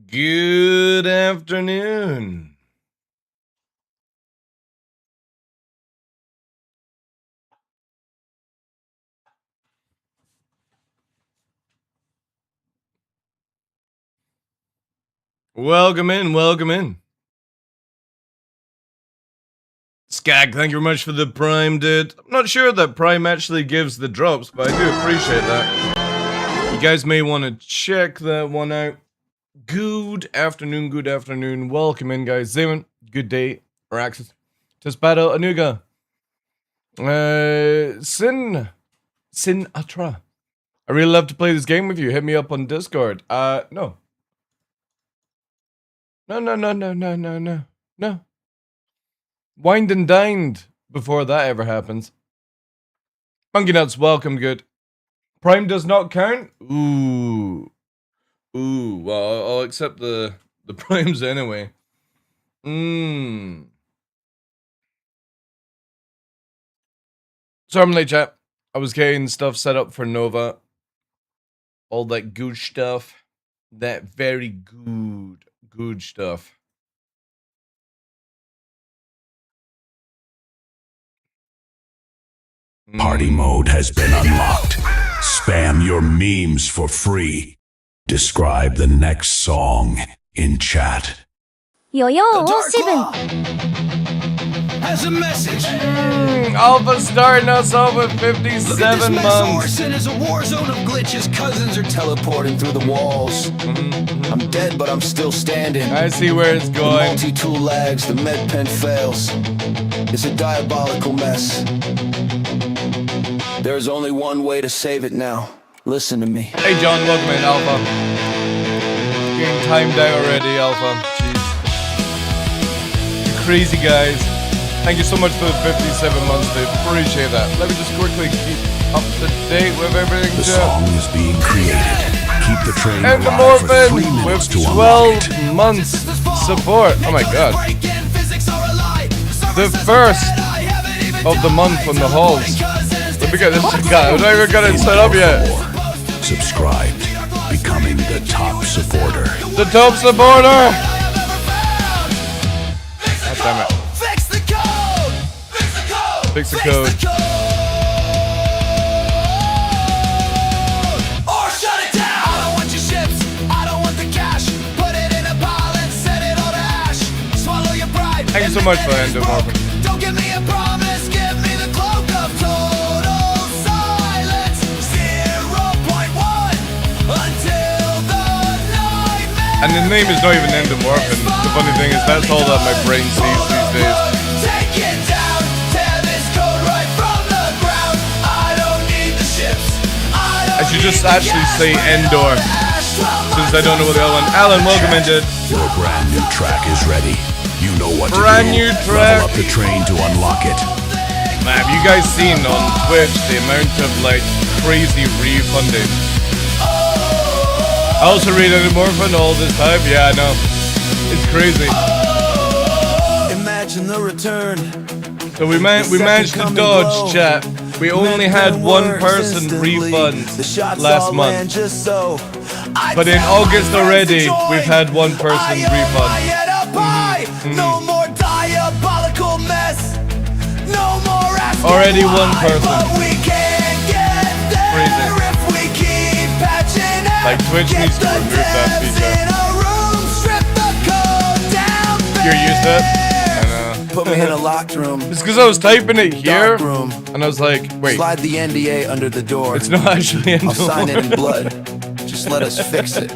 Good afternoon. Welcome in, welcome in. Skag, thank you very much for the Prime, dude. I'm not sure that Prime actually gives the drops, but I do appreciate that. You guys may want to check that one out. Good afternoon. Welcome in, guys. Zeman, good day. Araxis. Tispato, Anuga. Sin Atra. I really love to play this game with you. Hit me up on Discord. No. No. Wined and dined before that ever happens. Monkey Nuts, welcome, good. Prime does not count? Ooh, well, I'll accept the primes anyway. Sorry I'm late, chat. I was getting stuff set up for Nova. All that good stuff. That very good stuff. Party mode has been unlocked. Spam your memes for free. Describe the next song in chat. TheDarkLaw has a message. Alpha starting us off with 57 months. Orson is a war zone of glitches. Cousins are teleporting through the walls. I'm dead, but I'm still standing. I see where it's going. The multi-tool lags, the med pen fails. It's a diabolical mess. There's only one way to save it now. Listen to me. Hey John, welcome in, Alpha. Getting timed out already, Alpha. Jeez. You crazy guys. Thank you so much for the 57 months, dude. Appreciate that. Let me just quickly keep up to date with everything. The song is being created. Keep the train and alive for 3 with minutes to 12 months support. Oh my god. The first of the month on the halls. Let me get this guy. I'm not even got it set up yet. Subscribed. Becoming the top supporter. The top supporter! God damn it. Fix the code! Fix the code. Or shut it down! I don't want your ships. I don't want the cash. Put it in a pile and set it all to ash. Swallow your pride. Thank you so much for the end of Morphin. Don't give me a promise. Give me the cloak of total silence. 0.1 until the nightmare. And the name is not even Endomorphin. The funny thing is, that's all that my brain sees these days. Take it down. Tear this code right from the ground. I don't need the ships. I should just actually say Endor, since I don't know what the other one. Alan, welcome in, dude. Your brand new track is ready. You know what to do. Brand new track. Level up the train to unlock it. Man, have you guys seen on Twitch the amount of like crazy refunding? I also read Endomorphin all this time. Yeah, I know. It's crazy. Imagine the return. So we managed to dodge, chat. We only had one person refund last month. But in August already, we've had one person refund. No more diabolical mess. No more Already one person. we can't get there Crazy. if we keep patching out. Like Twitch needs to remove that feature. You're used to it? I know. Put me in a locked room. It's because I was typing it here, Dark room. and I was like, wait, Slide the NDA under the door. it's not actually I'll sign it in blood. Just let us fix it.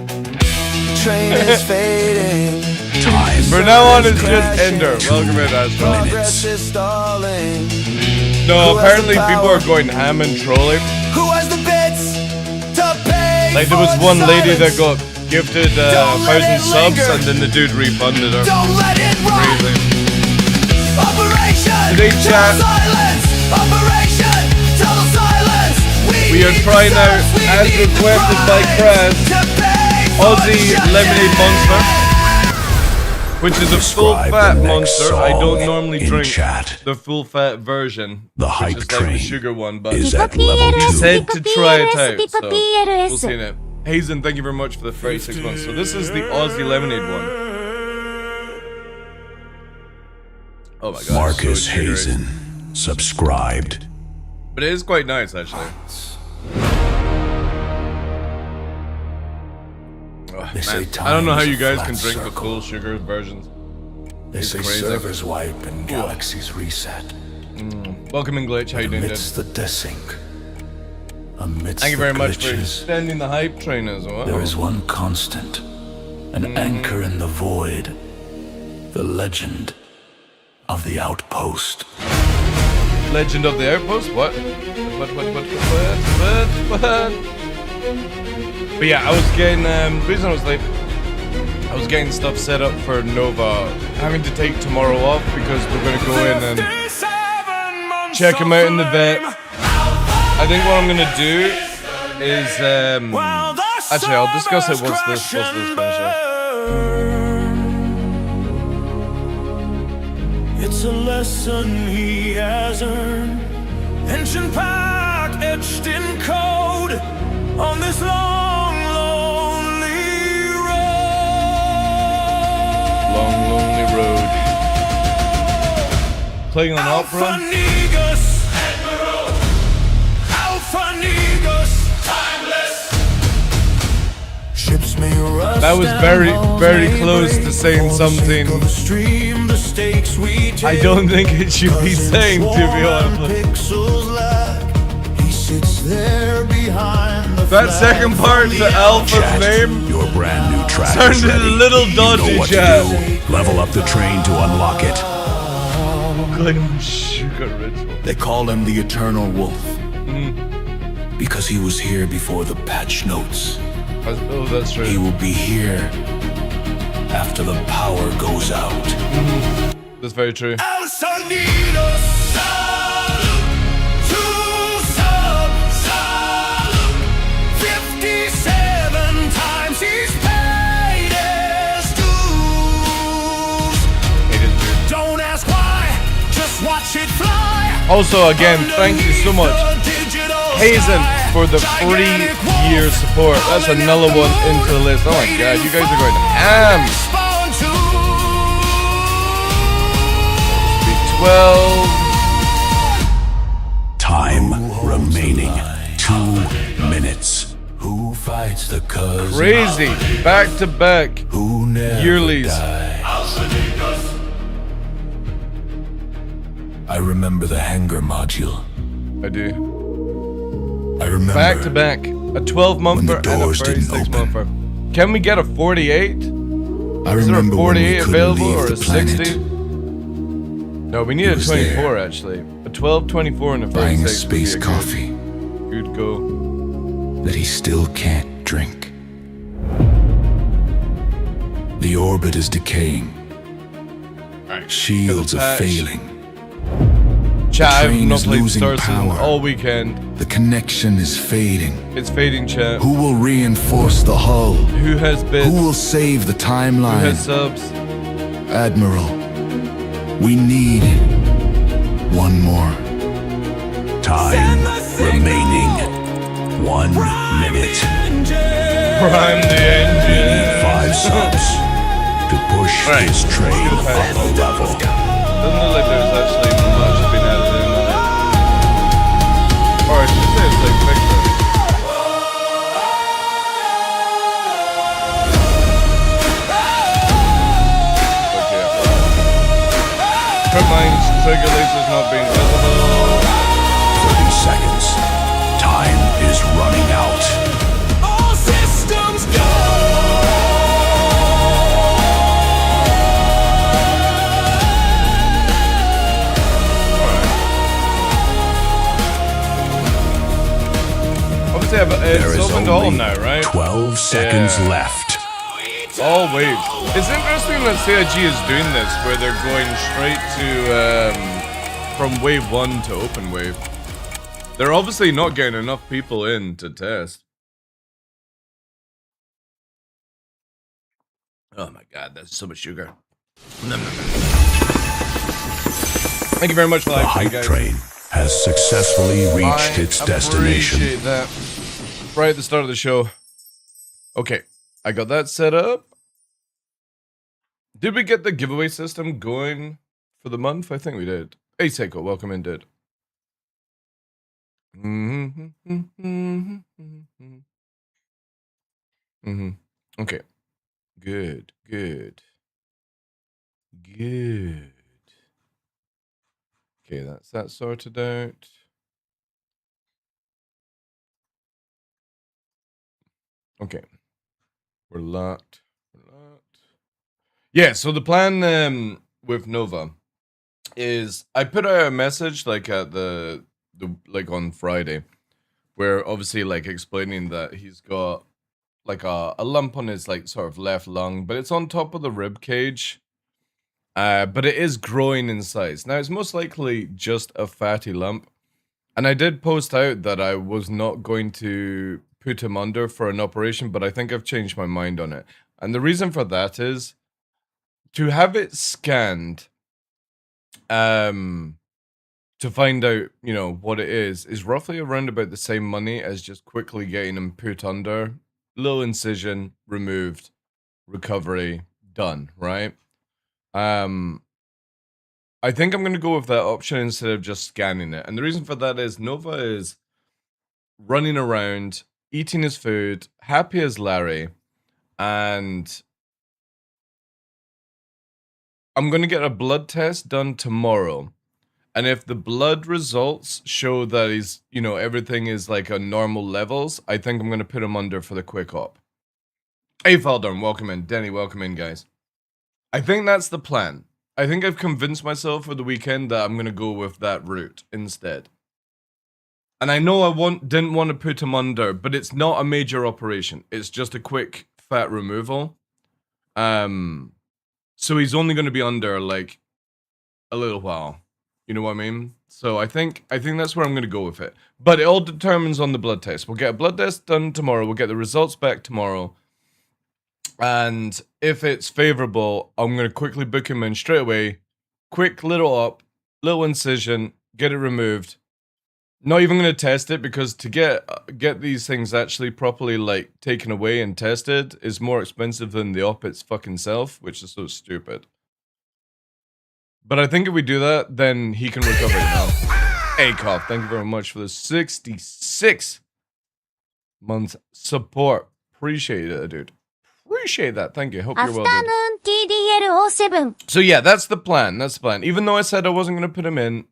Train is fading. Time. For now on, it's just Ender. Welcome in, Astro. Progress is stalling. No, apparently people are going ham and trolling. Who has the bits? Like there was one lady that got gifted 1,000 subs and then the dude refunded her. Don't let it run. Crazy. Operation Today, chat. Total Silence. Operation Total Silence. We are trying out, as requested by Kraz, Aussie Lemonade Monster, which is a full Describe fat the next monster. I don't song normally in drink chat. the full fat version, The which hype is like the train sugar one, but is he at level 2. said to try it out, so we'll see it. Hazen, thank you very much for the 36 months. So this is the Aussie Lemonade one. Oh my god. Marcus so sugary. Hazen, subscribed. But it is quite nice, actually. Oh, They say man. time I don't know how is a you guys flat can drink the circle. full sugar versions. They It's say crazy. servers wipe and galaxies reset. Welcome in Glitch, how you doing, dude? Amidst the desync, amidst Thank you very the much for glitches, extending the hype train as well. there is one constant, an anchor in the void, the legend of the outpost. Legend of the Outpost? What? What? But yeah, I was getting, the reason I was late, I was getting stuff set up for Nova, having to take tomorrow off because we're going to go in and check him out in the vet. I think what I'm going to do is, actually I'll discuss it once this finishes. It's a lesson he has earned. Ancient pact etched in code on this long, lonely road. Long, lonely road. Playing on Alpha opera. Negus, Admiral. Alpha Negus, timeless. Ships may rust. That was very, very close to saying something I don't think it should be saying, to be honest. That second part, the Alpha's Chat, name, your brand new track is sounded ready. a little You know dodgy, what to chat. do. Level up the train to unlock it. Sugar ritual. They call him the Eternal Wolf because he was here before the patch notes. Oh, that's He true. will be here after the power goes out. That's very true. Alcinidos, salute to salute. 57 times he's paid his dues. Don't ask why, just watch it fly. Also, again, thank you so much, Hazen, for the 3-year support. That's another one into the list. Oh my god, you guys are going ham. 12. Time remaining 2 minutes. Who fights the cause? Crazy. Back to back. Who never Yearlies. die? I remember the hanger module. I do. I remember Back to back. A 12-monther and a doors didn't 36-monther. Can we get a 48? I Is there a remember when we 48 couldn't available leave or the a planet, 60? No, we need a was 24 there. actually. A 12, 24, and a 36. buying a would be space good- coffee Good go. that he still can't drink. The orbit is decaying. Shields are patch. failing. Chat, I've train not is played losing Star Citizen power. all weekend. The connection is fading. It's fading, chat. Who will reinforce the hull? Who has bits? Who will save the Who timeline? has subs? Admiral, we need one more. Time remaining 1 minute. Prime the We engine. need 5 subs to push Right. this train up a level. Doesn't look like there's actually much been added in on it. Or I should say it's like fixed already. Okay. Trip mines, trigger lasers not being visible. 30 seconds. Time is running out. All systems go. Obviously, I Yeah, but There it's is open to all only now, right? 12 seconds Yeah. left. All waves. It's interesting that CIG is doing this, where they're going straight to from wave 1 to open wave. They're obviously not getting enough people in to test. Oh my god, that's so much sugar. Nom, nom, nom. Thank you very much for The that, hype guys. train has successfully reached its destination. Appreciate that. Right at the start of the show. Okay, I got that set up. Did we get the giveaway system going for the month? I think we did. Hey, Seiko, welcome in, dude. Okay. Good, good. Good. Okay, that's that sorted out. Okay. We're locked. Yeah, so the plan with Nova is I put out a message like at the like on Friday, where obviously like explaining that he's got like a lump on his like sort of left lung, but it's on top of the rib cage. But it is growing in size. Now it's most likely just a fatty lump. And I did post out that I was not going to put him under for an operation, but I think I've changed my mind on it. And the reason for that is to have it scanned to find out, you know, what it is roughly around about the same money as just quickly getting him put under. Little incision, removed, recovery, done, right? I think I'm going to go with that option instead of just scanning it. And the reason for that is Nova is running around, eating his food, happy as Larry, and I'm going to get a blood test done tomorrow. And if the blood results show that he's, you know, everything is like on normal levels, I think I'm going to put him under for the quick op. Hey, Faldorn, welcome in. Denny, welcome in, guys. I think that's the plan. I think I've convinced myself for the weekend that I'm going to go with that route instead. And I know I didn't want to put him under, but it's not a major operation. It's just a quick fat removal. So he's only going to be under like a little while. You know what I mean? So I think that's where I'm going to go with it. But it all determines on the blood test. We'll get a blood test done tomorrow. We'll get the results back tomorrow. And if it's favorable, I'm going to quickly book him in straight away. Quick little op, little incision, get it removed. Not even going to test it because to get these things actually properly like taken away and tested is more expensive than the op its fucking self, which is so stupid. But I think if we do that, then he can recover, you know? Hey, Cough, thank you very much for the 66 month support. Appreciate it, dude. Appreciate that. Thank you. Hope ア you're フ well, タ dude. ヌーン TDL07 So yeah, that's the plan. That's the plan. Even though I said I wasn't going to put him in,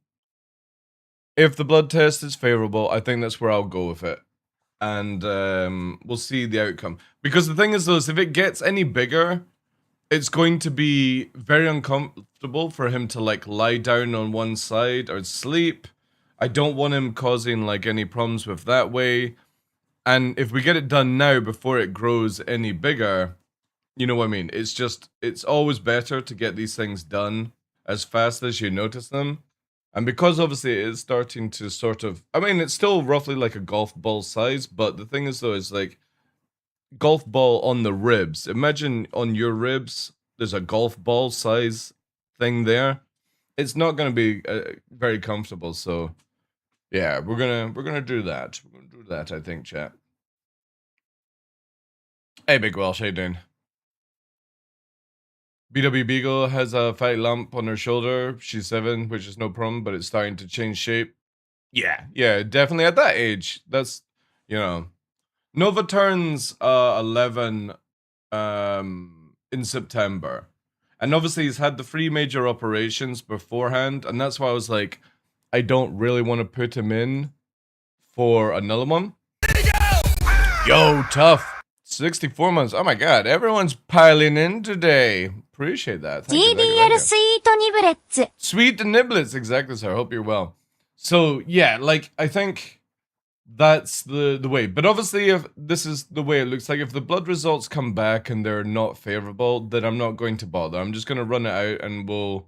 if the blood test is favorable, I think that's where I'll go with it. And we'll see the outcome. Because the thing is, though, is if it gets any bigger, it's going to be very uncomfortable for him to like lie down on one side or sleep. I don't want him causing like any problems with that way. And if we get it done now before it grows any bigger, you know what I mean? It's always better to get these things done as fast as you notice them. And because obviously it is starting to sort of, I mean, it's still roughly like a golf ball size, but the thing is though, is like golf ball on the ribs. Imagine on your ribs, there's a golf ball size thing there. It's not going to be very comfortable. So yeah, we're gonna do that. We're gonna do that, I think, chat. Hey, Big Welsh, how you doing? BW Beagle has a fat lump on her shoulder. She's 7, which is no problem, but it's starting to change shape. Yeah, definitely at that age. That's, you know, Nova turns 11 in September. And obviously he's had the 3 major operations beforehand, and that's why I was like, I don't really want to put him in for another one. Yo, tough. 64 months. Oh my god, everyone's piling in today. Appreciate that. Thank you, thank you, thank TDL you. スイートニブレッツ Sweet niblets, exactly, sir. Hope you're well. So, yeah, like, I think that's the way. But obviously, if this is the way it looks like, if the blood results come back and they're not favorable, then I'm not going to bother. I'm just going to run it out and we'll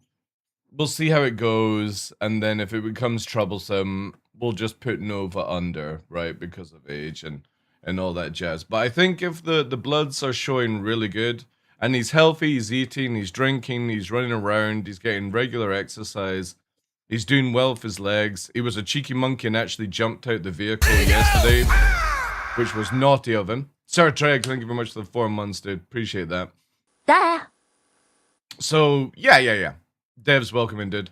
see how it goes. And then if it becomes troublesome, we'll just put Nova under, right? Because of age and all that jazz. But I think if the bloods are showing really good and he's healthy, he's eating, he's drinking, he's running around, he's getting regular exercise, he's doing well with his legs. He was a cheeky monkey and actually jumped out the vehicle yesterday, which was naughty of him. Sir Treg, thank you very much for the 4 months, dude. Appreciate that. Da. So, yeah. Dev's welcoming, dude.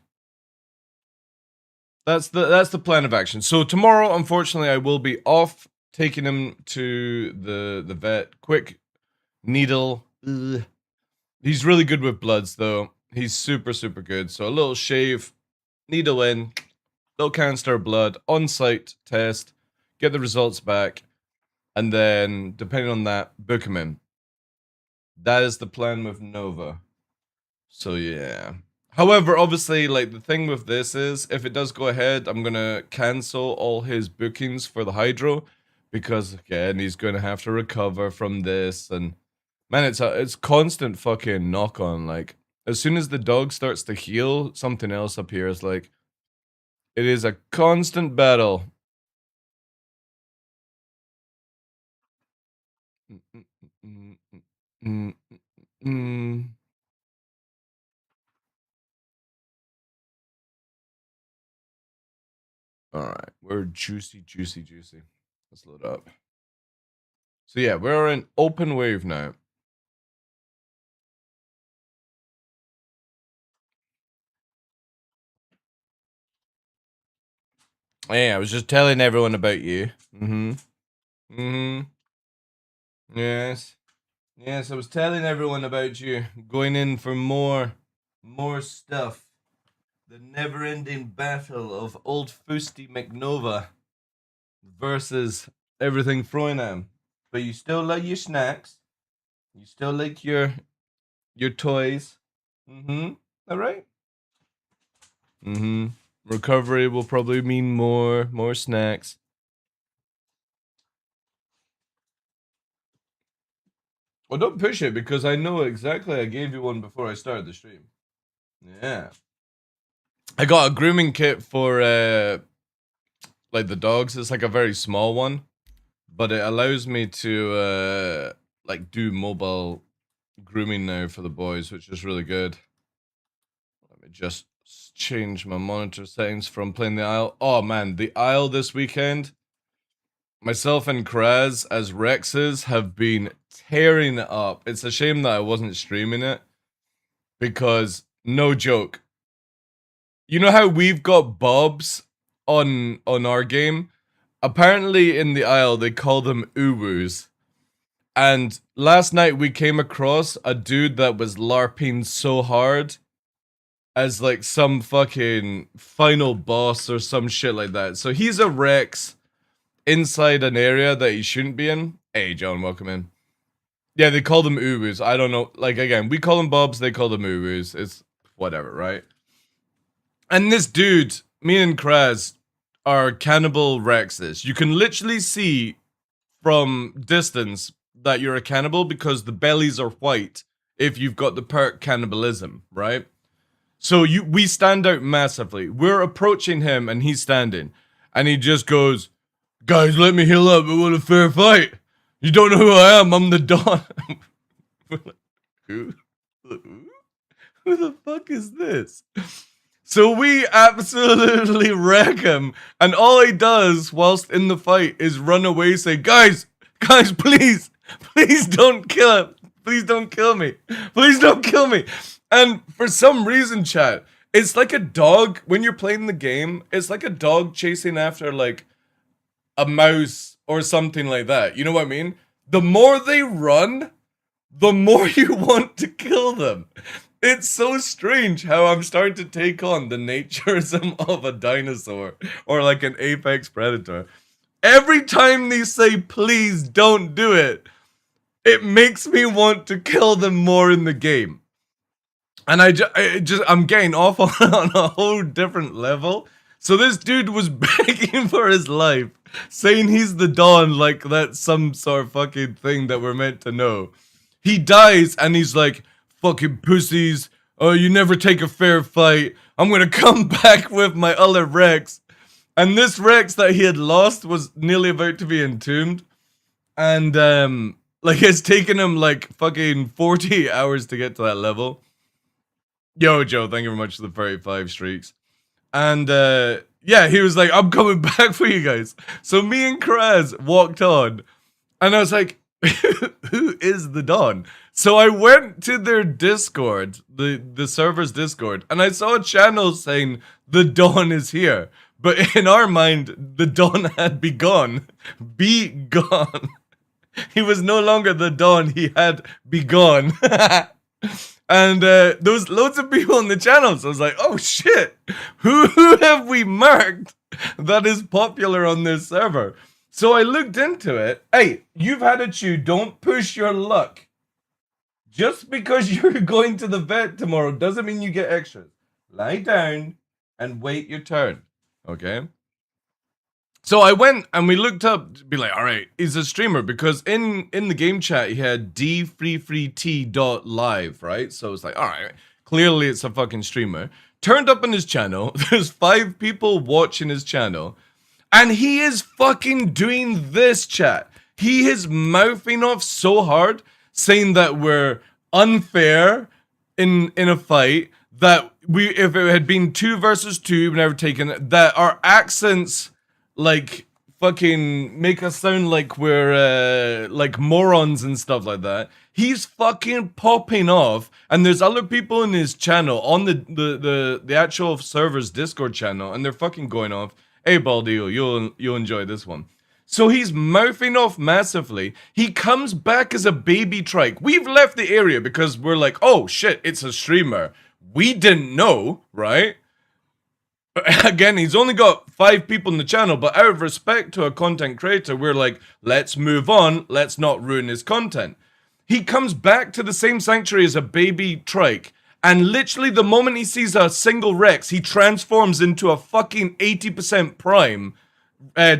That's the plan of action. So tomorrow, unfortunately, I will be off, taking him to the vet. Quick needle. Ugh. He's really good with bloods, though. He's super, super good. So a little shave, needle in, little canister of blood, on-site test, get the results back, and then, depending on that, book him in. That is the plan with Nova. So yeah. However, obviously, like, the thing with this is, if it does go ahead, I'm gonna cancel all his bookings for the Hydro, because, again, he's gonna have to recover from this, and, man, it's constant fucking knock-on, like, as soon as the dog starts to heal, something else appears, like, it is a constant battle. Alright, we're juicy. Let's load up. So yeah, we're in open wave now. Hey, I was just telling everyone about you. Yes. Yes, I was telling everyone about you. Going in for more stuff. The never-ending battle of old Fusty McNova versus everything Froynam. But you still like your snacks. You still like your toys. Alright? Recovery will probably mean more snacks. Well, don't push it, because I know exactly I gave you one before I started the stream. Yeah. I got a grooming kit for, like, the dogs. It's like a very small one, but it allows me to, like, do mobile grooming now for the boys, which is really good. Let me just change my monitor settings from playing the Isle. Oh, man, the Isle this weekend, myself and Kraz as Rexes have been tearing it up. It's a shame that I wasn't streaming it, because, no joke, you know how we've got bobs on our game? Apparently in the Isle they call them uwus. And last night we came across a dude that was LARPing so hard as like some fucking final boss or some shit like that. So he's a Rex inside an area that he shouldn't be in. Hey John, welcome in. Yeah, they call them uwus. I don't know. Like, again, we call them bobs, they call them uwus. It's whatever, right? And this dude, me and Kraz, are cannibal Rexes. You can literally see from distance that you're a cannibal because the bellies are white if you've got the perk cannibalism, right? So we stand out massively. We're approaching him and he's standing. And he just goes, "Guys, let me heal up. I want a fair fight. You don't know who I am. I'm the Dawn." Who the fuck is this? So we absolutely wreck him, and all he does whilst in the fight is run away, say, guys, please don't kill him. Please don't kill me. Please don't kill me. And for some reason, chat, it's like a dog, when you're playing the game, it's like a dog chasing after, like, a mouse or something like that. You know what I mean? The more they run, the more you want to kill them. It's so strange how I'm starting to take on the naturism of a dinosaur or like an apex predator. Every time they say, please don't do it, it makes me want to kill them more in the game. And I'm getting off on a whole different level. So this dude was begging for his life, saying he's the Dawn, like that's some sort of fucking thing that we're meant to know. He dies and he's like, fucking pussies, oh, you never take a fair fight. I'm gonna come back with my other Rex. And this Rex that he had lost was nearly about to be entombed. And like it's taken him like fucking 48 hours to get to that level. Yo, Joe, thank you very much for the 35 streaks. And yeah, he was like, I'm coming back for you guys. So me and Kraz walked on. And I was like, who is the Dawn? So I went to their Discord, the server's Discord, and I saw a channel saying the Dawn is here. But in our mind, the Dawn had begun. Be gone. He was no longer the Dawn, he had begun. And there was loads of people on the channel, so I was like, oh shit, who have we marked that is popular on this server? So I looked into it. Hey, you've had a chew, don't push your luck. Just because you're going to the vet tomorrow doesn't mean you get extras. Lie down and wait your turn, okay? So I went and we looked up to be like, all right, he's a streamer, because in the game chat he had d3freet.live, right? So it's like, all right, clearly it's a fucking streamer. Turned up on his channel. There's 5 people watching his channel, and he is fucking doing this, chat. He is mouthing off so hard, saying that we're unfair in a fight, that if it had been 2 versus 2, we've never taken it, that our accents like fucking make us sound like we're like morons and stuff like that. He's fucking popping off, and there's other people in his channel on the actual server's Discord channel, and they're fucking going off. Hey Baldio, you'll enjoy this one. So he's mouthing off massively. He comes back as a baby trike. We've left the area because we're like, oh shit, it's a streamer. We didn't know, right? Again, he's only got 5 people in the channel, but out of respect to a content creator, we're like, let's move on, let's not ruin his content. He comes back to the same sanctuary as a baby trike, and literally the moment he sees a single Rex, he transforms into a fucking 80% prime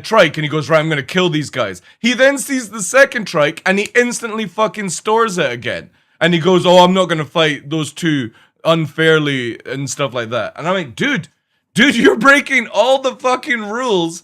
trike, and he goes, right, I'm gonna kill these guys. He then sees the second trike, and he instantly fucking stores it again. And he goes, oh, I'm not gonna fight those 2 unfairly and stuff like that. And I'm like, dude, you're breaking all the fucking rules,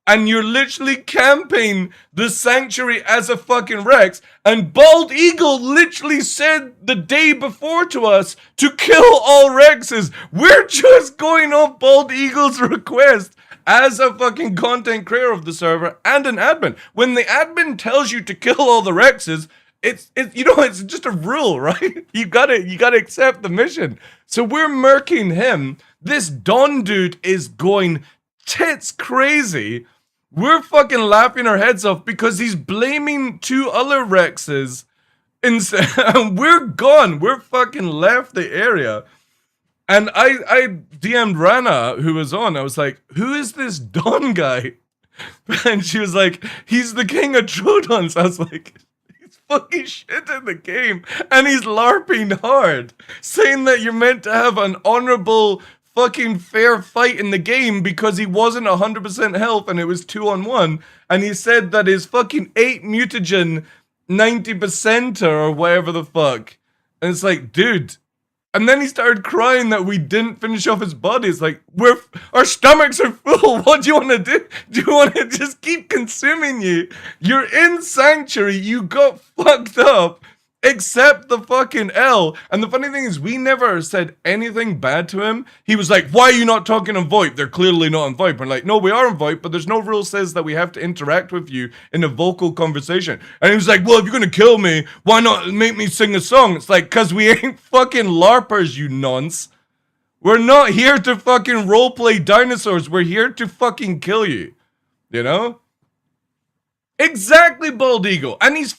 and you're literally camping the sanctuary as a fucking Rex, and Bald Eagle literally said the day before to us to kill all Rexes. We're just going off Bald Eagle's request as a fucking content creator of the server and an admin. When the admin tells you to kill all the Rexes, it's just a rule, right? You gotta accept the mission. So we're murking him. This Don dude is going tits crazy. We're fucking laughing our heads off because he's blaming 2 other Rexes. And we're gone. We're fucking left the area. And I DM'd Rana, who was on. I was like, who is this Don guy? And she was like, he's the king of Trodons. I was like, he's fucking shit in the game. And he's LARPing hard. Saying that you're meant to have an honorable fucking fair fight in the game because he wasn't 100% health and it was 2-on-1, and he said that his fucking 8 mutagen 90%er or whatever the fuck, and it's like, dude. And then he started crying that we didn't finish off his body. It's like, our stomachs are full. What do you want to do? Do you want to just keep consuming you? You're in Sanctuary. You got fucked up. Accept the fucking L. And the funny thing is, we never said anything bad to him. He was like, why are you not talking on VoIP? They're clearly not on VoIP. We're like, no, we are on VoIP, but there's no rule says that we have to interact with you in a vocal conversation. And he was like, well, if you're gonna kill me, why not make me sing a song? It's like, cause we ain't fucking LARPers, you nonce. We're not here to fucking roleplay dinosaurs. We're here to fucking kill you. You know? Exactly, Bald Eagle. And he's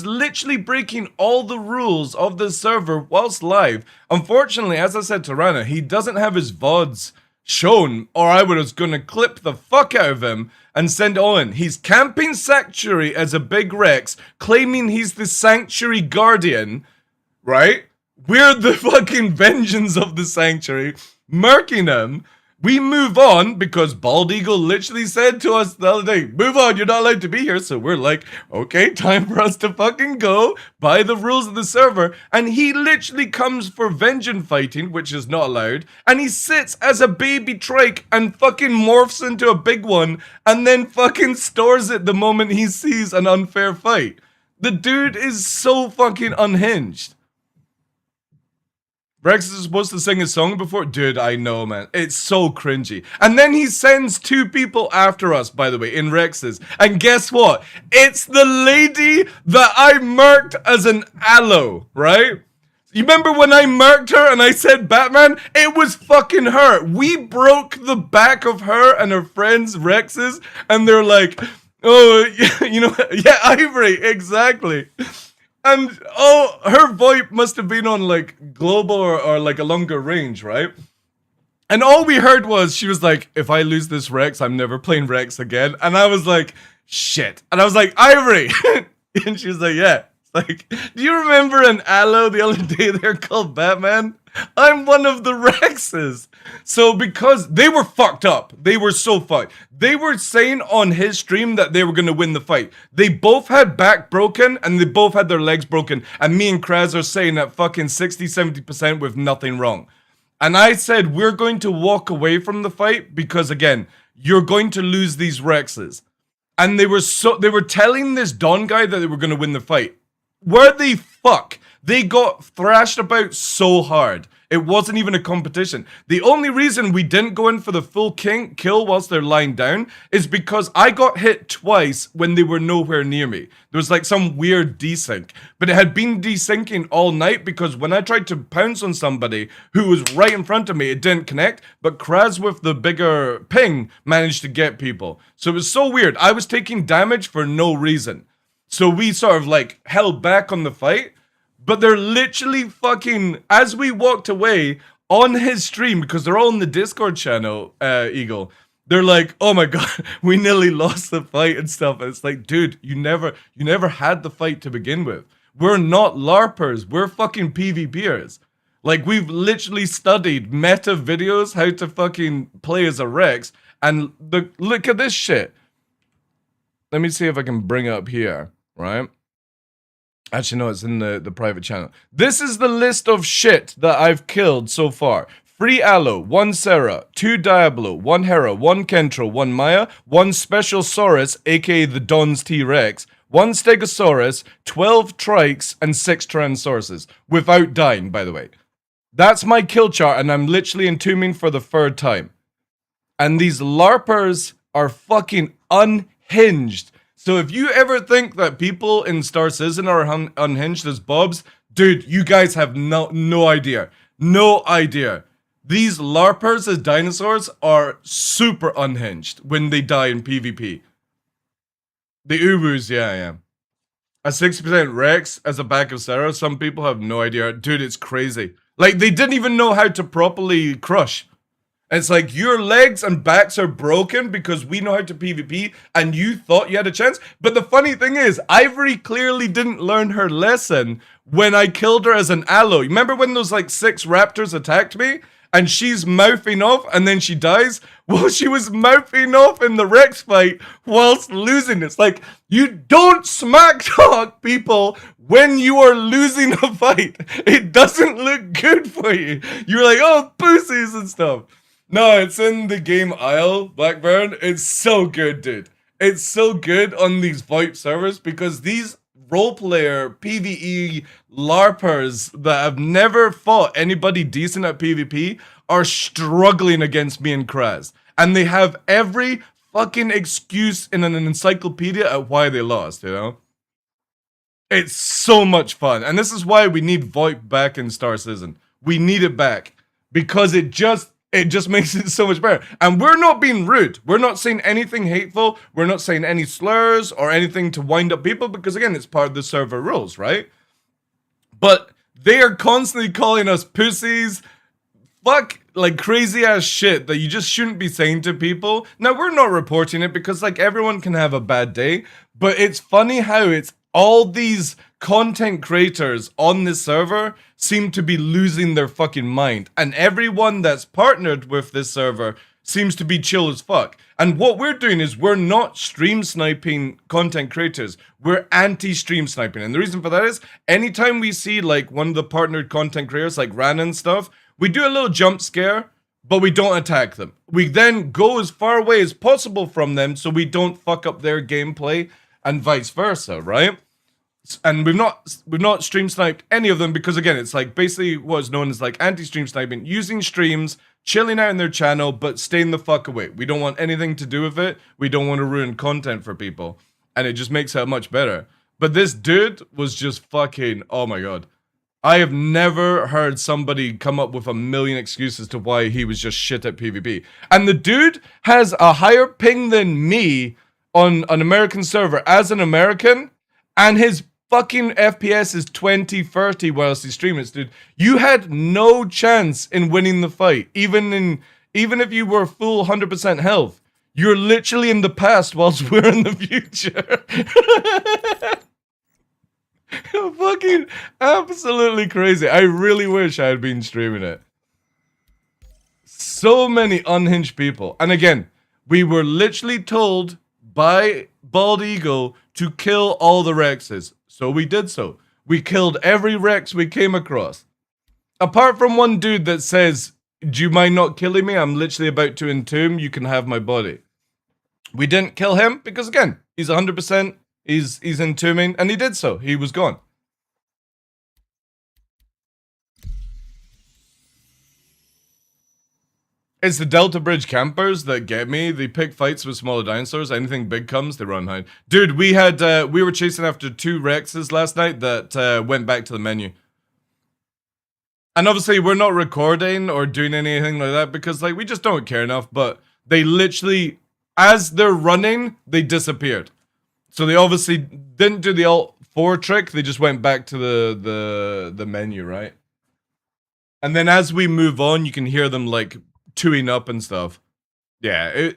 literally breaking all the rules of the server whilst live. Unfortunately, as I said to Rana, he doesn't have his VODs shown, or I was gonna clip the fuck out of him and send it all in. He's camping Sanctuary as a big Rex, claiming he's the Sanctuary Guardian, right? We're the fucking vengeance of the Sanctuary, murking him. We move on because Bald Eagle literally said to us the other day, move on, you're not allowed to be here. So we're like, okay, time for us to fucking go by the rules of the server. And he literally comes for vengeance fighting, which is not allowed. And he sits as a baby trike and fucking morphs into a big one and then fucking stores it the moment he sees an unfair fight. The dude is so fucking unhinged. Rex is supposed to sing a song before? Dude, I know, man. It's so cringy. And then he sends 2 people after us, by the way, in Rex's. And guess what? It's the lady that I marked as an aloe, right? You remember when I marked her and I said Batman? It was fucking her. We broke the back of her and her friends Rex's, and they're like, oh, you know, yeah, Ivory, exactly. And, oh, her VoIP must have been on, like, global or, like, a longer range, right? And all we heard was, she was like, if I lose this Rex, I'm never playing Rex again. And I was like, shit. And I was like, Ivory! And she was like, yeah. Like, do you remember an aloe the other day there called Batman? I'm one of the Rexes. So because they were fucked up. They were so fucked. They were saying on his stream that they were going to win the fight. They both had back broken and they both had their legs broken. And me and Kraz are saying that fucking 60-70% with nothing wrong. And I said, we're going to walk away from the fight because, again, you're going to lose these Rexes. And they were telling this Don guy that they were going to win the fight. Where the fuck? They got thrashed about so hard. It wasn't even a competition. The only reason we didn't go in for the full kill whilst they're lying down is because I got hit twice when they were nowhere near me. There was like some weird desync. But it had been desyncing all night because when I tried to pounce on somebody who was right in front of me, it didn't connect. But Kraz with the bigger ping managed to get people. So it was so weird. I was taking damage for no reason. So we sort of like held back on the fight, but they're literally fucking, as we walked away on his stream, because they're all in the Discord channel, Eagle, they're like, oh my god, we nearly lost the fight and stuff. And it's like, dude, you never had the fight to begin with. We're not LARPers, we're fucking PvPers. Like, we've literally studied meta videos, how to fucking play as a Rex, and look at this shit. Let me see if I can bring it up here, right? Actually, no, it's in the private channel. This is the list of shit that I've killed so far. 3 Aloe, 1 Sarah, 2 Diablo, 1 Hera, 1 Kentro, 1 Maya, 1 Special Saurus, aka the Don's T-Rex, 1 Stegosaurus, 12 Trikes, and 6 Tyrannosauruses. Without dying, by the way. That's my kill chart, and I'm literally entombing for the 3rd time. And these LARPers are fucking unhinged. So if you ever think that people in Star Citizen are unhinged as Bobs, dude, you guys have no idea. No idea. These LARPers as dinosaurs are super unhinged when they die in PvP. The Ubus, yeah. A 60% Rex as a back of Sarah, some people have no idea. Dude, it's crazy. Like, they didn't even know how to properly crush. It's like, your legs and backs are broken because we know how to PvP and you thought you had a chance. But the funny thing is, Ivory clearly didn't learn her lesson when I killed her as an aloe. Remember when those like 6 raptors attacked me? And she's mouthing off and then she dies? Well, she was mouthing off in the Rex fight whilst losing. It's like, you don't smack talk people when you are losing a fight. It doesn't look good for you. You're like, oh, pussies and stuff. No, it's in the game Isle, Blackburn. It's so good, dude. It's so good on these VoIP servers because these role-player PvE LARPers that have never fought anybody decent at PvP are struggling against me and Kraz. And they have every fucking excuse in an encyclopedia at why they lost, you know? It's so much fun. And this is why we need VoIP back in Star Citizen. We need it back. Because it just makes it so much better. And we're not being rude. We're not saying anything hateful. We're not saying any slurs or anything to wind up people because, again, it's part of the server rules, right? But they are constantly calling us pussies. Fuck, like, crazy-ass shit that you just shouldn't be saying to people. Now, we're not reporting it because, like, everyone can have a bad day. But it's funny how it's all these content creators on this server seem to be losing their fucking mind. And everyone that's partnered with this server seems to be chill as fuck. And what we're doing is we're not stream sniping content creators. We're anti-stream sniping. And the reason for that is anytime we see like one of the partnered content creators like Ran and stuff, we do a little jump scare, but we don't attack them. We then go as far away as possible from them so we don't fuck up their gameplay and vice versa, right? And we've not stream sniped any of them because again, it's like basically what's known as like anti-stream sniping, using streams, chilling out in their channel, but staying the fuck away. We don't want anything to do with it. We don't want to ruin content for people. And it just makes it much better. But this dude was just fucking, oh my god. I have never heard somebody come up with a million excuses to why he was just shit at PvP. And the dude has a higher ping than me on an American server as an American, and his fucking FPS is 2030 whilst he's streaming it, dude. You had no chance in winning the fight, even if you were full 100% health. You're literally in the past whilst we're in the future. Fucking absolutely crazy. I really wish I had been streaming it. So many unhinged people. And again, we were literally told by Bald Eagle to kill all the Rexes. So we did so. We killed every Rex we came across. Apart from one dude that says, do you mind not killing me? I'm literally about to entomb. You can have my body. We didn't kill him because again, he's 100%. He's entombing, and he did so. He was gone. It's the Delta Bridge campers that get me. They pick fights with smaller dinosaurs. Anything big comes, they run hide. Dude, we were chasing after 2 Rexes last night that went back to the menu. And obviously, we're not recording or doing anything like that because like we just don't care enough. But they literally, as they're running, they disappeared. So they obviously didn't do the Alt 4 trick, they just went back to the menu, right? And then as we move on, you can hear them like tooing up and stuff. Yeah,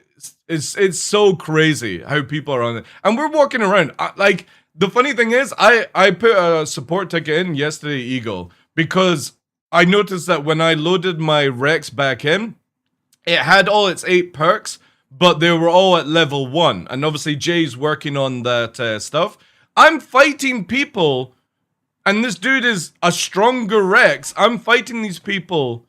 it's so crazy how people are on it. And we're walking around, like, the funny thing is, I put a support ticket in yesterday, Eagle, because I noticed that when I loaded my Rex back in, it had all its 8 perks, but they were all at level 1. And obviously Jay's working on that stuff. I'm fighting people, and this dude is a stronger Rex. I'm fighting these people,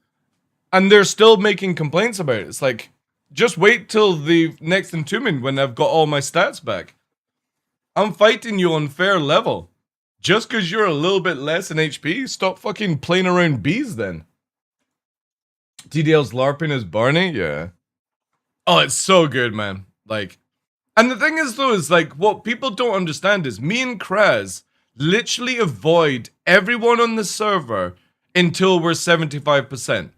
and they're still making complaints about it. It's like, just wait till the next entombment when I've got all my stats back. I'm fighting you on fair level. Just because you're a little bit less in HP, stop fucking playing around bees then. TDL's LARPing as Barney? Yeah. Oh, it's so good, man. Like, and the thing is, though, is like, what people don't understand is me and Kraz literally avoid everyone on the server until we're 75%.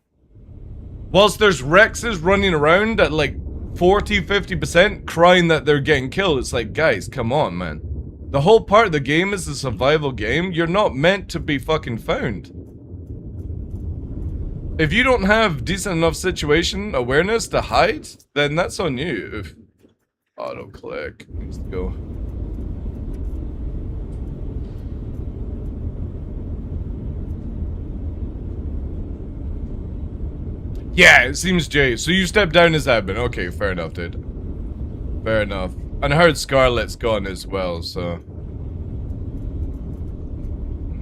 Whilst there's Rexes running around at like 40, 50% crying that they're getting killed. It's like, guys, come on, man. The whole part of the game is a survival game. You're not meant to be fucking found. If you don't have decent enough situation awareness to hide, then that's on you. Auto click needs to go. Yeah, it seems Jay. So you stepped down as admin. Okay, fair enough, dude. Fair enough. And I heard Scarlet's gone as well, so.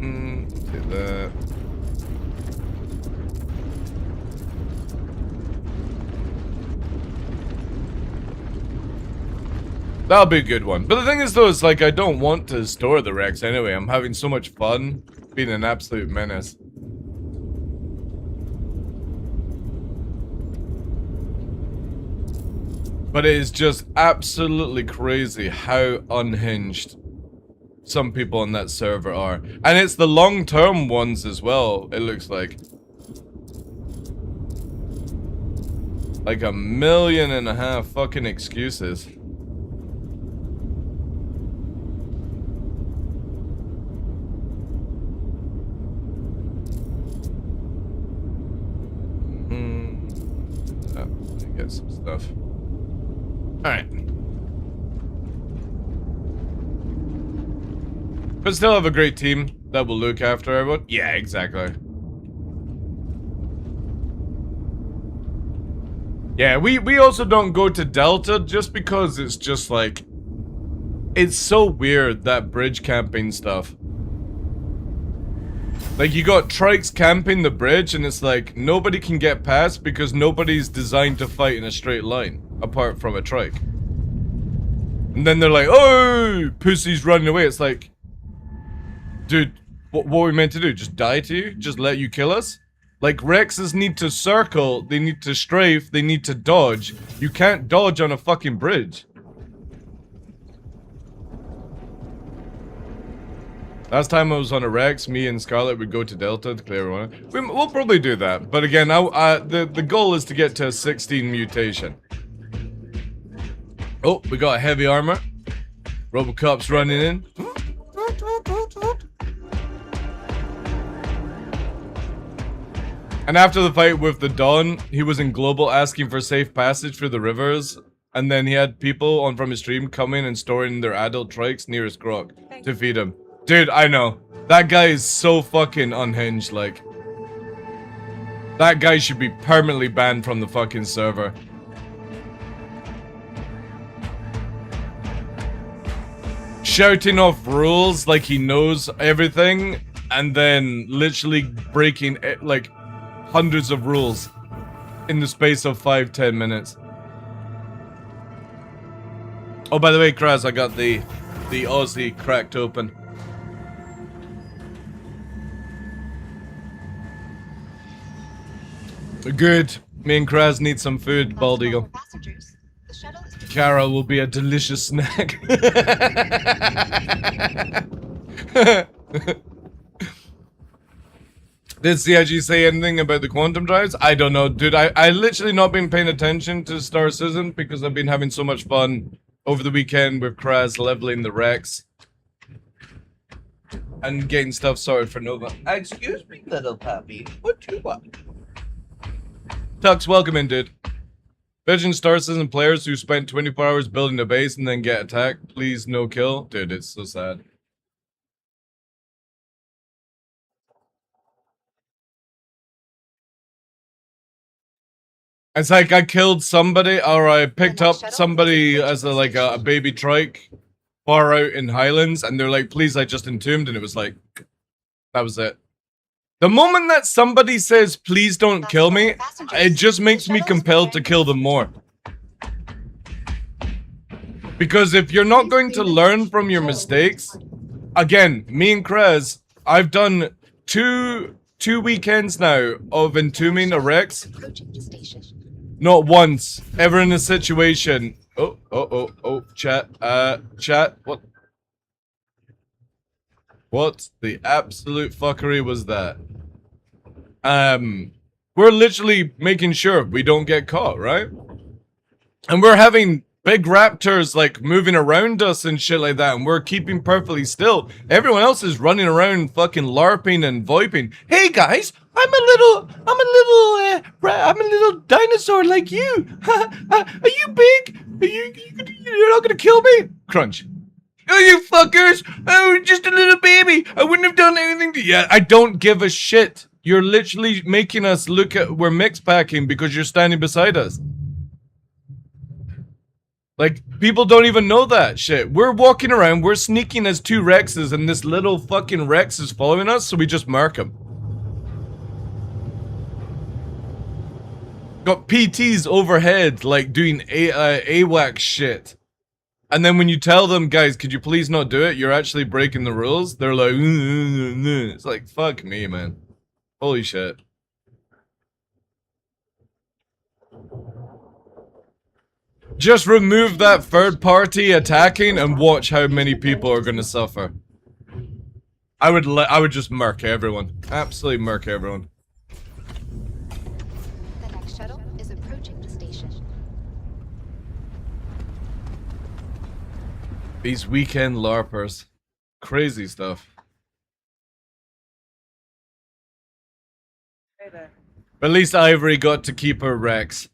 Do that. That'll be a good one. But the thing is, though, is like, I don't want to store the Rex anyway. I'm having so much fun being an absolute menace. But it is just absolutely crazy how unhinged some people on that server are. And it's the long-term ones as well, it looks like. Like 1.5 million fucking excuses. Get some stuff. Alright. But still have a great team that will look after everyone. Yeah, exactly. Yeah, we also don't go to Delta just because it's just like... It's so weird, that bridge camping stuff. Like, you got trikes camping the bridge, and it's like, nobody can get past because nobody's designed to fight in a straight line, apart from a trike. And then they're like, oh, pussy's running away. It's like, dude, what are we meant to do? Just die to you? Just let you kill us? Like, Rexes need to circle, they need to strafe, they need to dodge. You can't dodge on a fucking bridge. Last time I was on a Rex, me and Scarlet would go to Delta to clear one. We'll probably do that, but again, the goal is to get to a 16 mutation. Oh, we got heavy armor. Robocop's running in. And after the fight with the Dawn, he was in Global asking for safe passage through the rivers. And then he had people on from his stream coming and storing their adult trikes near his grok to feed him. Dude, I know. That guy is so fucking unhinged, like. That guy should be permanently banned from the fucking server. Shouting off rules like he knows everything, and then literally breaking, like, hundreds of rules in the space of 5-10 minutes. Oh, by the way, Kraz, I got the Aussie cracked open. Good. Me and Kraz need some food, Bald Eagle. Kara will be a delicious snack. Did CIG say anything about the quantum drives? I don't know, dude. I literally not been paying attention to Star Citizen because I've been having so much fun over the weekend with Kraz leveling the Rex. And getting stuff sorted for Nova. Excuse me, little puppy. What do you want? Tux, welcome in, dude. Virgin Star Citizen players who spent 24 hours building a base and then get attacked. Please, no kill. Dude, it's so sad. It's like I killed somebody, or I picked up somebody as a baby trike far out in Highlands, and they're like, please, I just entombed, and it was like, that was it. The moment that somebody says, please don't kill me, it just makes me compelled to kill them more. Because if you're not going to learn from your mistakes, again, me and Krez, I've done two weekends now of entombing a Rex. Not once, ever in a situation. Oh, chat, what? What the absolute fuckery was that? We're literally making sure we don't get caught, right? And we're having big raptors, like, moving around us and shit like that, and we're keeping perfectly still. Everyone else is running around fucking LARPing and VoIPing. Hey guys, I'm a little dinosaur like you. Are you big? You're not gonna kill me? Crunch. Oh, you fuckers! Oh, just a little baby! I wouldn't have done anything to you. Yeah, I don't give a shit. You're literally making us look at we're mix packing because you're standing beside us. Like, people don't even know that shit. We're walking around, we're sneaking as two Rexes, and this little fucking Rex is following us, so we just mark him. Got PTs overhead, like, doing AWAC shit. And then when you tell them, guys, could you please not do it? You're actually breaking the rules. They're like, it's like, fuck me, man. Holy shit. Just remove that third party attacking and watch how many people are gonna suffer. I would just murk everyone. Absolutely murk everyone. The next shuttle is approaching the station. These weekend LARPers. Crazy stuff. Hey there. But at least Ivory got to keep her Rex.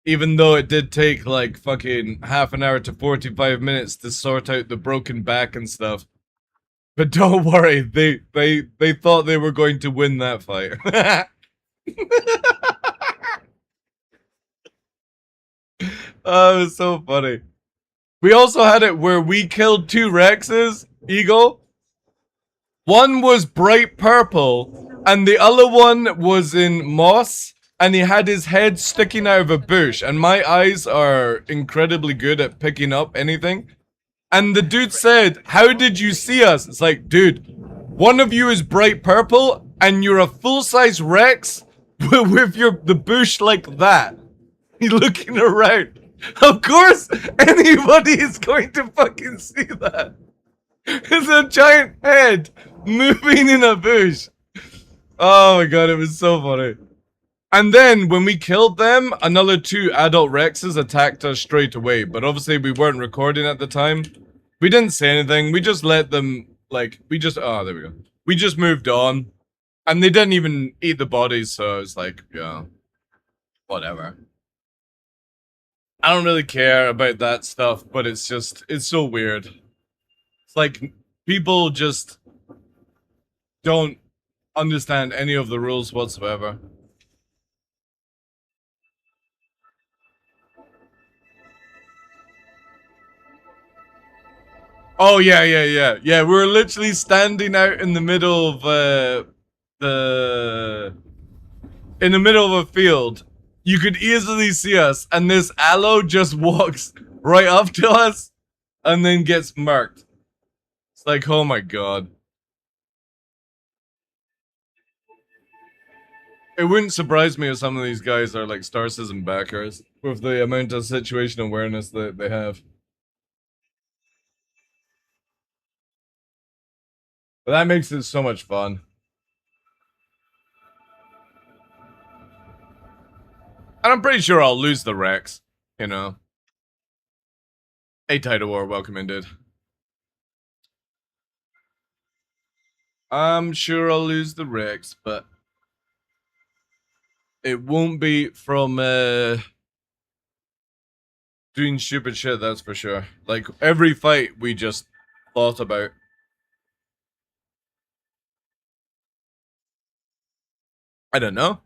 Even though it did take like fucking half an hour to 45 minutes to sort out the broken back and stuff. But don't worry, they thought they were going to win that fight. Oh, it was so funny. We also had it where we killed 2 Rexes, Eagle. One was bright purple, and the other one was in moss, and he had his head sticking out of a bush, and my eyes are incredibly good at picking up anything. And the dude said, "How did you see us?" It's like, dude, one of you is bright purple, and you're a full-size Rex with the bush like that. He's looking around. Of course, anybody is going to fucking see that. It's a giant head moving in a bush. Oh my god, it was so funny. And then when we killed them, another 2 adult Rexes attacked us straight away. But obviously we weren't recording at the time. We didn't say anything. We just let them, like, oh, there we go. We just moved on. And they didn't even eat the bodies, so it's like, yeah, whatever. I don't really care about that stuff, but it's so weird. It's like, people just don't understand any of the rules whatsoever. Oh, yeah. Yeah, we were literally standing out in the middle of, in the middle of a field. You could easily see us, and this aloe just walks right up to us, and then gets murked. It's like, oh my god. It wouldn't surprise me if some of these guys are like Star System backers, with the amount of situation awareness that they have. But that makes it so much fun. And I'm pretty sure I'll lose the Rex, you know. Hey, Tidal War, welcome indeed. I'm sure I'll lose the Rex, but it won't be from doing stupid shit, that's for sure. Like, every fight we just thought about. I don't know.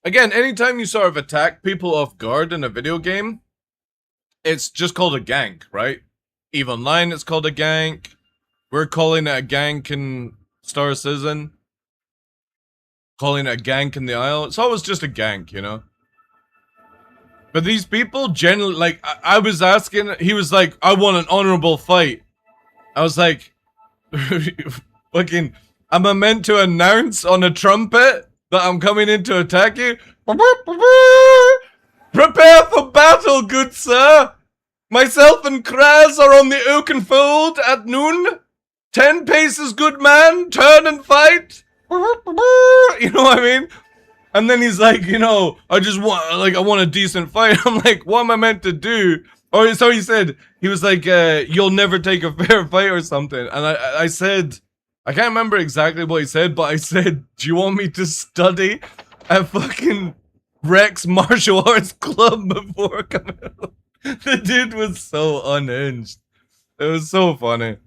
Again, anytime you sort of attack people off guard in a video game, it's just called a gank, right? EVE Online, it's called a gank. We're calling it a gank in Star Citizen. Calling it a gank in the Isle. It's always just a gank, you know? But these people generally, like, I was asking, he was like, I want an honorable fight. I was like, fucking, am I meant to announce on a trumpet that I'm coming in to attack you? Prepare for battle, good sir! Myself and Kraz are on the Oakenfold at noon. 10 paces, good man, turn and fight! You know what I mean? And then he's like, you know, I want a decent fight. I'm like, what am I meant to do? Or so he said, he was like, you'll never take a fair fight or something. And I said, I can't remember exactly what he said, but I said, do you want me to study at fucking Rex Martial Arts Club before coming out? The dude was so unhinged. It was so funny.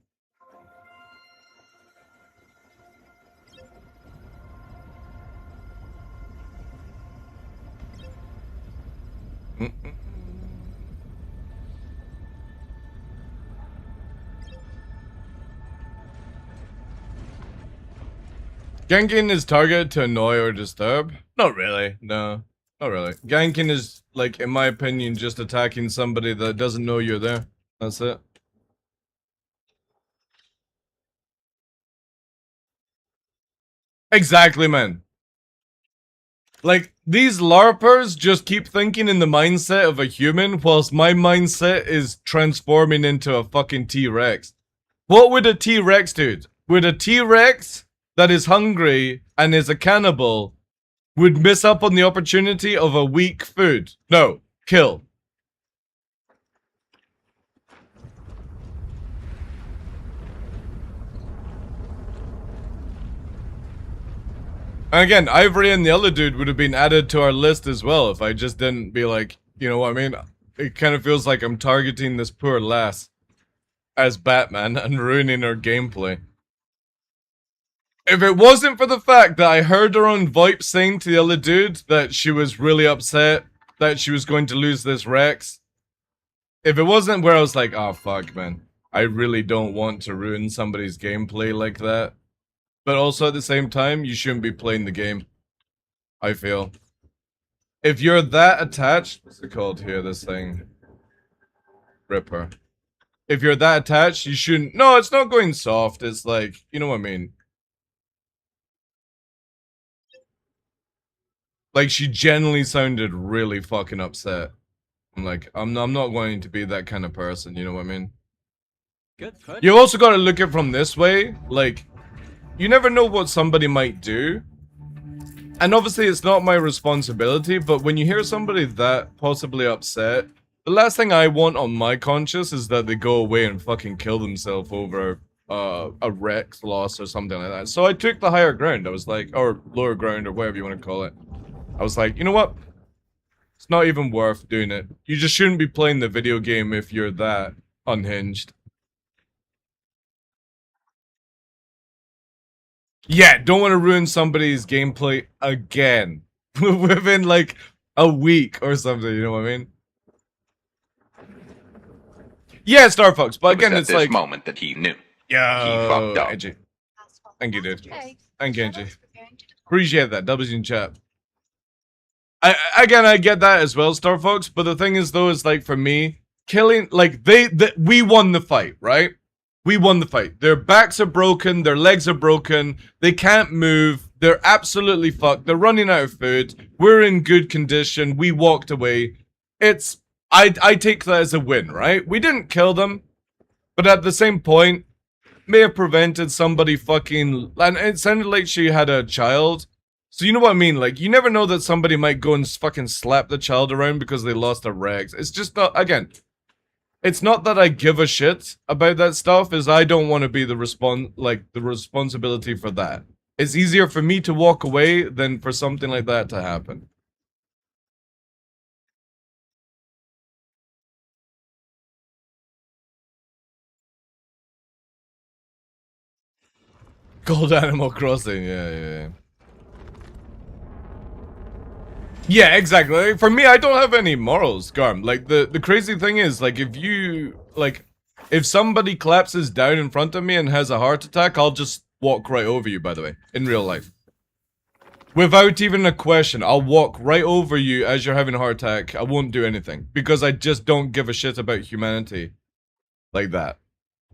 Ganking is targeted to annoy or disturb? Not really, no. Not really. Ganking is, like, in my opinion, just attacking somebody that doesn't know you're there. That's it. Exactly, man. Like, these LARPers just keep thinking in the mindset of a human, whilst my mindset is transforming into a fucking T-Rex. What would a T-Rex do? Would a T-Rex that is hungry and is a cannibal would miss up on the opportunity of a weak food? No. Kill. And again, Ivory and the other dude would have been added to our list as well if I just didn't be like, you know what I mean? It kind of feels like I'm targeting this poor lass as Batman and ruining her gameplay. If it wasn't for the fact that I heard her on VoIP saying to the other dude that she was really upset that she was going to lose this Rex. If it wasn't where I was like, oh fuck, man, I really don't want to ruin somebody's gameplay like that. But also at the same time, you shouldn't be playing the game. I feel. If you're that attached, what's it called here, this thing? Ripper. If you're that attached, you shouldn't. No, it's not going soft. It's like, you know what I mean? Like, she genuinely sounded really fucking upset. I'm like, I'm not going to be that kind of person, you know what I mean? You also gotta look at it from this way. Like, you never know what somebody might do. And obviously it's not my responsibility, but when you hear somebody that possibly upset, the last thing I want on my conscience is that they go away and fucking kill themselves over a Rex loss or something like that. So I took the higher ground. I was like, or lower ground or whatever you want to call it. I was like, you know what? It's not even worth doing it. You just shouldn't be playing the video game if you're that unhinged. Yeah, don't want to ruin somebody's gameplay again. Within like a week or something, you know what I mean? Yeah, Star Fox, but again, it's like moment that he knew. Yeah, He fucked up. Angie. Thank you, dude. Okay. Thank you, Angie. Shuttle's preparing to depart. Appreciate that. W's in chat. I get that as well, Star Fox. But the thing is, though, is like for me, killing like we won the fight, right? We won the fight. Their backs are broken. Their legs are broken. They can't move. They're absolutely fucked. They're running out of food. We're in good condition. We walked away. I take that as a win, right? We didn't kill them, but at the same point, may have prevented somebody fucking. And it sounded like she had a child. So you know what I mean? Like, you never know that somebody might go and fucking slap the child around because they lost a Rex. It's just not, again, it's not that I give a shit about that stuff, is I don't want to be the responsibility for that. It's easier for me to walk away than for something like that to happen. Called Animal Crossing, yeah. Yeah, exactly. Like, for me, I don't have any morals, Garm. Like, the crazy thing is, like, if somebody collapses down in front of me and has a heart attack, I'll just walk right over you, by the way, in real life. Without even a question, I'll walk right over you as you're having a heart attack. I won't do anything, because I just don't give a shit about humanity like that.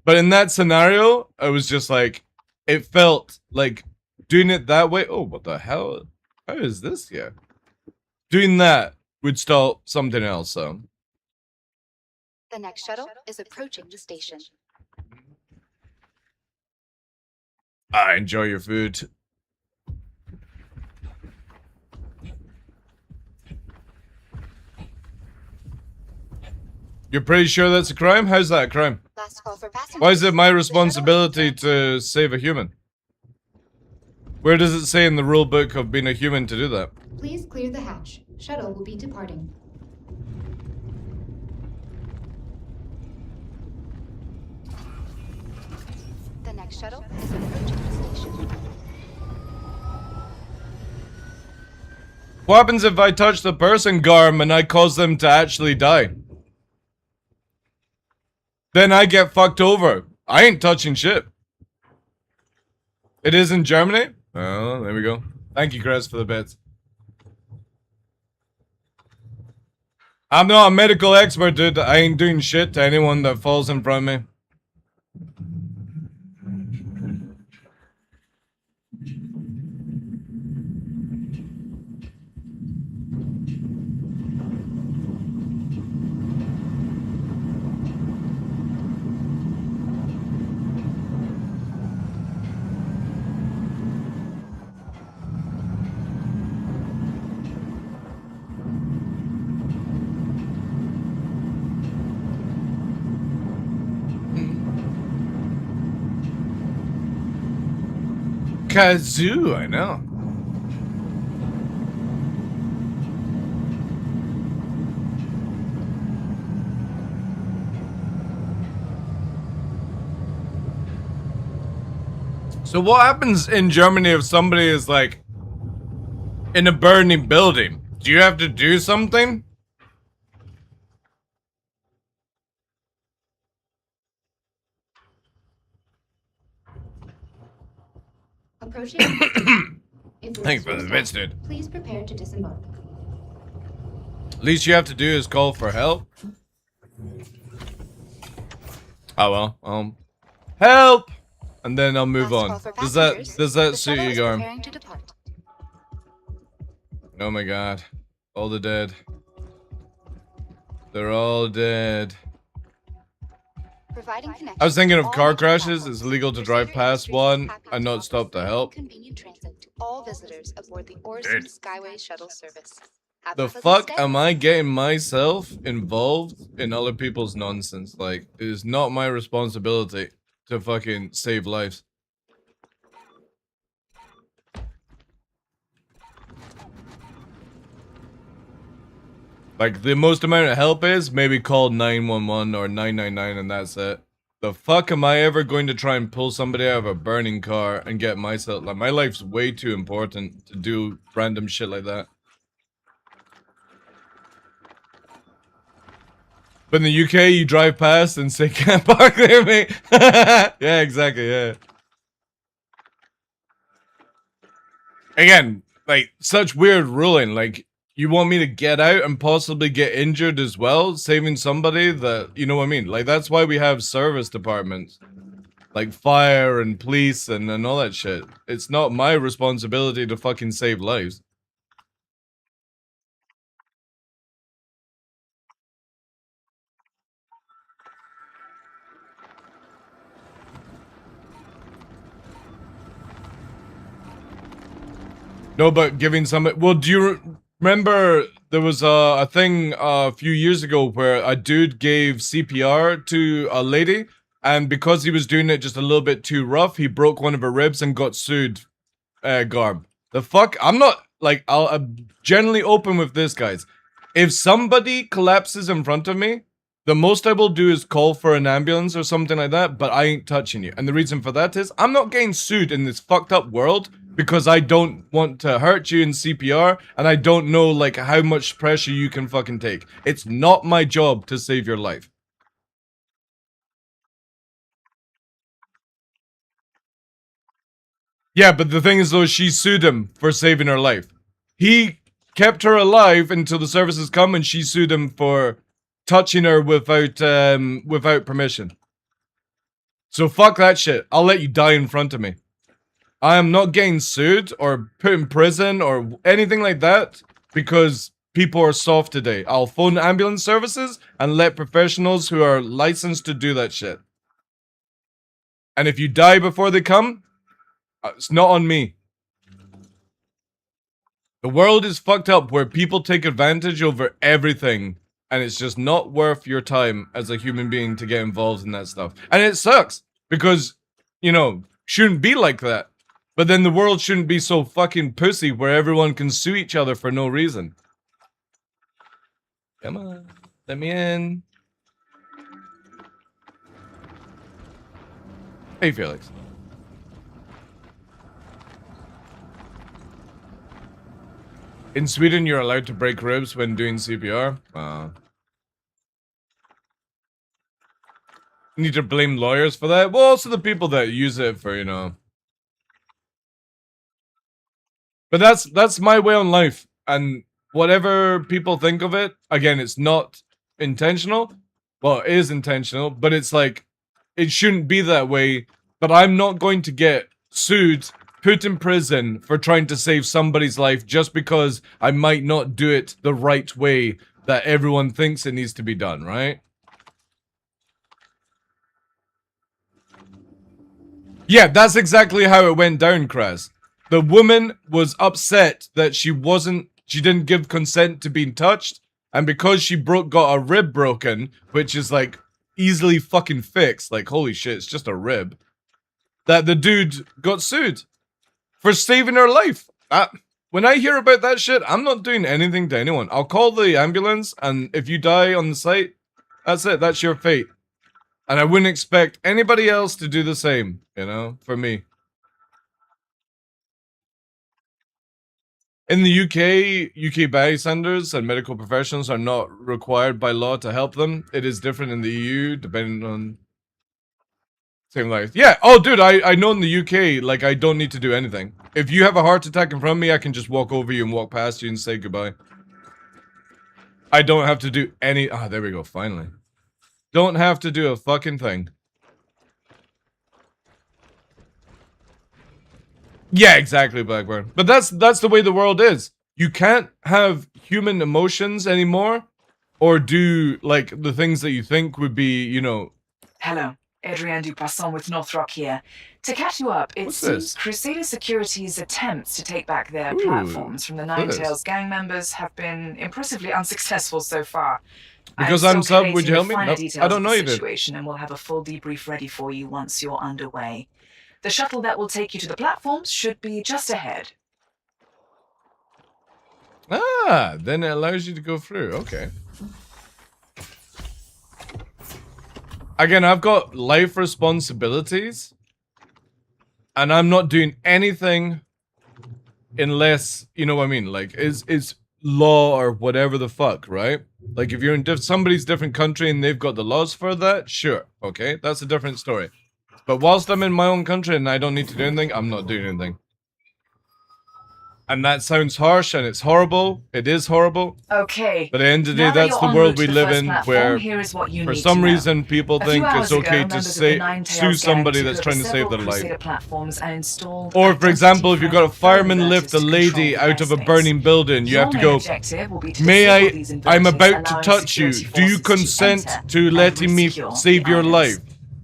But in that scenario, I was just like, it felt like doing it that way. Oh, what the hell? How is this here? Doing that would stop something else, so. The next shuttle is approaching the station. Enjoy your food. You're pretty sure that's a crime? How's that a crime? Last call for passengers. Why is it my The shuttle responsibility is to save a human? Where does it say in the rule book of being a human to do that? Please clear the hatch. Shuttle will be departing. The next shuttle is approaching the station. What happens if I touch the person, Garm, and I cause them to actually die? Then I get fucked over. I ain't touching shit. It is in Germany? Oh, there we go. Thank you, Chris, for the bits. I'm not a medical expert, dude. I ain't doing shit to anyone that falls in front of me. Kazoo, I know. So what happens in Germany if somebody is like in a burning building? Do you have to do something? Approaching. If Thanks for the stop, bits, dude. please prepare to disembark. Least you have to do is call for help. Oh well, help, and then I'll move Last call on. for Does passengers. that The suit shuttle you, is Garm? preparing to depart. Oh my god, all the dead. They're all dead. Providing connection I was thinking to of all car major crashes. platforms. It's illegal to drive Crusader past Industries is one happy and to not offer stop to safe help. and convenient transit to all visitors aboard the Orson Skyway shuttle service. Have a The pleasant fuck stay. am I getting myself involved in other people's nonsense? Like, it is not my responsibility to fucking save lives. Like, the most amount of help is maybe call 911 or 999 and that's it. The fuck am I ever going to try and pull somebody out of a burning car and get myself... Like, my life's way too important to do random shit like that. But in the UK, you drive past and say, can't park there, mate. Yeah, exactly, yeah. Again, like, such weird ruling. Like, you want me to get out and possibly get injured as well, saving somebody that, you know what I mean? Like, that's why we have service departments. Like, fire and police and all that shit. It's not my responsibility to fucking save lives. No, but giving some... Well, do you remember there was a thing a few years ago where a dude gave CPR to a lady, and because he was doing it just a little bit too rough, he broke one of her ribs and got sued, Garb. The fuck? I'm not... Like, I'm generally open with this, guys. If somebody collapses in front of me, the most I will do is call for an ambulance or something like that, but I ain't touching you. And the reason for that is, I'm not getting sued in this fucked up world because I don't want to hurt you in CPR, and I don't know, like, how much pressure you can fucking take. It's not my job to save your life. Yeah, but the thing is, though, she sued him for saving her life. He kept her alive until the services come, and she sued him for touching her without permission. So fuck that shit. I'll let you die in front of me. I am not getting sued or put in prison or anything like that because people are soft today. I'll phone ambulance services and let professionals who are licensed to do that shit. And if you die before they come, it's not on me. The world is fucked up where people take advantage over everything, and it's just not worth your time as a human being to get involved in that stuff. And it sucks because, you know, shouldn't be like that. But then the world shouldn't be so fucking pussy where everyone can sue each other for no reason. Come on, let me in. Hey, Felix. In Sweden, you're allowed to break ribs when doing CPR. You need to blame lawyers for that. Well, also the people that use it for, you know. But that's my way on life. And whatever people think of it, again, it's not intentional. Well, it is intentional, but it's like, it shouldn't be that way. But I'm not going to get sued, put in prison for trying to save somebody's life just because I might not do it the right way that everyone thinks it needs to be done, right? Yeah, that's exactly how it went down, Kraz. The woman was upset that she didn't give consent to being touched, and because she got a rib broken, which is like easily fucking fixed, like holy shit, it's just a rib, that the dude got sued for saving her life. When I hear about that shit, I'm not doing anything to anyone. I'll call the ambulance, and if you die on the site, that's it, that's your fate. And I wouldn't expect anybody else to do the same, you know, for me. In the UK bystanders and medical professionals are not required by law to help them. It is different in the EU, depending on... Same life. Yeah. Oh, dude, I know in the UK, like, I don't need to do anything. If you have a heart attack in front of me, I can just walk over you and walk past you and say goodbye. I don't have to do any... Ah, there we go, finally. Don't have to do a fucking thing. Yeah, exactly, Blackburn. But that's the way the world is. You can't have human emotions anymore, or do, like, the things that you think would be, you know... Hello, Adrienne Dupasson with Northrop here. To catch you up, it What's seems this? Crusader Security's attempts to take back their Ooh, platforms from the Nine this. Tails gang members have been impressively unsuccessful so far. Because I'm I'm still sub, would you collating help the me? finer Nope, details I don't of know the you did. situation, and we'll have a full debrief ready for you once you're underway. The shuttle that will take you to the platforms should be just ahead. Ah, then it allows you to go through. Okay. Again, I've got life responsibilities, and I'm not doing anything unless, you know what I mean, like, is law or whatever the fuck, right? Like, if you're in somebody's different country and they've got the laws for that, sure, okay, that's a different story. But whilst I'm in my own country and I don't need to do anything, I'm not doing anything. And that sounds harsh and it's horrible. It is horrible. Okay. But at the end of the day, now that that's you're the en world route we to the live first in, platform, where here is what you for need some to know. reason people A few think hours it's ago, okay to members of the Nine sue Tails somebody gang that's took trying to over save several their life. Crusader platforms and installed Or, for example, if you've got a identity-friendly fireman inverters lift a to lady control the out of a airspace. burning building, you Your have to main go, objective will be to may disable these I'm inverters, about to allowing touch you. security Do you forces to consent enter to and letting me resecure save the your items. life?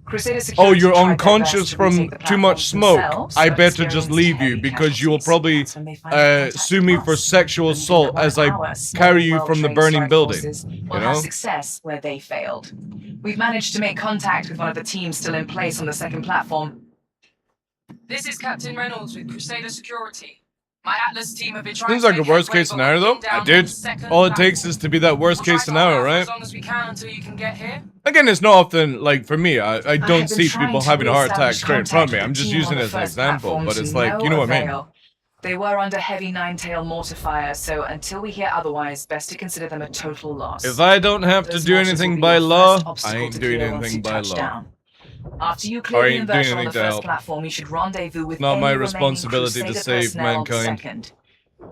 Crusader Oh, Security you're tried their unconscious best to from retake the too much platforms smoke. themselves, I but better just experienced leave you heavy because you will casualties. probably That's when they finally contacted sue me for us. sexual Believing assault that as one I of our small, carry you from the well-trained burning strike building. forces You will have know? success where they failed. We've managed to make contact with one of the teams still in place on the second platform. This is Captain Reynolds with Crusader Security. My Atlas team have been trying Seems to like a make worst headway, case but scenario we're though. pinned down I did. on the second All it takes platform. is to be that worst We'll try case to hold scenario, out for right? as long as we can until you can get here. Again, it's not often, like, for me, I I don't have been see trying people to having a heart attack re-establish straight in front of me. contact I'm with just the team using on it the as an first example, platform but to it's like, no you know what I mean? avail. They were under heavy nine-tail mortifier, so until we hear otherwise, best to consider them a total loss. If I don't have to Those do mortars anything will be by your law, first obstacle I ain't to doing clear once anything you by touch law. down. After you Or clear the ain't doing inverter on anything the to first help. platform, you should rendezvous with Not any my remaining responsibility to Crusader save personnel on the mankind. second.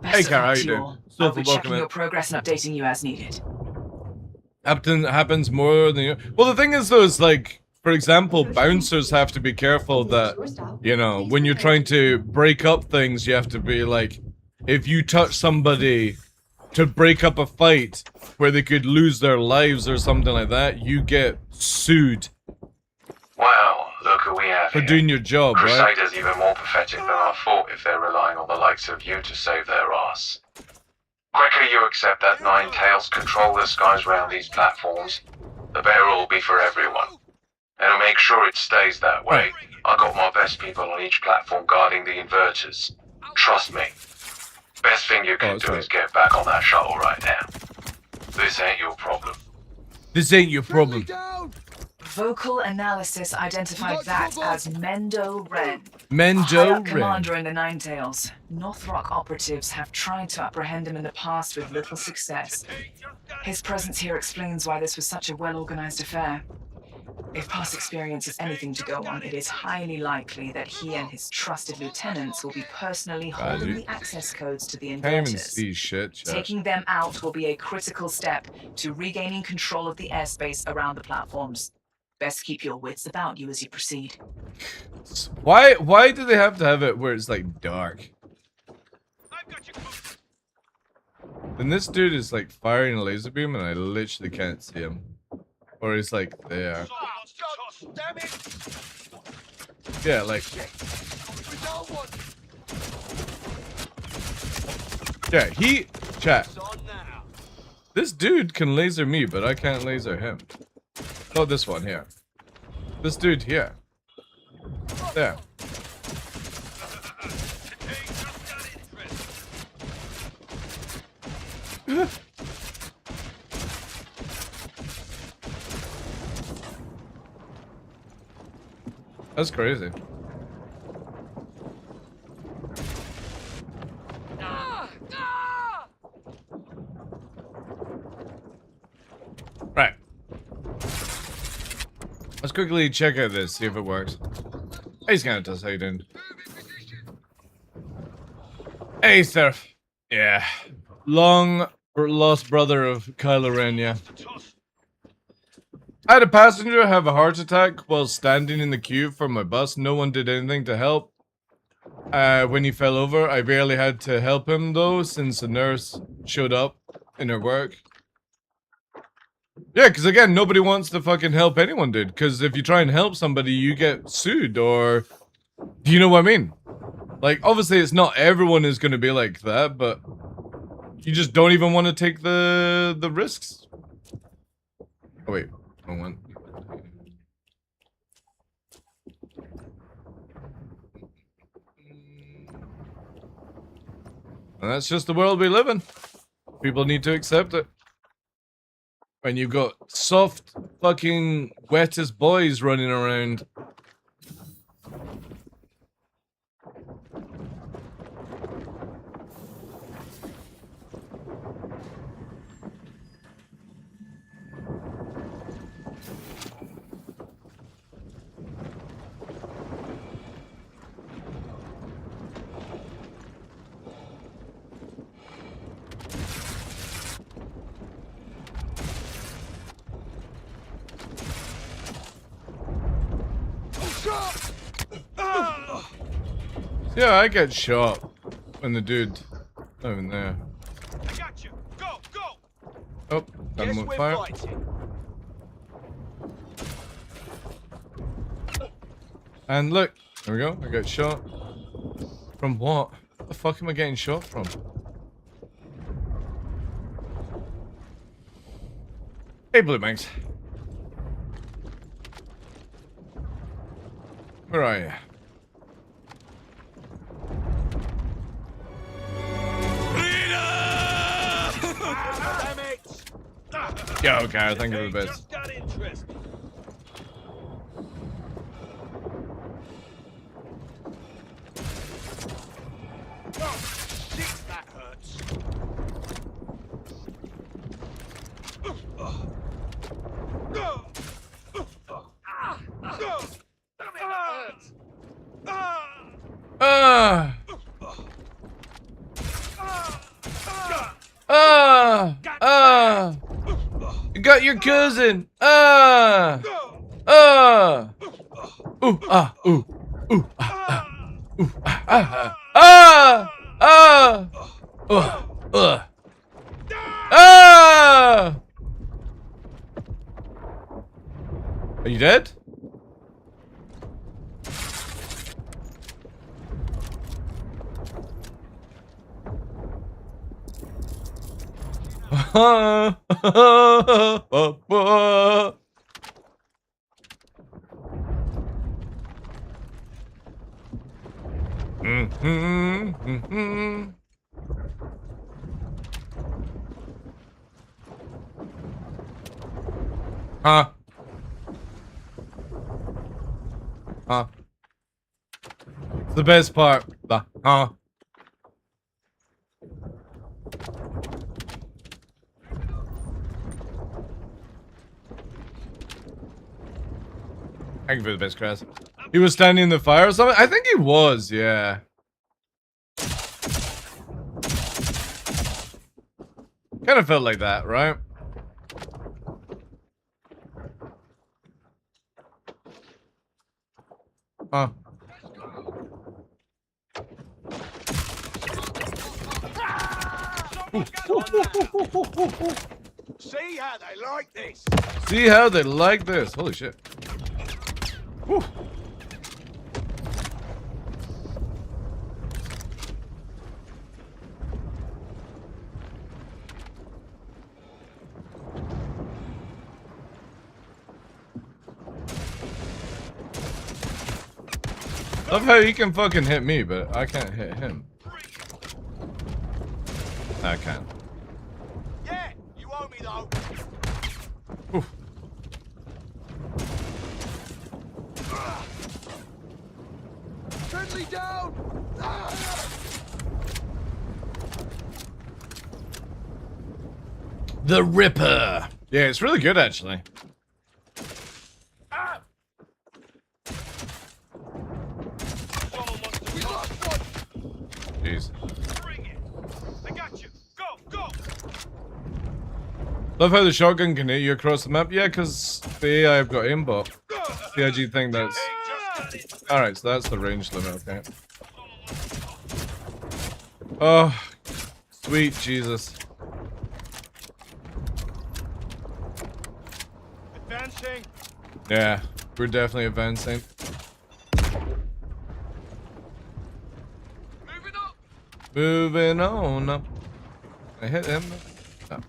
Hey, Best of Kara, how luck you to doing? all. So I'll be welcome checking in. your progress and updating you as needed. Happens more than you. Well, the thing is, though, is like, for example, bouncers have to be careful that, you know, when you're trying to break up things, you have to be like, if you touch somebody to break up a fight where they could lose their lives or something like that, you get sued Wow, look who we have for here. doing your job, right? Crusaders even more pathetic than I thought if they're relying on the likes of you to save their ass. Quicker you accept that Nine Tails control the skies round these platforms, the better it'll be for everyone. And I'll make sure it stays that way. I got my best people on each platform guarding the inverters. Trust me. Best thing you can do is get back on that shuttle right now. This ain't your problem. This ain't your problem. Vocal analysis identified that as Mendo Ren. Mendo High-up Ren. commander in the Nine Tails. Northrop operatives have tried to apprehend him in the past with little success. His presence here explains why this was such a well-organized affair. If past experience is anything to go on, it is highly likely that he and his trusted lieutenants will be personally holding the access codes to the Can't even inverters. see shit, chat. Taking them out will be a critical step to regaining control of the airspace around the platforms. Best keep your wits about you as you proceed. Why do they have to have it where it's like dark? Then this dude is like firing a laser beam and I literally can't see him. Or he's like there. Yeah, like. Yeah, chat. This dude can laser me, but I can't laser him. Not this one here. This dude here. There. That's crazy. Right. Let's quickly check out this, see if it works. He's gonna does. How you doing? Hey, Surf. Yeah. Long lost brother of Kylo Ren, yeah. I had a passenger have a heart attack while standing in the queue for my bus. No one did anything to help. When he fell over, I barely had to help him though, since a nurse showed up in her work. Yeah, because again, nobody wants to fucking help anyone, dude. Because if you try and help somebody, you get sued, or... Do you know what I mean? Like, obviously it's not everyone is going to be like that, but... You just don't even want to take the risks. Oh wait, wrong one. And that's just the world we live in. People need to accept it. When you've got soft, fucking, wettest boys running around. Yeah, I get shot when the dude not even there. I got you. Go, go. Oh, got him with fire. And look, there we go. I got shot. From what? What the fuck am I getting shot from? Hey, Blue Banks. Where are you? Yo, okay, thank you for the best. That hurts. You got your cousin. Ooh, ooh, ooh, ooh, Are you dead? Huh? Huh? It's the best part. The huh? Thank you for the best, Chris. He was standing in the fire or something? I think he was, yeah. Kind of felt like that, right? Huh. See how they like this. See how they like this. Holy shit. Whew. Love how he can fucking hit me, but I can't hit him. I can. Yeah, you owe me though. Oof. Friendly down. The Ripper. Yeah, it's really good actually. Jeez. Bring it. I got you. Go, go. Love how the shotgun can hit you across the map. Yeah, because the AI have got aimbot. CIG thing that's... Alright, so that's the range limit, okay. Oh, sweet Jesus. Advancing. Yeah, we're definitely advancing. Moving up. Moving on up. I hit him. Oh.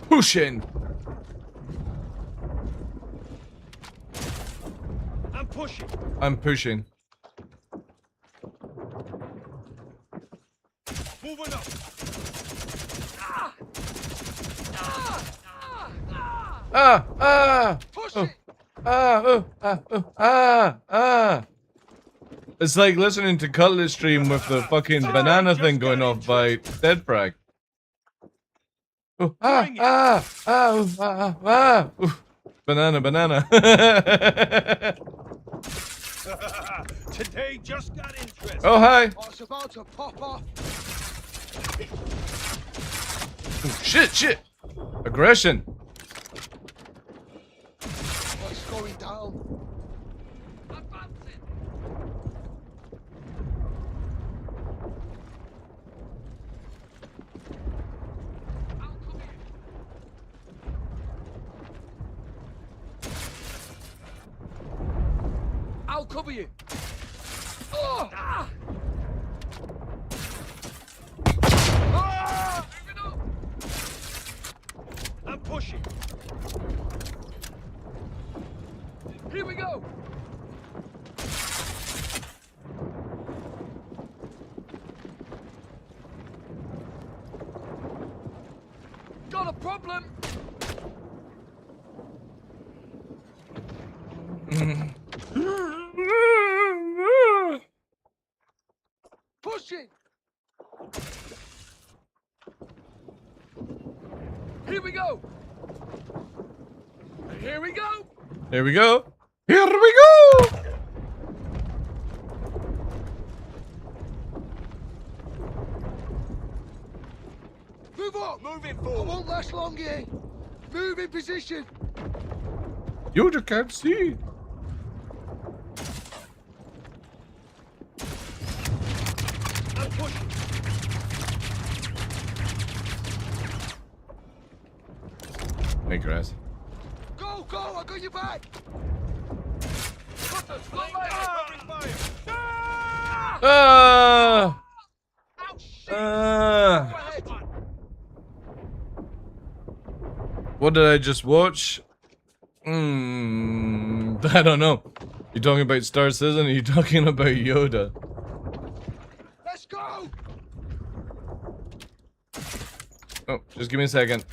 Pushing. I'm pushing. I'm pushing. Moving up. Ah! Ah! Push Oh. it. Ah! Oh! Ah! Oh! Ah! Ah! It's like listening to Cutlass Stream with the fucking banana thing going off by Dead Frag. Oh! Ah! Ah! Ah! Oh, ah! Ah! Ah! Oof. Banana! Banana! Today just got interesting. Oh, hi! I was about to pop off. Oh, shit! Shit! Aggression! What's going down? I'll cover you. Oh! Ah! Ah! Moving up. I'm pushing. Here we go. Got a problem. Pushing. Here we go. Here we go. Here we go! Here we go! Move up. Moving forward. I won't last long here. Move in position. You just can't see. I'm pushing. Hey, grass. Go, go. I got your back. Ah! What did I just watch? I don't know. You talking about Star Citizen or you talking about Yoda? Let's go. Oh, just give me a second.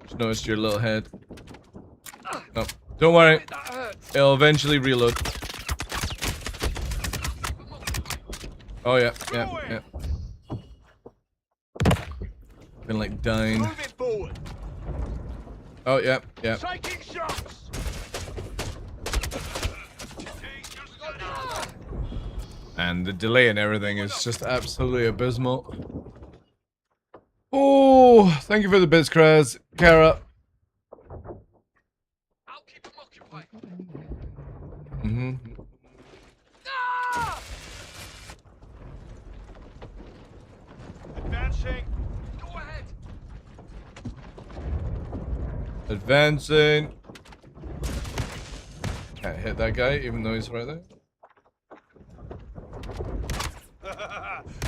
Just noticed your little head. No, don't worry. It'll eventually reload. Oh yeah, yeah, yeah. Been like dying. Move it forward. Oh yeah, yeah. Taking shots. And the delay and everything is just absolutely abysmal. Oh, thank you for the bits, Kraz. Kara. I'll keep them occupied. Advancing. Go ahead. Advancing. Can't hit that guy even though he's right there.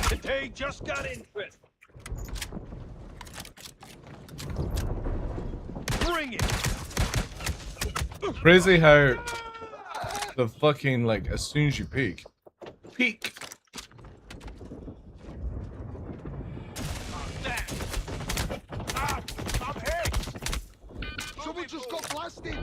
Today just got interesting. Bring it. Crazy how the fucking, like, as soon as you peek. I'm hit. Someone just got blasted.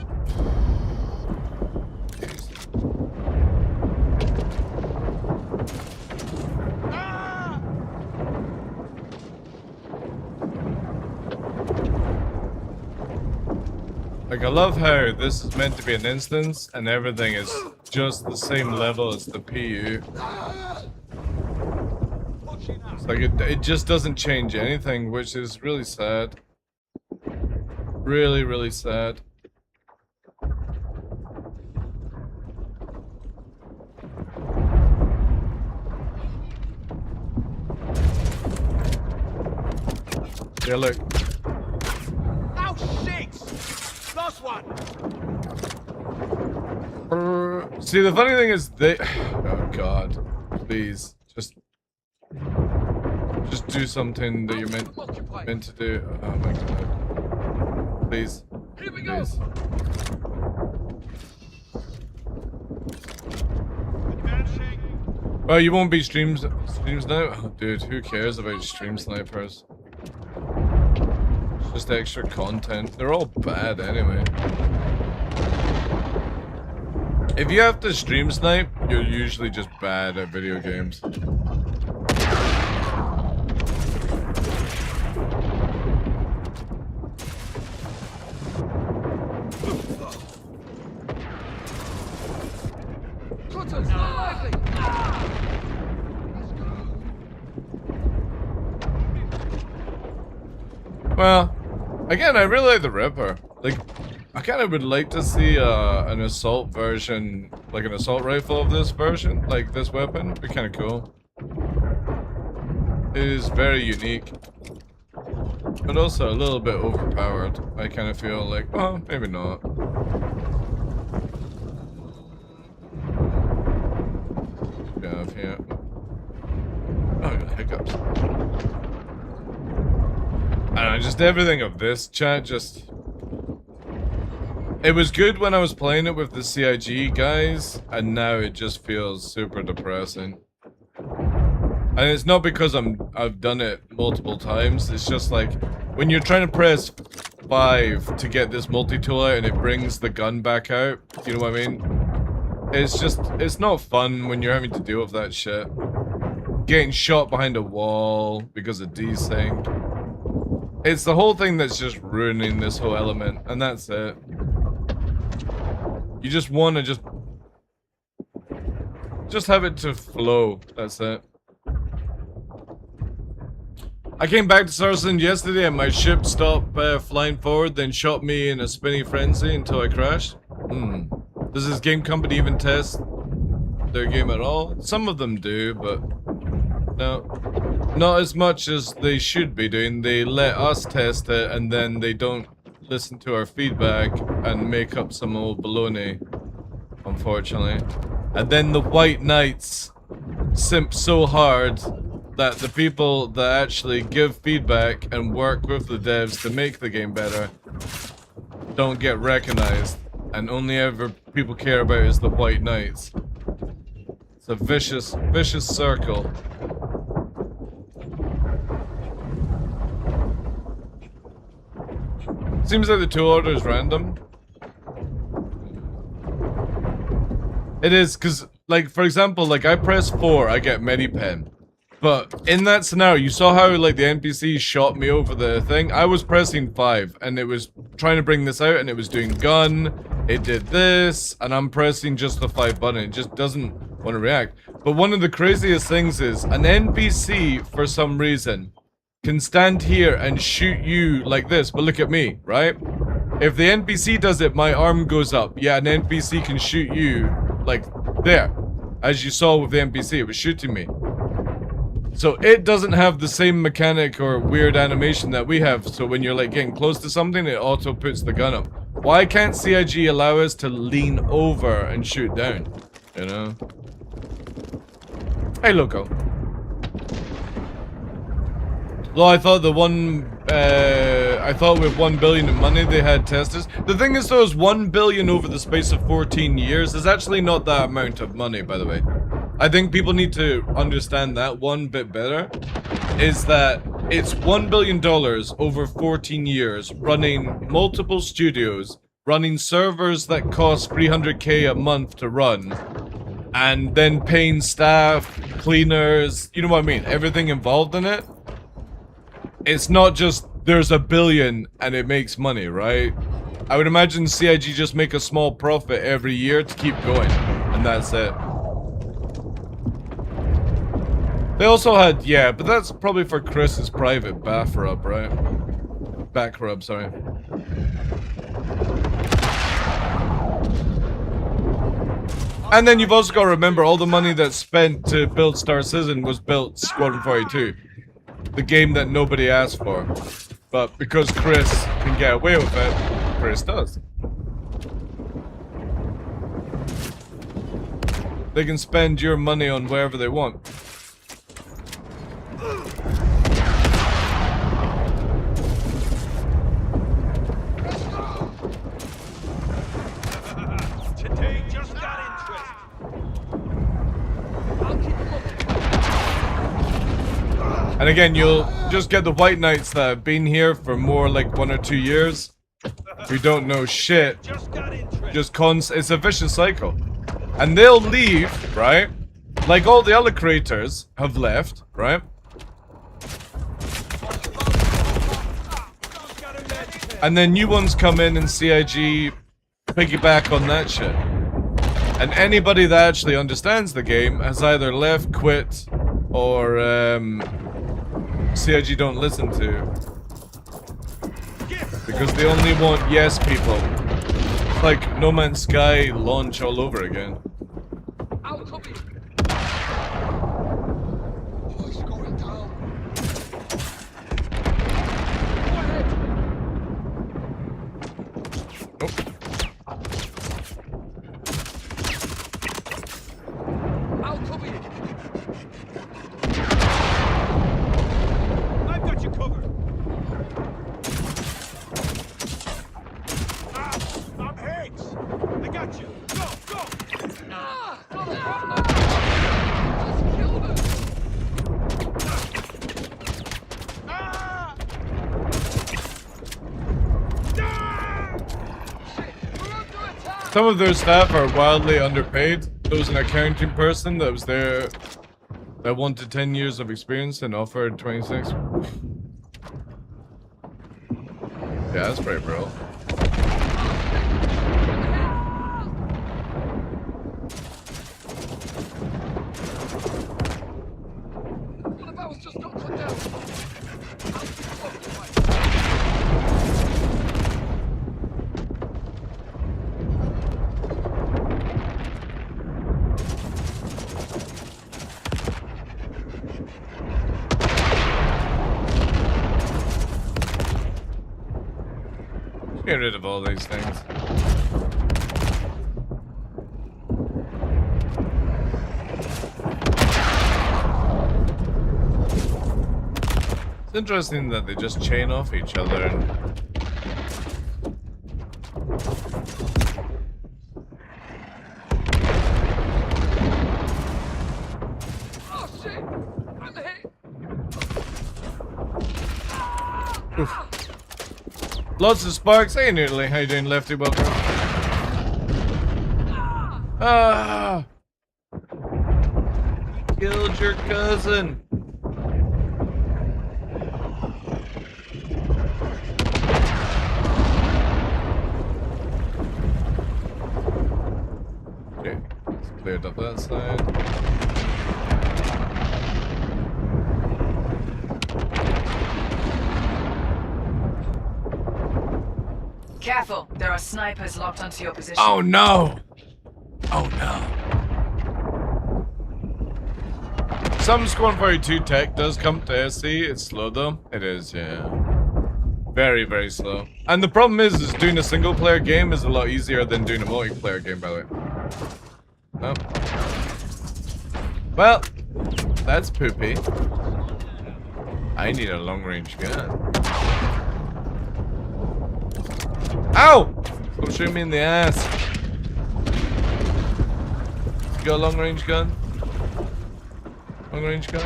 Like, I love how this is meant to be an instance and everything is just the same level as the PU. It's like it just doesn't change anything, which is really sad. Really, really sad. Yeah, look. Oh shit! Lost one! See, the funny thing is they... Oh god. Please. Just do something that you're meant to do. Oh my god. Please. Here we go! Please. Well, you won't be streams now? Oh, dude, who cares about stream snipers? It's just extra content. They're all bad anyway. If you have to stream snipe, you're usually just bad at video games. Cutters, lively! Well, again, I really like the Ripper. Like, I kind of would like to see an assault version, like an assault rifle of this version, like this weapon. It'd be kind of cool. It is very unique, but also a little bit overpowered. I kind of feel like, well, maybe not. What do we have here? Oh, I got hiccups. I don't know, just everything of this chat just... It was good when I was playing it with the CIG guys, and now it just feels super depressing. And it's not because I've done it multiple times, it's just like, when you're trying to press 5 to get this multi-tool out and it brings the gun back out, you know what I mean? It's just, it's not fun when you're having to deal with that shit. Getting shot behind a wall because of desync. It's the whole thing that's just ruining this whole element, and that's it. You just want to just have it to flow, that's it. I came back to Saracen yesterday and my ship stopped flying forward, then shot me in a spinny frenzy until I crashed. Does this game company even test their game at all? Some of them do, but no. Not as much as they should be doing. They let us test it and then they don't listen to our feedback and make up some old baloney, unfortunately. And then the White Knights simp so hard that the people that actually give feedback and work with the devs to make the game better don't get recognized, and only ever people care about is the White Knights. It's a vicious, vicious circle. Seems like the tool order is random. It is, because, like, for example, like, I press 4, I get Medipen. But in that scenario, you saw how, like, the NPC shot me over the thing? I was pressing 5, and it was trying to bring this out, and it was doing gun, it did this, and I'm pressing just the 5 button. It just doesn't want to react. But one of the craziest things is, an NPC, for some reason, can stand here and shoot you like this, but look at me, right? If the NPC does it, my arm goes up. Yeah, an NPC can shoot you, like, there. As you saw with the NPC, it was shooting me. So it doesn't have the same mechanic or weird animation that we have, so when you're, like, getting close to something, it auto puts the gun up. Why can't CIG allow us to lean over and shoot down? You know? Hey, Loco. Though I thought I thought with 1 billion in money they had testers. The thing is though, is 1 billion over the space of 14 years is actually not that amount of money, by the way. I think people need to understand that one bit better. Is that it's $1 billion over 14 years, running multiple studios, running servers that cost 300k a month to run, and then paying staff, cleaners, you know what I mean, everything involved in it. It's not just there's $1 billion and it makes money, right? I would imagine CIG just make a small profit every year to keep going. And And that's it. They also had, yeah, but that's probably for Chris's private bath rub, right? Back rub, sorry. And then you've also got to remember all the money that's spent to build Star Citizen was built Squadron 42. The game that nobody asked for. But because Chris can get away with it, Chris does. They can spend your money on wherever they want. Today just got interesting. And again, you'll just get the white knights that have been here for more like 1 or 2 years, who don't know shit. It's a vicious cycle. And they'll leave, right? Like all the other creators have left, right? And then new ones come in and CIG piggyback on that shit. And anybody that actually understands the game has either left, quit, or CIG don't listen to. Because they only want yes people. It's like No Man's Sky launch all over again. Some of their staff are wildly underpaid. There was an accounting person that was there that wanted 10 years of experience and offered 26. Yeah, that's pretty brutal. Get rid of all these things. It's interesting that they just chain off each other and... Oh shit! I'm hit! Oof. Lots of sparks. Hey, Noodly. How you doing, Lefty? Welcome. Ah! Killed your cousin. Okay, let's cleared up that side. Careful, there are snipers locked onto your position. Oh no! Oh no. Some Squadron 42 tech does come to SC. It's slow though. It is, yeah. Very, very slow. And the problem is doing a single player game is a lot easier than doing a multiplayer game, by the way. No. Well, that's poopy. I need a long range gun. Ow! Stop shooting me in the ass. You got a long range gun? Long range gun?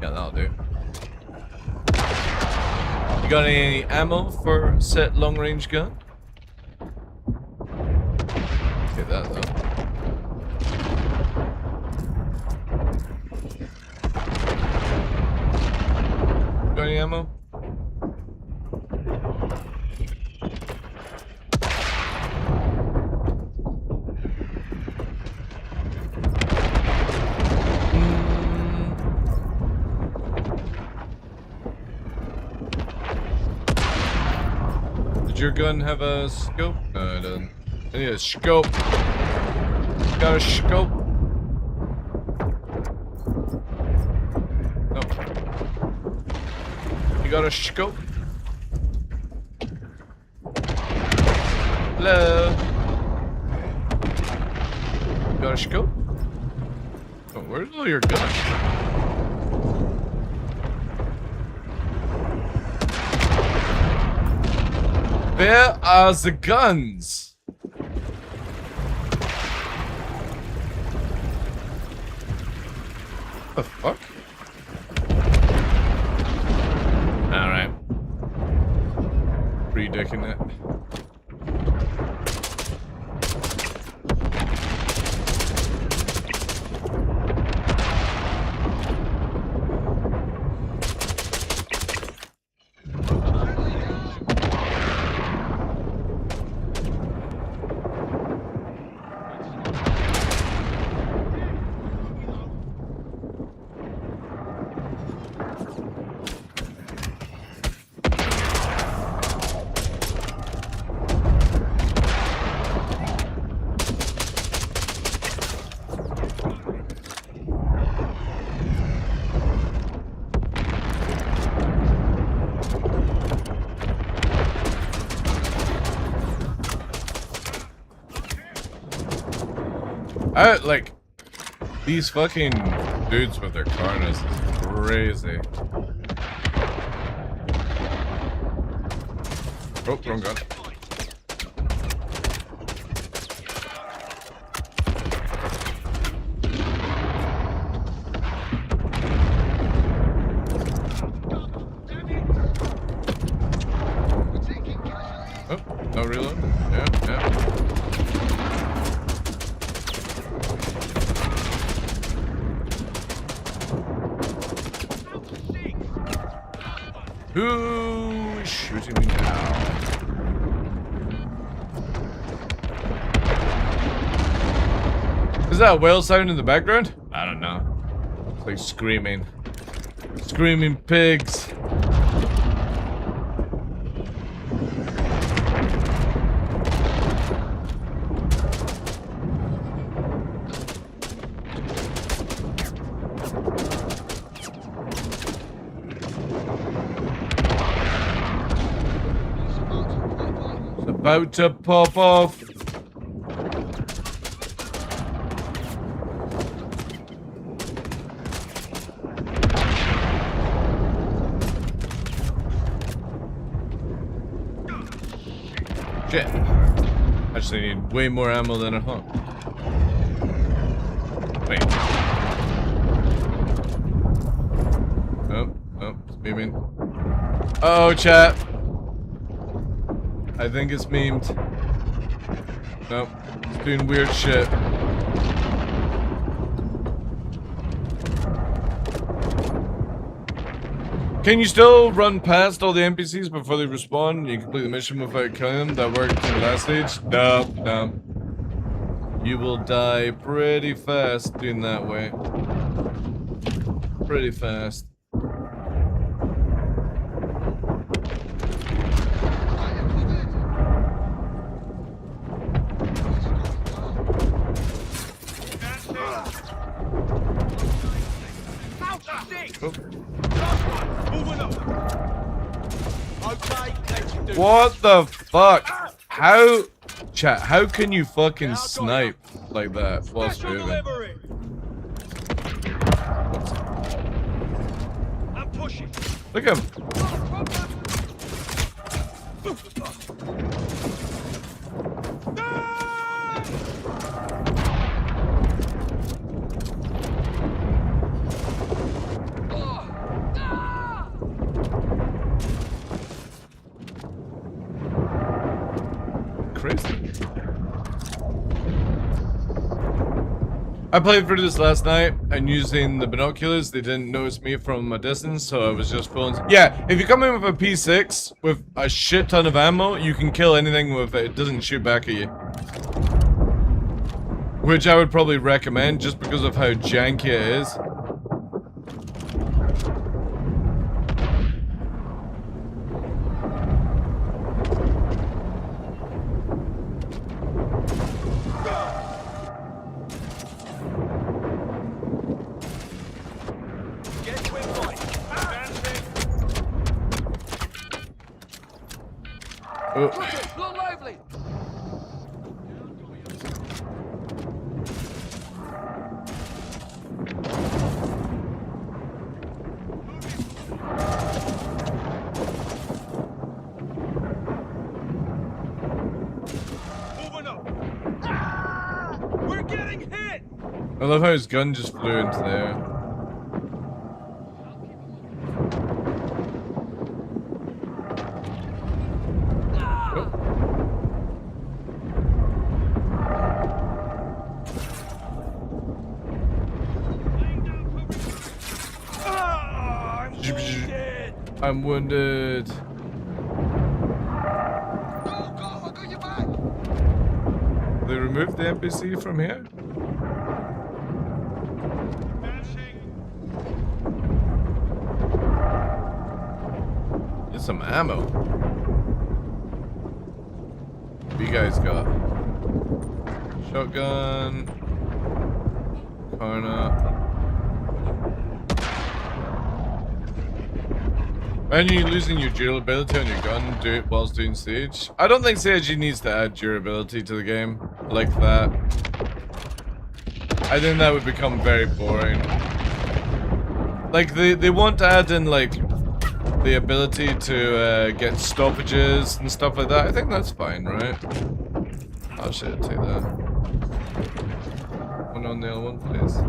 Yeah, that'll do. You got any ammo for set long range gun? Get that though. Got any ammo? your gun have a scope? No, it doesn't. I need a scope. Got a scope? No. You got a scope? Hello? You got a scope? Oh, where's all your guns? Where are the guns? The fuck? Alright. Predicting it. Like, these fucking dudes with their carnage is crazy. Oh, wrong gun. Oh, no reload? Yeah. Who is shooting me now? Is that a whale sound in the background? I don't know. It's like screaming. Screaming pigs. About to pop off. Shit. Actually need way more ammo than I thought. Wait. Oh, it's beaming. Oh, chat. I think it's memed. Nope. It's doing weird shit. Can you still run past all the NPCs before they respawn? You complete the mission without killing them? That worked in the last stage? No. You will die pretty fast doing that way. Pretty fast. What the fuck? How, chat, how can you fucking snipe like that whilst moving? Look at him. I played through this last night and using the binoculars, they didn't notice me from a distance, so I was just pulling. Yeah, if you come in with a P6 with a shit ton of ammo, you can kill anything with it. It doesn't shoot back at you. Which I would probably recommend just because of how janky it is. Oh. Crooked, not lively! Moving up! Ah! We're getting hit! I love how his gun just flew into the air. I'm wounded. Go, go, I got your back! They removed the NPC from here? Get some ammo. What you guys got? Shotgun. Karna. And you losing your durability on your gun whilst doing siege? I don't think CIG needs to add durability to the game like that. I think that would become very boring. Like they want to add in like the ability to get stoppages and stuff like that. I think that's fine, right? Oh shit, take that. One on the other one, please.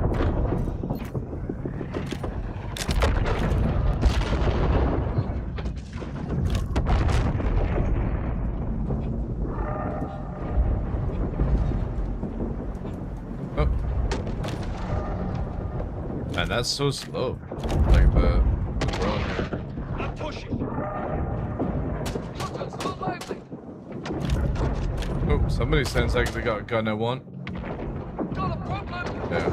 Man, that's so slow. Like the run. I'm pushing! Crooked, not lively! Oh, somebody sounds like they got a gun I want. Got a problem! Yeah.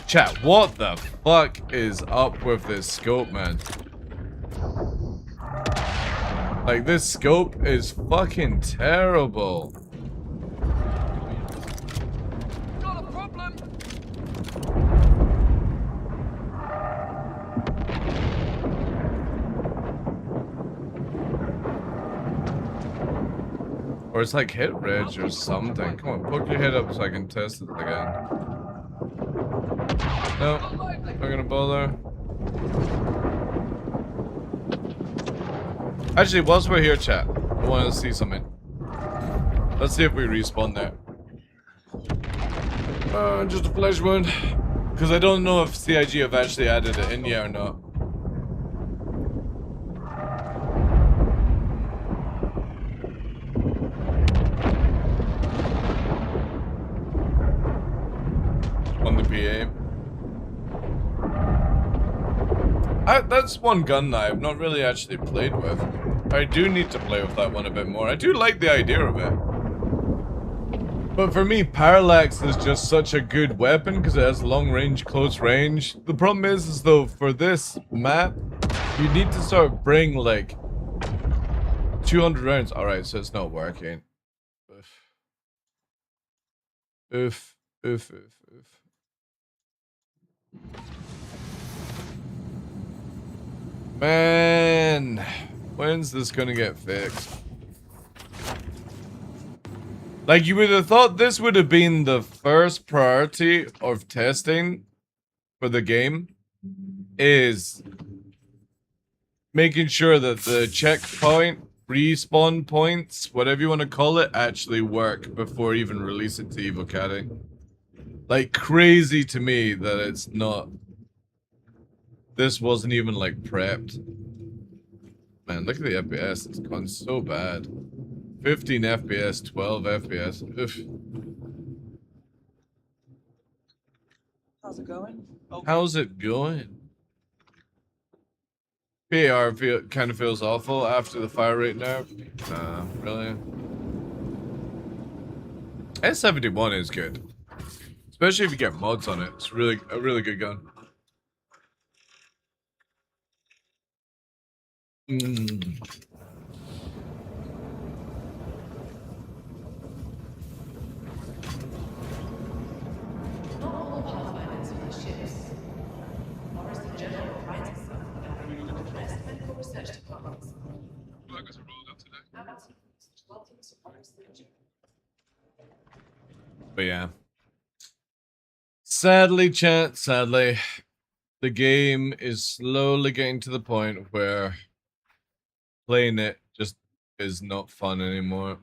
Chat, what the fuck is up with this scope, man? Like, this scope is fucking terrible. Got a problem! Or it's like hit reg or something. Come on, poke your head up so I can test it again. No, not gonna bother. Actually, whilst we're here, chat, I want to see something. Let's see if we respawn there. Just a flesh wound. Because I don't know if CIG have actually added it in yet or not. On the PA. That's one gun that I've not really actually played with. I do need to play with that one a bit more. I do like the idea of it. But for me, Parallax is just such a good weapon because it has long range, close range. The problem is though, for this map, you need to start bring like 200 rounds. Alright, so it's not working. Oof. Oof. Man, when's this gonna get fixed? Like, you would have thought this would have been the first priority of testing for the game, is making sure that the checkpoint, respawn points, whatever you want to call it, actually work before even release it to Evo Caddy. Like, crazy to me that it's not. This wasn't even like prepped. Man, look at the FPS. It's gone so bad. 15 FPS, 12 FPS. Oof. How's it going? Okay. How's it going? PAR kind of feels awful after the fire rate now. Nah, really. S71 is good. Especially if you get mods on it. It's really a really good gun. Not all Pathfinders use ships. research departments. But yeah. Sadly, chat, sadly, the game is slowly getting to the point where playing it just is not fun anymore.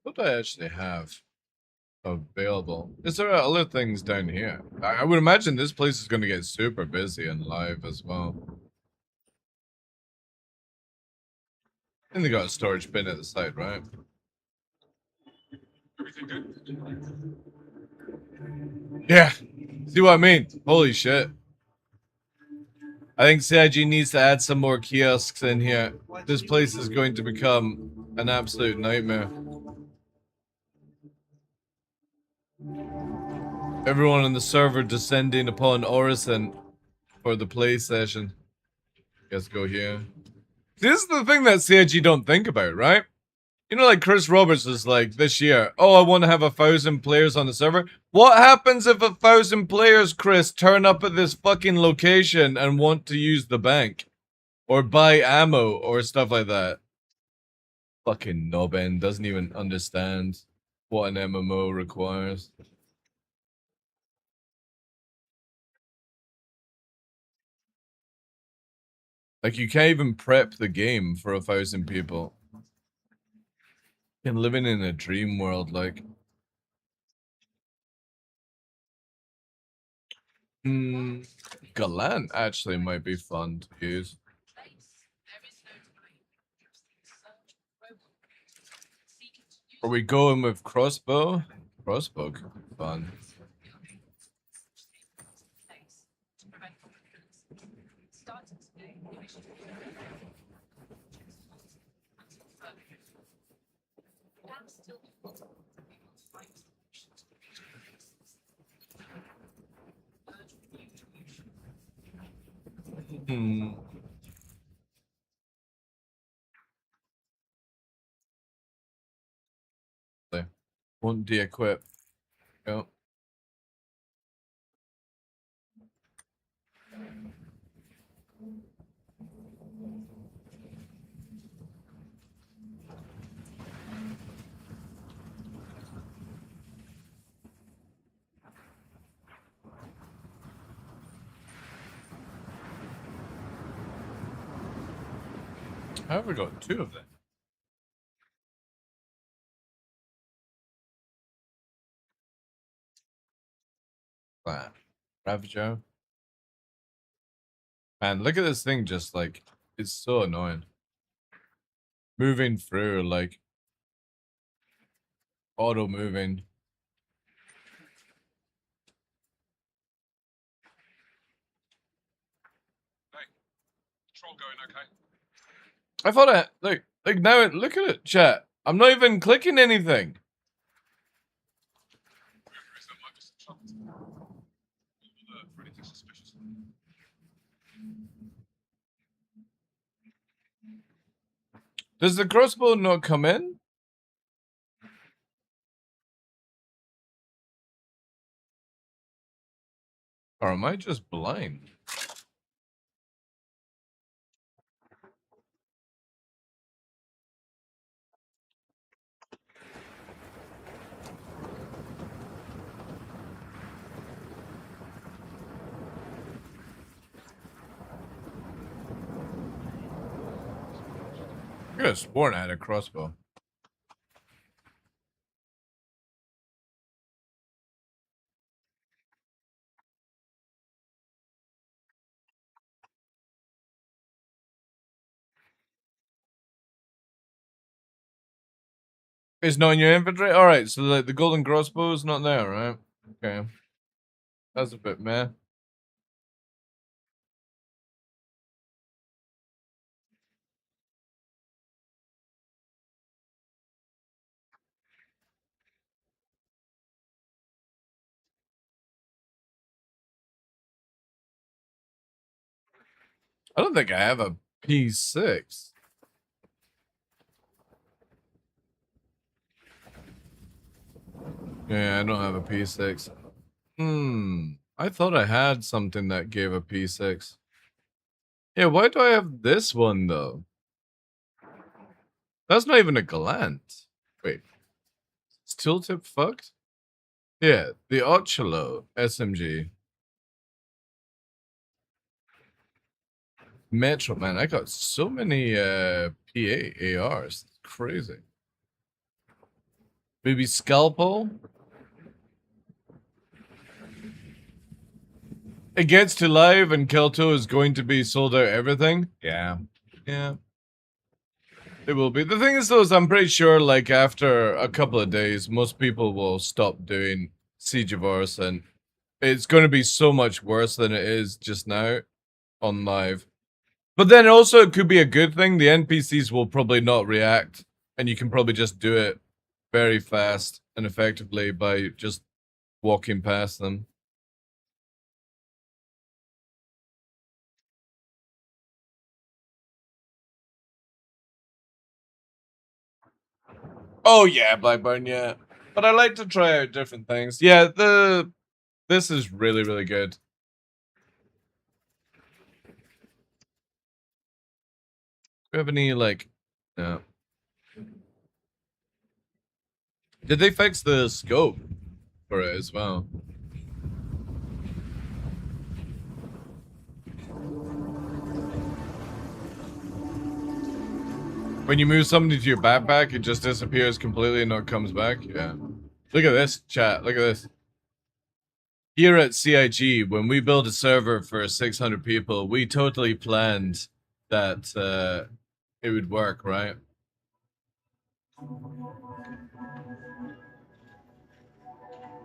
What do I actually have available? Is there other things down here? I would imagine this place is going to get super busy and live as well. And they got a storage bin at the side, right? Yeah. See what I mean? Holy shit. I think CIG needs to add some more kiosks in here. This place is going to become an absolute nightmare. Everyone on the server descending upon Orison for the play session. Let's go here. This is the thing that CIG don't think about, right? You know, like Chris Roberts was like this year, oh, I want to have 1,000 players on the server. What happens if 1,000 players, Chris, turn up at this fucking location and want to use the bank? Or buy ammo or stuff like that? Fucking knobend doesn't even understand what an MMO requires. Like, you can't even prep the game for 1,000 people. You're living in a dream world, like. Gallant actually might be fun to use. Are we going with crossbow? Crossbow could be fun. Won't de-equip. Yep. How have we got 2 of them? Wow. Ravager. Man, look at this thing just like, it's so annoying. Moving through, like, auto moving. I thought like now, look at it, chat. I'm not even clicking anything. Does the crossbow not come in? Or am I just blind? I could have sworn I had a crossbow. It's not in your inventory? Alright, so the golden crossbow is not there, right? Okay. That's a bit meh. I don't think I have a P6. Yeah, I don't have a P6. I thought I had something that gave a P6. Yeah, why do I have this one, though? That's not even a Galant. Wait. Is tooltip fucked? Yeah, the Ochelo SMG. Metro, man, I got so many PA ARs. It's crazy. Maybe Scalpel? It gets to live and Kelto is going to be sold out everything? Yeah. Yeah. It will be. The thing is, though, is I'm pretty sure, like, after a couple of days, most people will stop doing Siege of Ors, and it's going to be so much worse than it is just now on live. But then also, it could be a good thing. The NPCs will probably not react, and you can probably just do it very fast and effectively by just walking past them. Oh yeah, Blackburn, yeah. But I like to try out different things. Yeah, this is really, really good. Do you have any, like... No. Did they fix the scope for it as well? When you move something to your backpack, it just disappears completely and not comes back? Yeah. Look at this, chat. Look at this. Here at CIG, when we build a server for 600 people, we totally planned that it would work, right?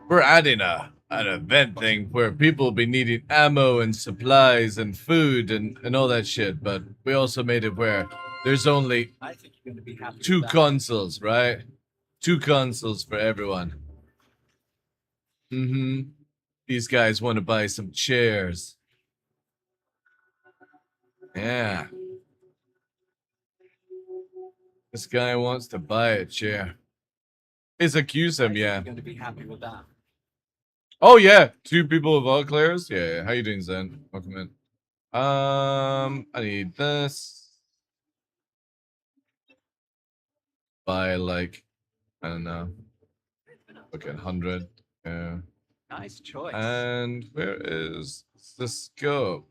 We're adding an event thing where people will be needing ammo and supplies and food and all that shit, but we also made it where there's only 2 consoles, right? 2 consoles for everyone. These guys want to buy some chairs. Yeah. This guy wants to buy a chair. It's accuse him, yeah. Going to be happy with that. Oh yeah, 2 people with all clears. Yeah. How you doing, Zen? Welcome in. I need this. Buy like, I don't know. Okay, 100. Yeah. Nice choice. And where is the scope?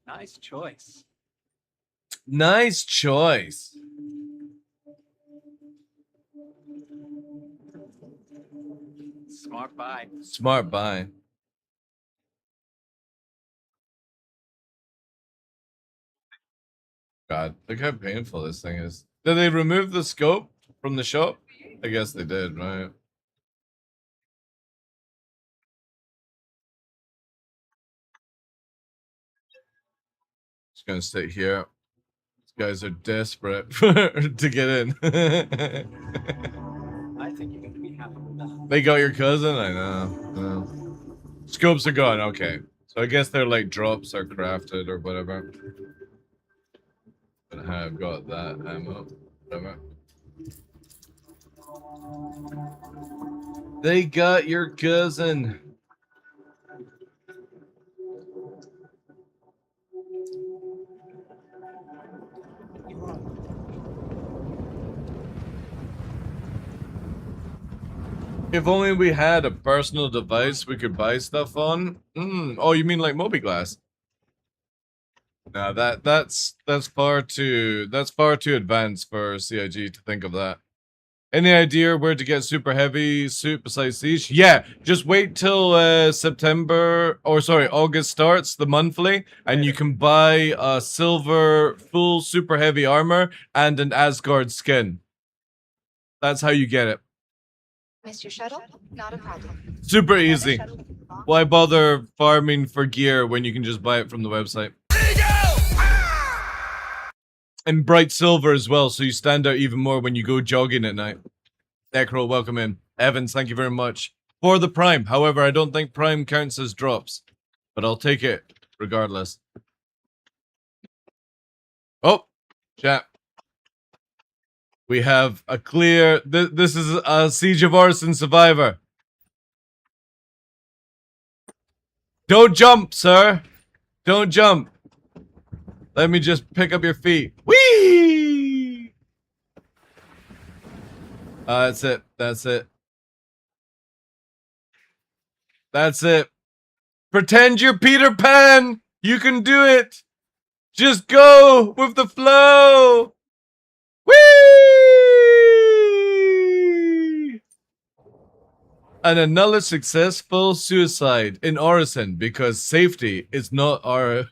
Nice choice. Nice choice. Smart buy. Smart buy. God, look how painful this thing is. Did they remove the scope from the shop? I guess they did, right? Just gonna sit here. These guys are desperate to get in. I think you're going to be happy with that. They got your cousin? I know. Scopes are gone, okay. So I guess they're like drops are crafted or whatever. But I've got that ammo. Whatever. They got your cousin. If only we had a personal device we could buy stuff on. Oh, you mean like Mobiglass? No, that's far too advanced for CIG to think of that. Any idea where to get super heavy suit besides Siege? Yeah, just wait till August starts, the monthly, and you can buy a silver full super heavy armor and an Asgard skin. That's how you get it. Missed your shuttle? Not a problem. Super easy. Why bother farming for gear when you can just buy it from the website? And bright silver as well, so you stand out even more when you go jogging at night. Necro, welcome in. Evans, thank you very much. For the Prime. However, I don't think Prime counts as drops. But I'll take it regardless. Oh, chat. We have a clear... This is a Siege of Arson survivor. Don't jump, sir. Don't jump. Let me just pick up your feet. Whee! That's it. That's it. That's it. Pretend you're Peter Pan. You can do it. Just go with the flow. Whee! And another successful suicide in Orison because safety is not our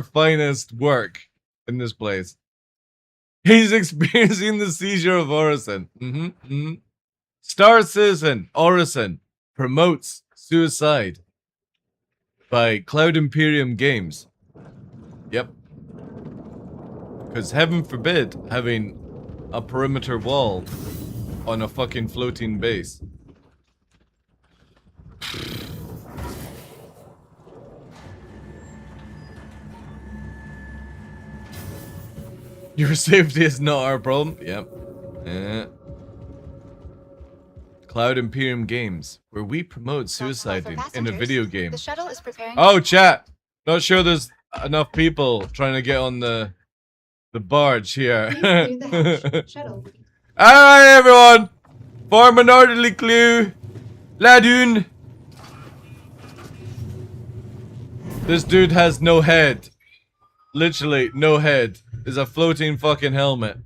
finest work in this place. He's experiencing the seizure of Orison. Star Citizen Orison promotes suicide by Cloud Imperium Games. Yep. Because heaven forbid having a perimeter wall on a fucking floating base. Your safety is not our problem. Yep. Yeah. Cloud Imperium Games, where we promote suiciding in a video game. The shuttle is preparing. Oh, chat. Not sure there's enough people trying to get on the barge here. Alright, everyone. Form an orderly clue. Ladoon. This dude has no head. Literally, no head. Is a floating fucking helmet.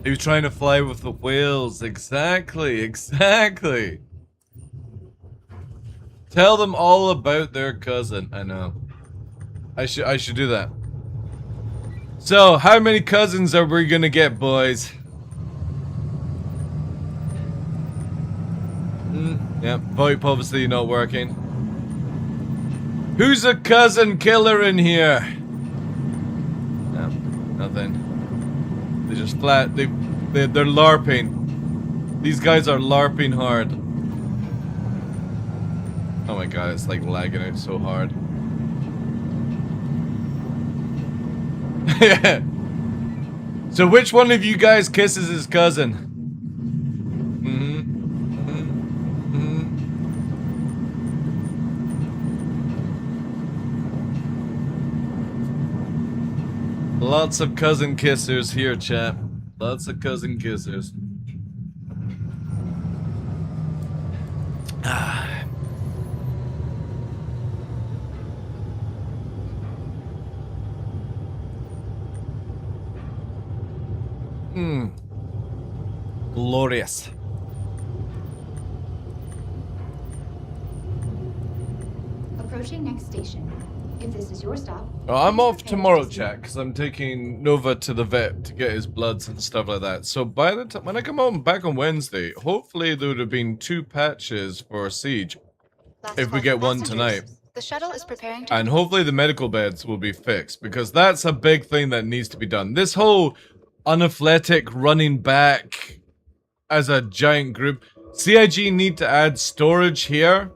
He was trying to fly with the whales. Exactly, exactly. Tell them all about their cousin. I know. I should do that. So, how many cousins are we gonna get, boys? Yep, VoIP obviously not working. Who's a cousin killer in here? No, nothing. They just flat. They're LARPing. These guys are LARPing hard. Oh my god, it's like lagging out so hard. So which one of you guys kisses his cousin? Lots of cousin kissers here, chap. Lots of cousin kissers. Glorious. Approaching next station. If this is your stop. Oh, I'm off tomorrow, chat, because I'm taking Nova to the vet to get his bloods and stuff like that. So by the time when I come home back on Wednesday, hopefully there would have been 2 patches for Siege. If we get one tonight. The shuttle is preparing to And hopefully the medical beds will be fixed, because that's a big thing that needs to be done. This whole unathletic running back as a giant group. CIG need to add storage here.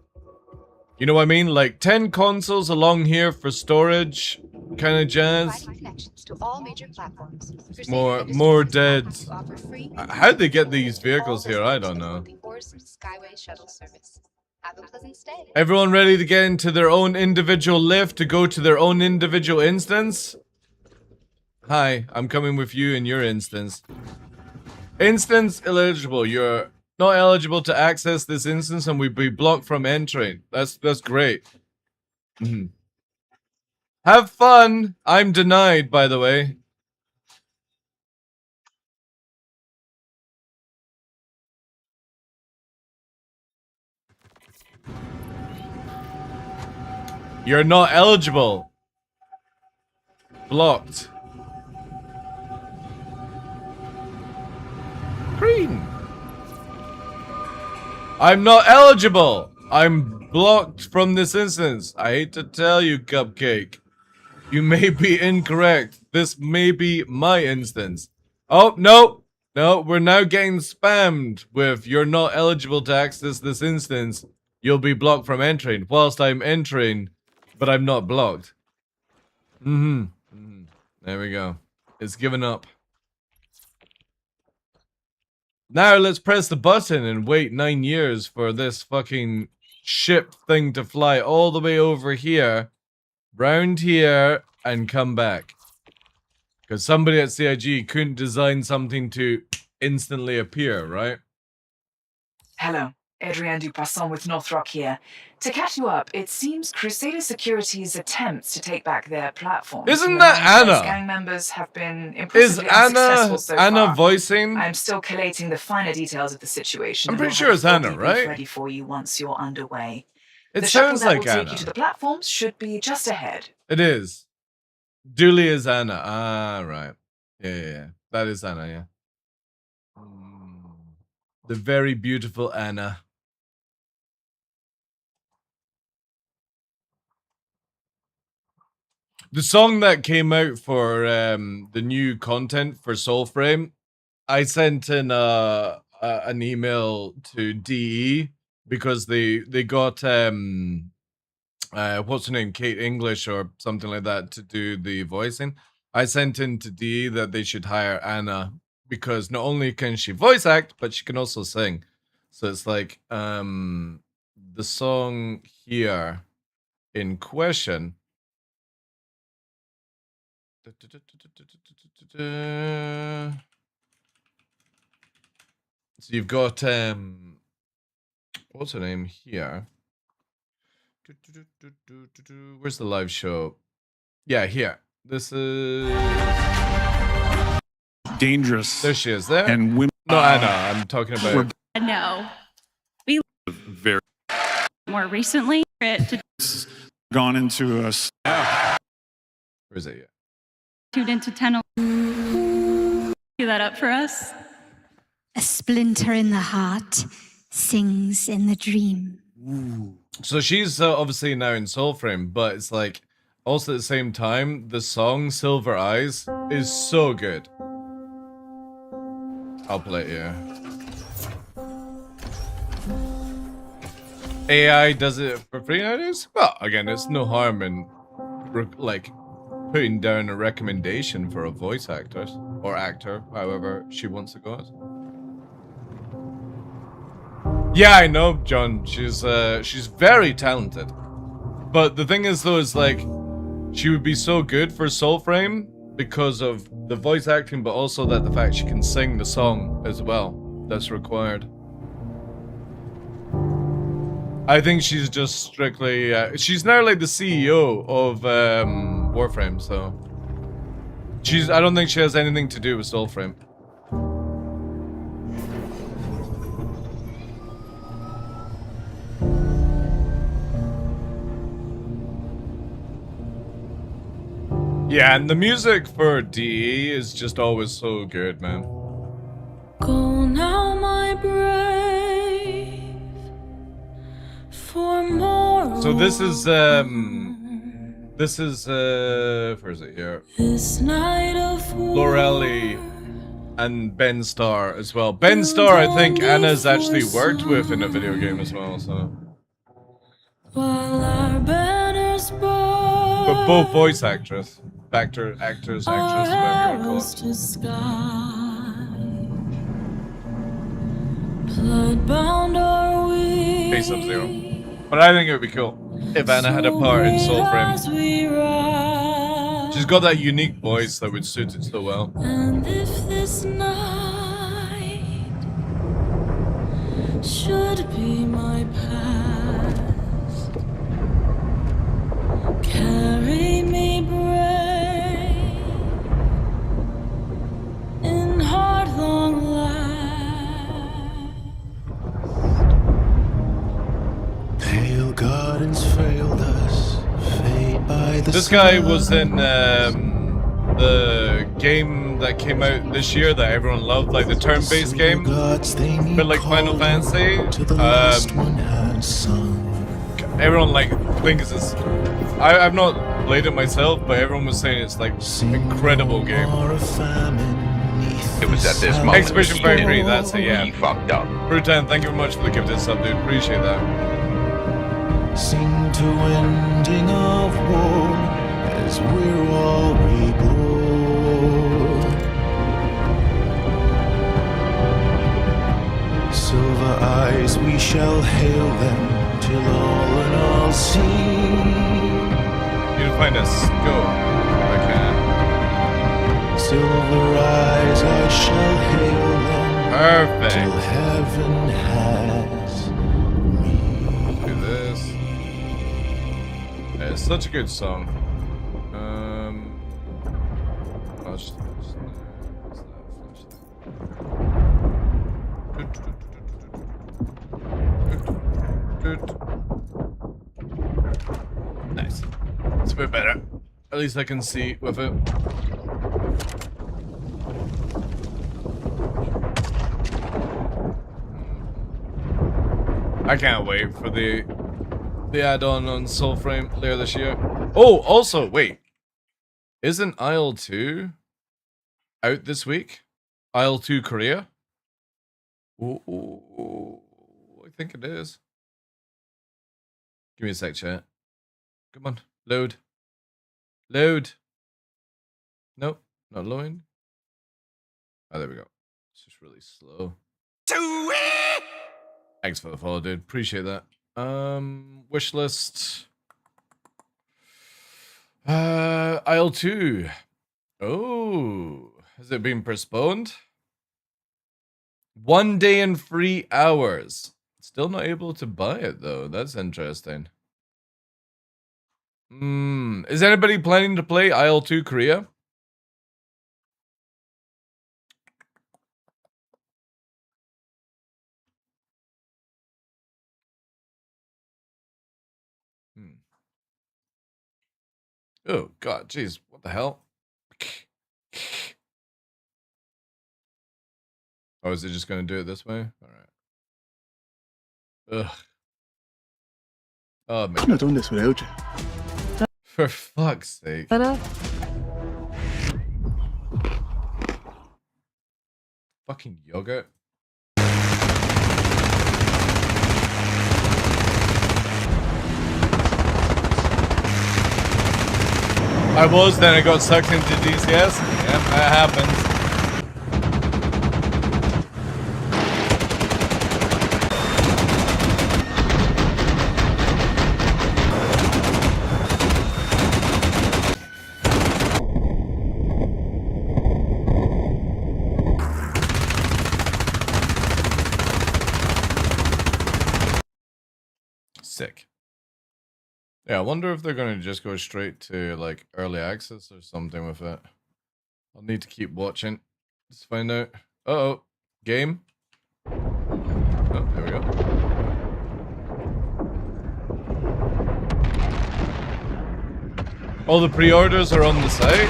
You know what I mean? Like 10 consoles along here for storage kind of jazz. connections to all major platforms. More dead. How'd they get these vehicles here? I don't know. The Orson Skyway shuttle service. Have a pleasant stay. Everyone ready to get into their own individual lift to go to their own individual instance? Hi, I'm coming with you in your instance. Instance eligible. You're not eligible to access this instance and we'd be blocked from entering. That's great. Have fun. I'm denied, by the way. You're not eligible. Blocked. Green. I'm not eligible. I'm blocked from this instance. I hate to tell you, Cupcake. You may be incorrect. This may be my instance. Oh, no. No, we're now getting spammed with you're not eligible to access this instance. You'll be blocked from entering whilst I'm entering but I'm not blocked. There we go. It's given up. Now let's press the button and wait 9 years for this fucking ship thing to fly all the way over here, round here, and come back. Because somebody at CIG couldn't design something to instantly appear, right? Hello, Adrienne Dupoisson with Northrop here. To catch you up, it seems Crusader Security's attempts to take back their platform. Isn't that Anna? Gang members have been Is impressively unsuccessful so Anna far. voicing? I'm still collating the finer details of the situation. I'm and pretty we'll sure have it's a full Anna, debrief right? Ready for you once you're underway. It The shuttle sounds that like will take Anna. you to the platforms should be just ahead. It is. Dooley is Anna. Ah, right. Yeah. That is Anna, yeah. The very beautiful Anna. The song that came out for the new content for Soulframe, I sent in an email to DE because they got what's her name, Kate English or something like that to do the voicing. I sent in to DE that they should hire Anna because not only can she voice act, but she can also sing. So it's like the song here in question. So you've got what's her name here? Where's the live show? Yeah, here. This is dangerous. There she is. There. And women. No, Anna. I'm talking about. No, we very more recently to gone into us. Where is it? Yeah. tuned into tunnel. Do that up for us. A splinter in the heart sings in the dream. So she's obviously now in Soulframe, but it's like also at the same time, the song Silver Eyes is so good. I'll play it here. AI does it for free nowadays? Well, again, there's no harm in like putting down a recommendation for a voice actor or actor, however she wants to go as. Yeah, I know, John. She's very talented. But the thing is, though, is like she would be so good for Soulframe because of the voice acting, but also that the fact she can sing the song as well. That's required. I think she's just strictly. She's now like the CEO of Warframe, so I don't think she has anything to do with Soulframe. Yeah, and the music for DE is just always so good, man. Go now, my brave, for more. So this is where is it here? This night of Lorelli and Ben Starr as well. Ben Starr, I think Anna's actually worked with in a video game as well, so. while our banners burn, But both voice actors, actors, whatever you want to call it. to sky. Bloodbound are we. Face Sub-Zero. But I think it would be cool if Anna had a part in Soulframe. She's got that unique voice that would suit it so well. And if this night should be my past, carry me brave in hard long last. Pale gardens failed us, fade by the This guy was in the game that came out this year that everyone loved, like the turn-based game, but like Final Fantasy. Everyone like thinks it's. I've not played it myself, but everyone was saying it's like incredible game. It was at this moment. Exhibition Fire Free, that's it, yeah. He fucked up. Brutan, thank you very much for the gifted sub, dude. Appreciate that. sing to ending of war as we're all reborn. Silver eyes, we shall hail them till all in all see. Need to find a scope if I can. Silver eyes, I shall hail them Perfect. till heaven has me. Do this. Yeah, it's such a good song. I'll just nice. It's a bit better. At least I can see with it. I can't wait for the add-on on Soulframe later this year. Oh, also, wait. Isn't Isle 2 out this week? Isle 2 Korea? Ooh, I think it is. Give me a sec, chat. Come on, load. Load. Nope, not loading. Oh, there we go. It's just really slow. Thanks for the follow, dude. Appreciate that. Wish list. Isle 2. Oh, has it been postponed? 1 day and 3 hours. Still not able to buy it though. That's interesting. Is anybody planning to play Isle 2 Korea? Oh god, jeez, what the hell? Oh, is it just gonna do it this way? Alright. Ugh. Oh man. Couldn't have done this without you. For fuck's sake. Fucking yogurt. I was, then I got sucked into DCS. Yep, that happens. Sick. Yeah, I wonder if they're going to just go straight to, like, early access or something with it. I'll need to keep watching. Let's find out. Uh-oh. Game. Oh, there we go. All the pre-orders are on the site?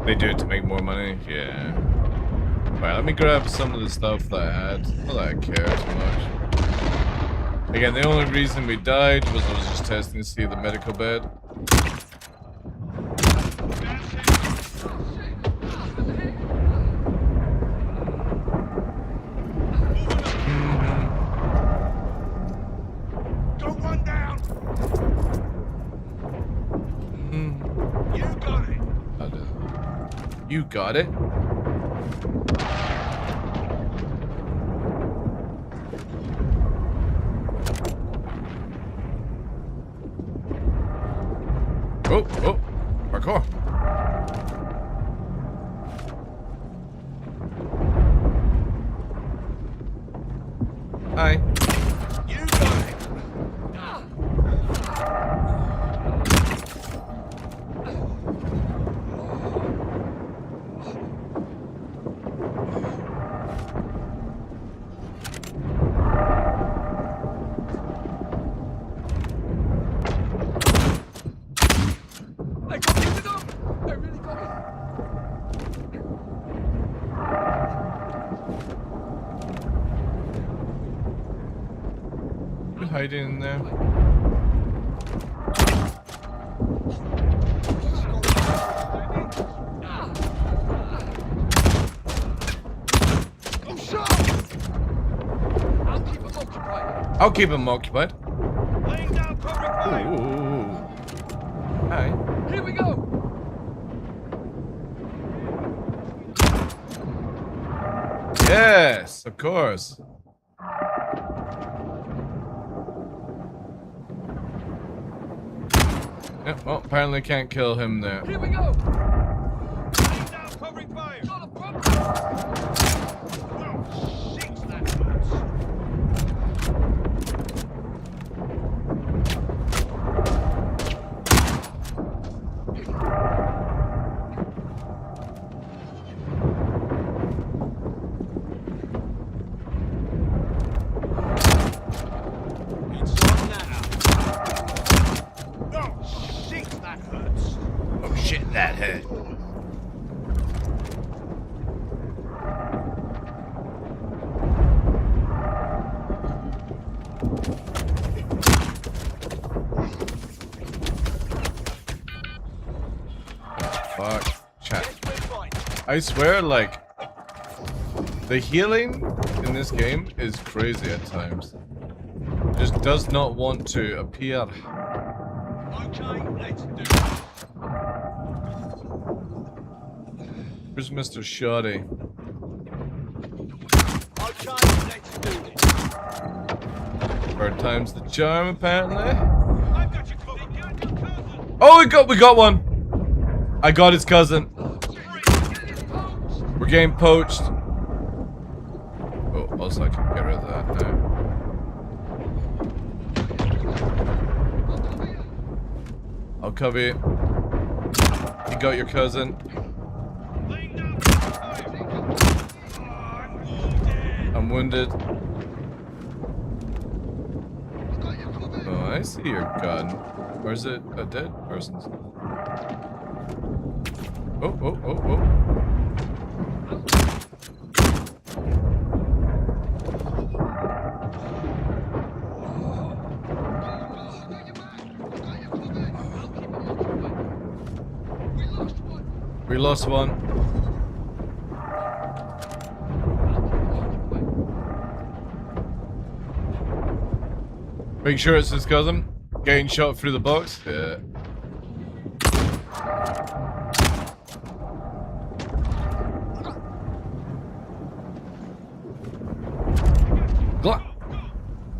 They do it to make more money? Yeah. Alright, let me grab some of the stuff that I had. Not that I care too much. Again, the only reason we died was I was just testing to see the medical bed. Got one down. You got it. I did. You got it? Oh, oh, parkour. Hi. You got it. I got it up. I really got it. Who's hiding in there? I'm shot. I'll keep a lookout. I'll keep him occupied. Laying down covering fire. Ooh. Hi. Here we go. Yes, of course. Yep, well, apparently can't kill him there. Here we go. Laying down covering fire. Got a problem. Oh, shit, that hurts. It's on now. Oh, shit, that hurts. Oh shit, that hurt. Fuck. Chat. I swear, like, the healing in this game is crazy at times. Just does not want to appear. Okay, let's do it. Where's Mr. Shoddy? Okay, let's do this. Third time's the charm, apparently. I've got you covered. Oh, we got one. I got his cousin. We're getting poached. Oh, also I can get rid of that now. I'll cover you. You got your cousin. I'm wounded. Oh, I see your gun. Or is it a dead person's? Oh, oh, oh, oh. We lost one. Make sure it's his cousin. Getting shot through the box. Yeah.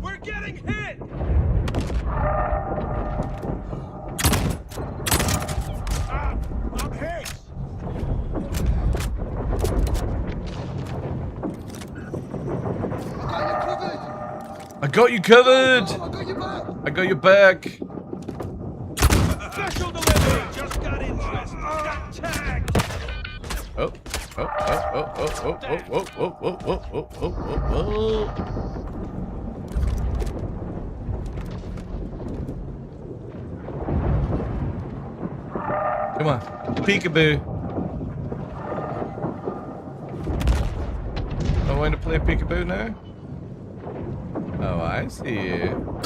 We're getting hit. I'm hit. I got you covered. I got your back. Special delivery. Just got interest. Got tagged. Oh, oh, oh, oh, oh, oh, oh, oh, oh, oh, oh, oh, oh, oh. Come on, peekaboo. I want to play peekaboo now? Oh, I see you.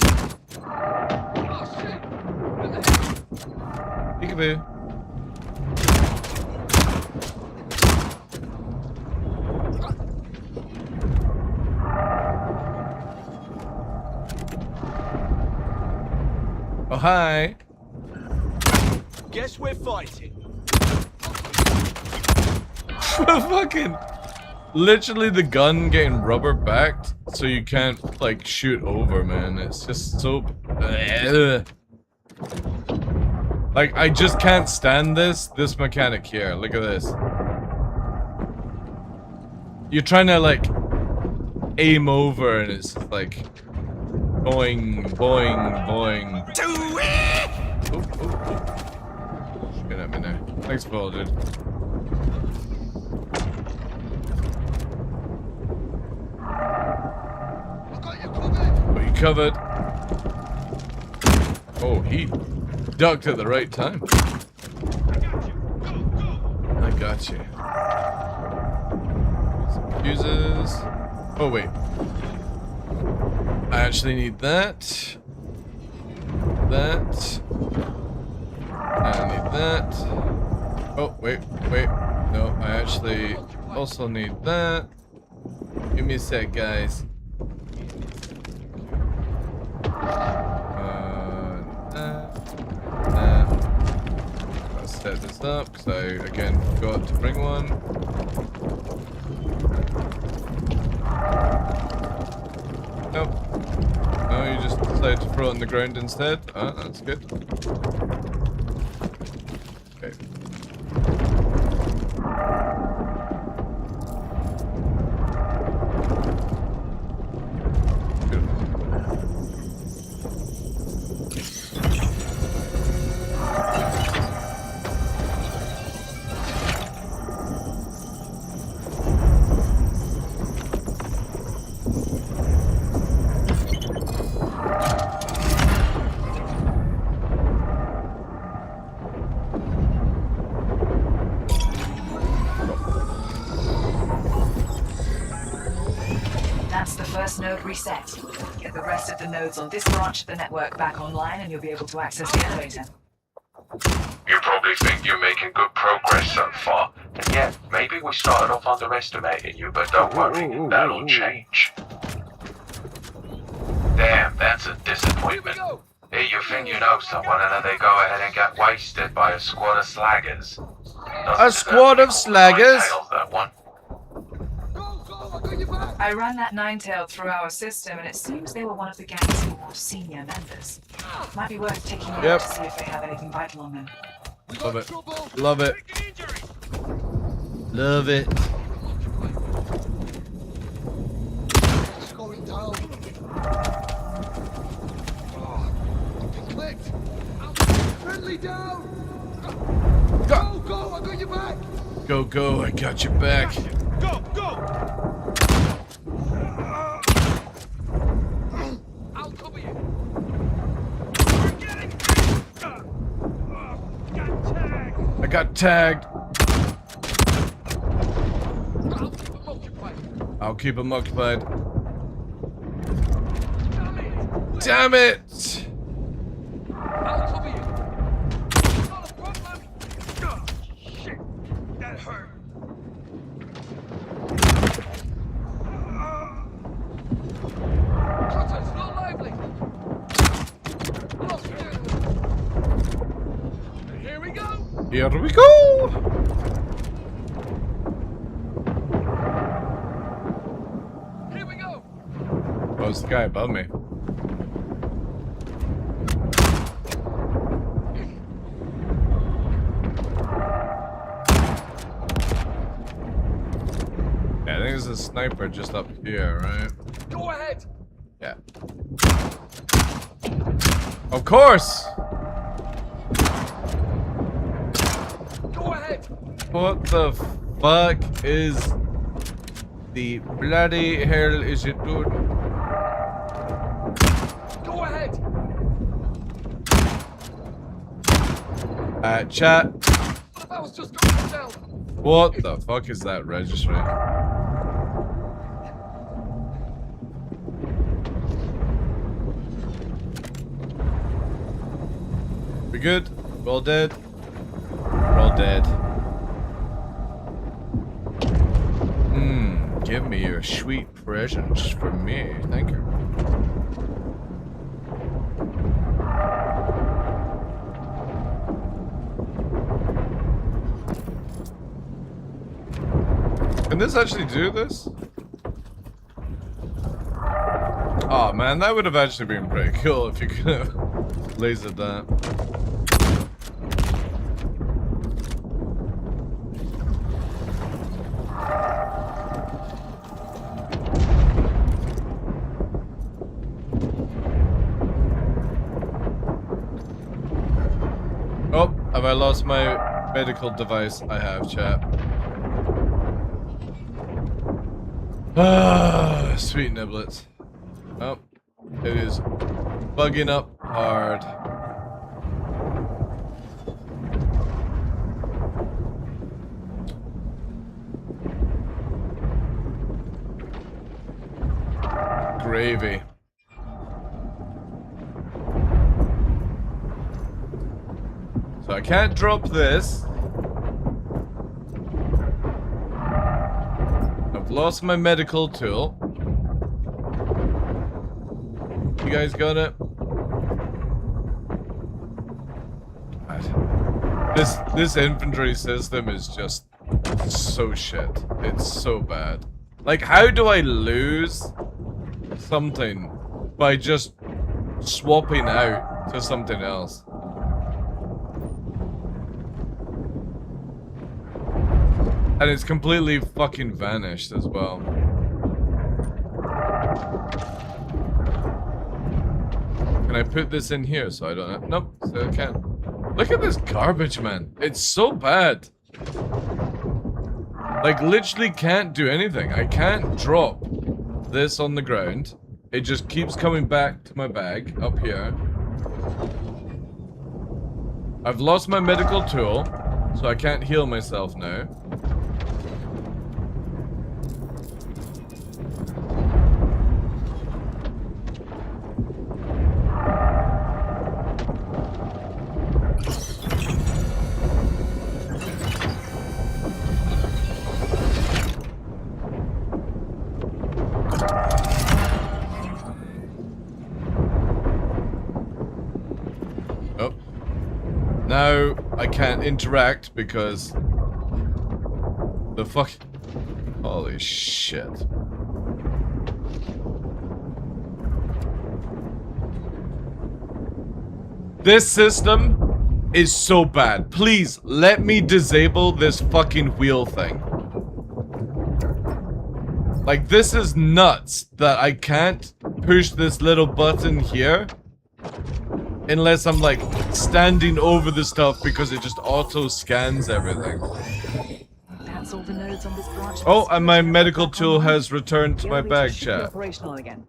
Peekaboo. Oh, hi. Guess we're fighting. Fucking literally the gun getting rubber backed so you can't like shoot over, man. It's just so like I just can't stand this mechanic here. Look at this. You're trying to like aim over and it's like boing boing boing. Oh, oh, oh. Get at me now. Thanks for all, dude. Got you covered. Oh, he ducked at the right time. I got you. Some fuses. Oh, wait. I actually need that. That. I need that. Oh, wait. No, I actually also need that. Give me a sec, guys. this up because I again forgot to bring one. Nope. No, you just decided to throw it on the ground instead. Ah, that's good. Okay. That's the first node reset. Get the rest of the nodes on this branch of the network back online and you'll be able to access the elevator. You probably think you're making good progress so far, and yet maybe we started off underestimating you, but don't worry, that'll change. Damn, that's a disappointment. Here you think you know someone and then they go ahead and get wasted by a squad of slaggers. A squad of slaggers? That one. I ran that nine-tailed through our system and it seems they were one of the gang's more senior members. Might be worth taking a look to see if they have anything vital on them. Love it. Love it. Love it. It's going down. Something clicked. Friendly down. Go, go, I got your back. Go, go, I got your back. Go, go! I'll cover you. We're getting... got tagged. I got tagged. I'll keep him occupied. Damn it! I'll cover you. Not a problem. Shit, that hurt. It's not lively. Lost it. Here we go. Here we go! Here we go. Oh, it's the guy above me. Yeah, I think there's a sniper just up here, right? Go ahead. Yeah. Of course! Go ahead. What the fuck is the bloody hell is it doing? Go ahead. Chat. What if I was just going down? What the fuck is that registering? We good? We're all dead? We're all dead. Give me your sweet presents for me. Thank you. Can this actually do this? Oh man, that would have actually been pretty cool if you could have lasered that. Oh, have I lost my medical device? I have, chat. Ah, sweet niblets. Oh, it is bugging up hard. Gravy. So I can't drop this. I've lost my medical tool. You guys got it? This infantry system is just so shit. It's so bad. Like, how do I lose something by just swapping out to something else? And it's completely fucking vanished as well. Can I put this in here so I don't have... Nope, so I can't. Look at this garbage, man. It's so bad. Like, literally can't do anything. I can't drop this on the ground. It just keeps coming back to my bag up here. I've lost my medical tool, so I can't heal myself now. Now I can't interact because the fuck. Holy shit. This system is so bad. Please let me disable this fucking wheel thing. Like, this is nuts that I can't push this little button here unless I'm like standing over the stuff because it just auto scans everything. That's all the nodes on this branch. Oh, and my medical tool has returned to my bag, Should be chat. operational again.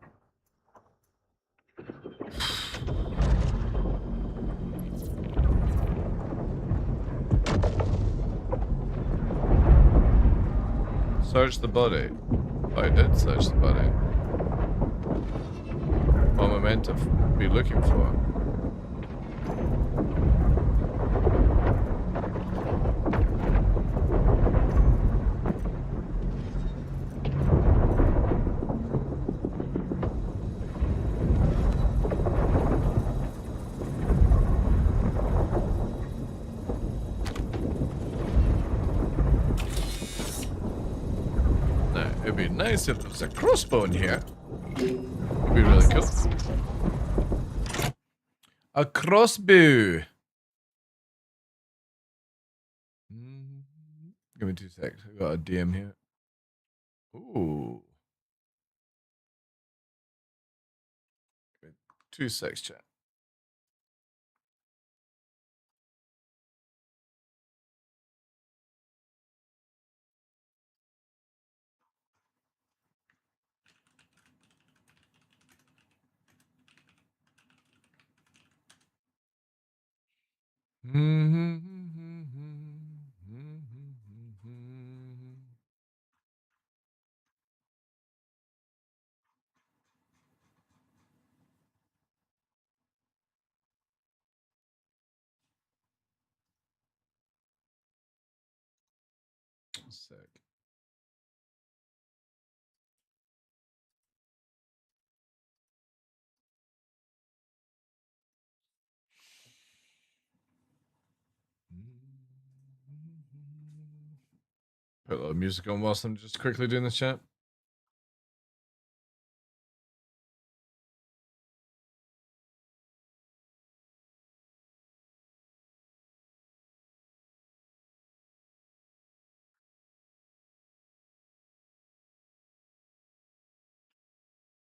Search the body. Oh, I did search the body. What am I meant to be looking for? It'd be nice if there was a crossbow in here. It'd be really cool. A crossbow. Give me 2 seconds. I got a DM here. Ooh. Give me 2 seconds, chat. Sick. Put a little music on whilst I'm just quickly doing this chat.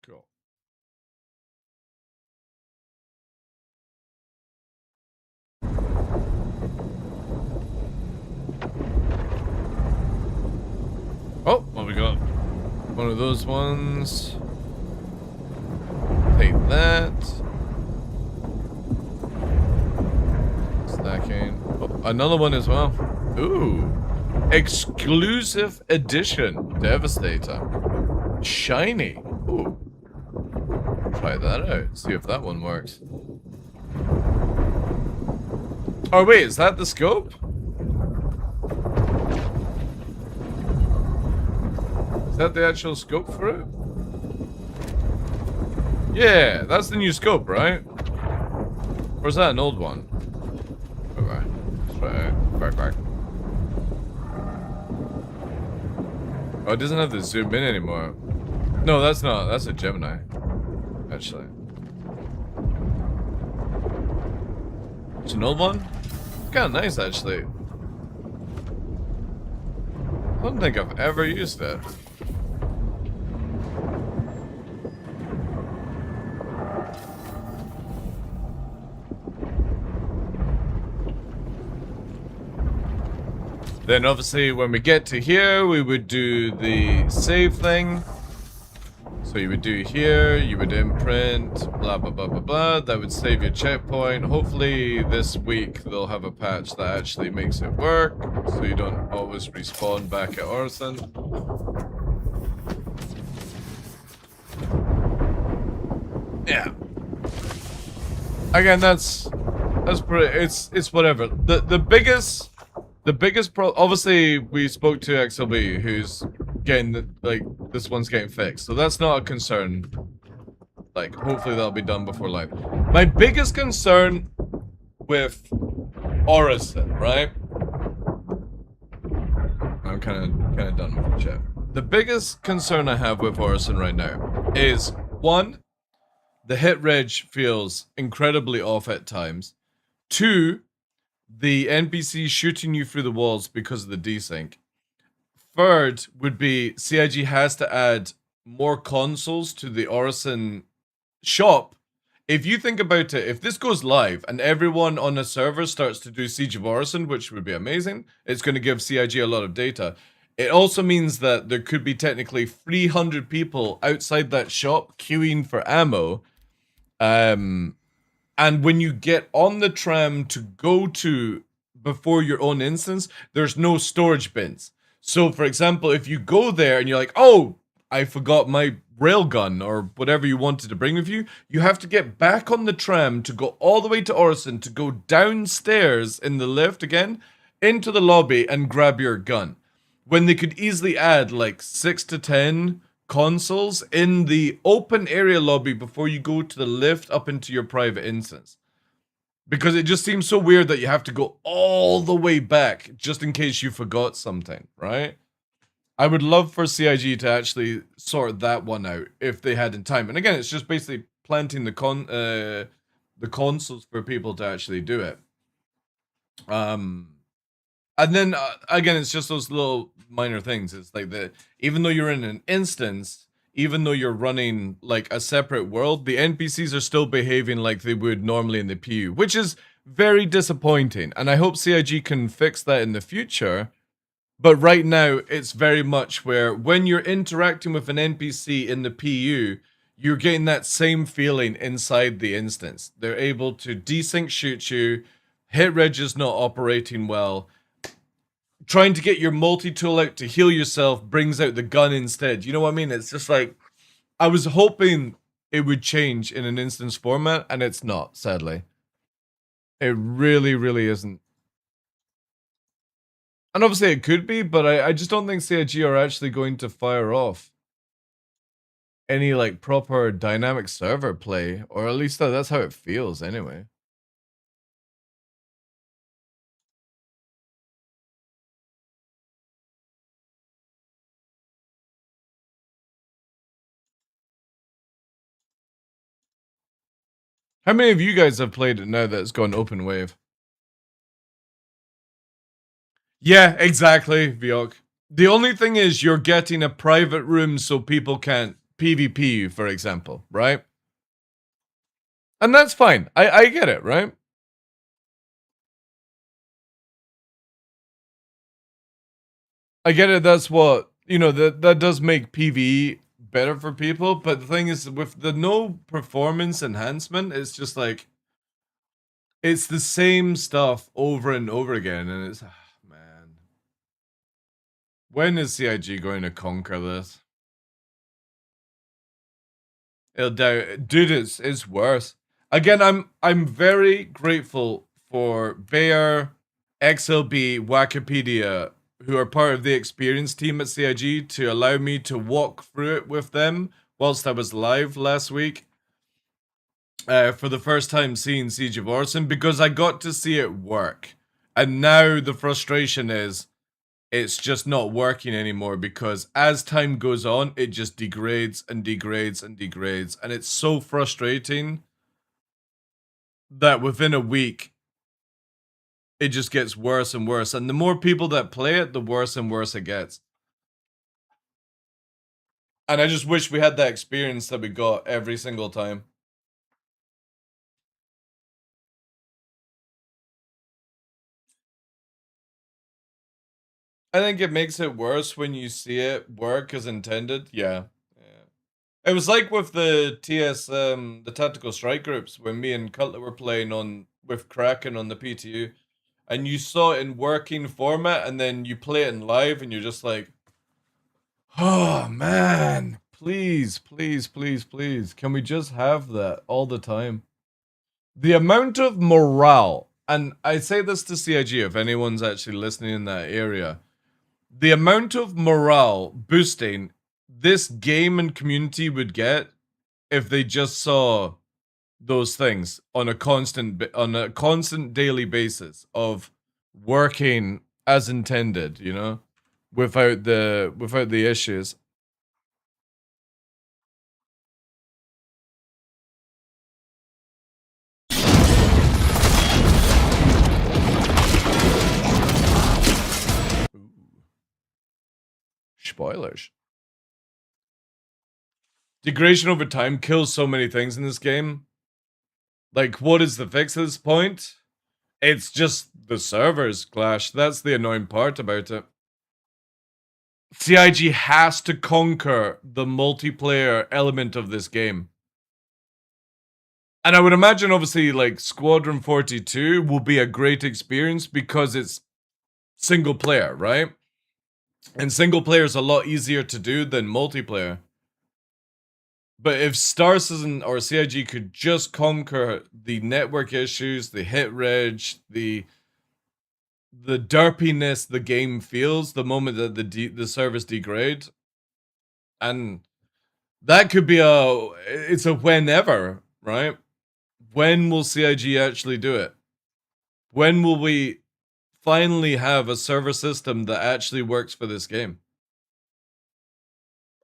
Cool. Oh, what we got? One of those ones. Take that. Stacking. Oh, another one as well. Ooh. Exclusive edition. Devastator. Shiny. Ooh. Try that out. See if that one works. Oh wait, is that the scope? Is that the actual scope for it? Yeah, that's the new scope, right? Or is that an old one? Okay, let's Quack, quack. Oh, it doesn't have to zoom in anymore. No, that's not. That's a Gemini. Actually. It's an old one? Kinda nice, actually. I don't think I've ever used it. Then obviously when we get to here, we would do the save thing. So you would do here, you would imprint, blah, blah, blah, blah, blah. That would save your checkpoint. Hopefully this week they'll have a patch that actually makes it work. So you don't always respawn back at Orison. Yeah. Again, that's pretty, it's whatever. The biggest obviously we spoke to XLB, who's getting this one's getting fixed, so that's not a concern. Like, hopefully that'll be done before live. My biggest concern with Orison, right? I'm kind of done with the chat. The biggest concern I have with Orison right now is, one, the hit reg feels incredibly off at times. Two, the NPC shooting you through the walls because of the desync. Third would be CIG has to add more consoles to the Orison shop. If you think about it, if this goes live and everyone on a server starts to do Siege of Orison, which would be amazing, it's going to give CIG a lot of data. It also means that there could be technically 300 people outside that shop queuing for ammo. And when you get on the tram to go to before your own instance, there's no storage bins. So, for example, if you go there and you're like, oh, I forgot my railgun or whatever you wanted to bring with you, you have to get back on the tram to go all the way to Orison, to go downstairs in the lift again, into the lobby and grab your gun. When they could easily add like 6 to 10 consoles in the open area lobby before you go to the lift up into your private instance. Because it just seems so weird that you have to go all the way back just in case you forgot something, right? I would love for CIG to actually sort that one out if they had in time. And again, it's just basically planting the consoles for people to actually do it. And then again, it's just those little minor things. It's like even though you're in an instance, even though you're running like a separate world, the NPCs are still behaving like they would normally in the PU, which is very disappointing. And I hope CIG can fix that in the future. But right now, it's very much where when you're interacting with an NPC in the PU, you're getting that same feeling inside the instance. They're able to desync shoot you, hit reg is not operating well. Trying to get your multi-tool out to heal yourself brings out the gun instead. You know what I mean? It's just like, I was hoping it would change in an instance format, and it's not, sadly. It really, really isn't. And obviously it could be, but I just don't think CIG are actually going to fire off any like proper dynamic server play, or at least that's how it feels anyway. How many of you guys have played it now that it's gone open wave? Yeah, exactly, Viok. The only thing is you're getting a private room so people can't PvP you, for example, right? And that's fine. I get it, right? I get it, that's what, you know, that does make PvE better for people, but the thing is, with the no performance enhancement, it's just like, it's the same stuff over and over again, and it's, man. When is CIG going to conquer this? It'll dude, it's worse. Again, I'm very grateful for Bayer, XLB, Wikipedia, who are part of the experience team at CIG, to allow me to walk through it with them whilst I was live last week. For the first time seeing Siege of Orison, because I got to see it work. And now the frustration is it's just not working anymore because as time goes on, it just degrades and degrades and degrades. And it's so frustrating that within a week, it just gets worse and worse. And the more people that play it, the worse and worse it gets. And I just wish we had that experience that we got every single time. I think it makes it worse when you see it work as intended. Yeah. It was like with the the tactical strike groups when me and Cutler were playing on with Kraken on the PTU, and you saw it in working format, and then you play it in live, and you're just like, oh man, please, please, please, please, can we just have that all the time? The amount of morale, and I say this to CIG if anyone's actually listening in that area, the amount of morale boosting this game and community would get if they just saw those things on a constant daily basis of working as intended, you know, without the issues. Spoilers. Degradation over time kills so many things in this game. Like, what is the fix at this point? It's just the servers clash. That's the annoying part about it. CIG has to conquer the multiplayer element of this game. And I would imagine, obviously, like, Squadron 42 will be a great experience because it's single player, right? And single player is a lot easier to do than multiplayer. But if Star Citizen or CIG could just conquer the network issues, the hit reg, the derpiness the game feels the moment that the servers degrade, and that could be it's a whenever, right? When will CIG actually do it? When will we finally have a server system that actually works for this game?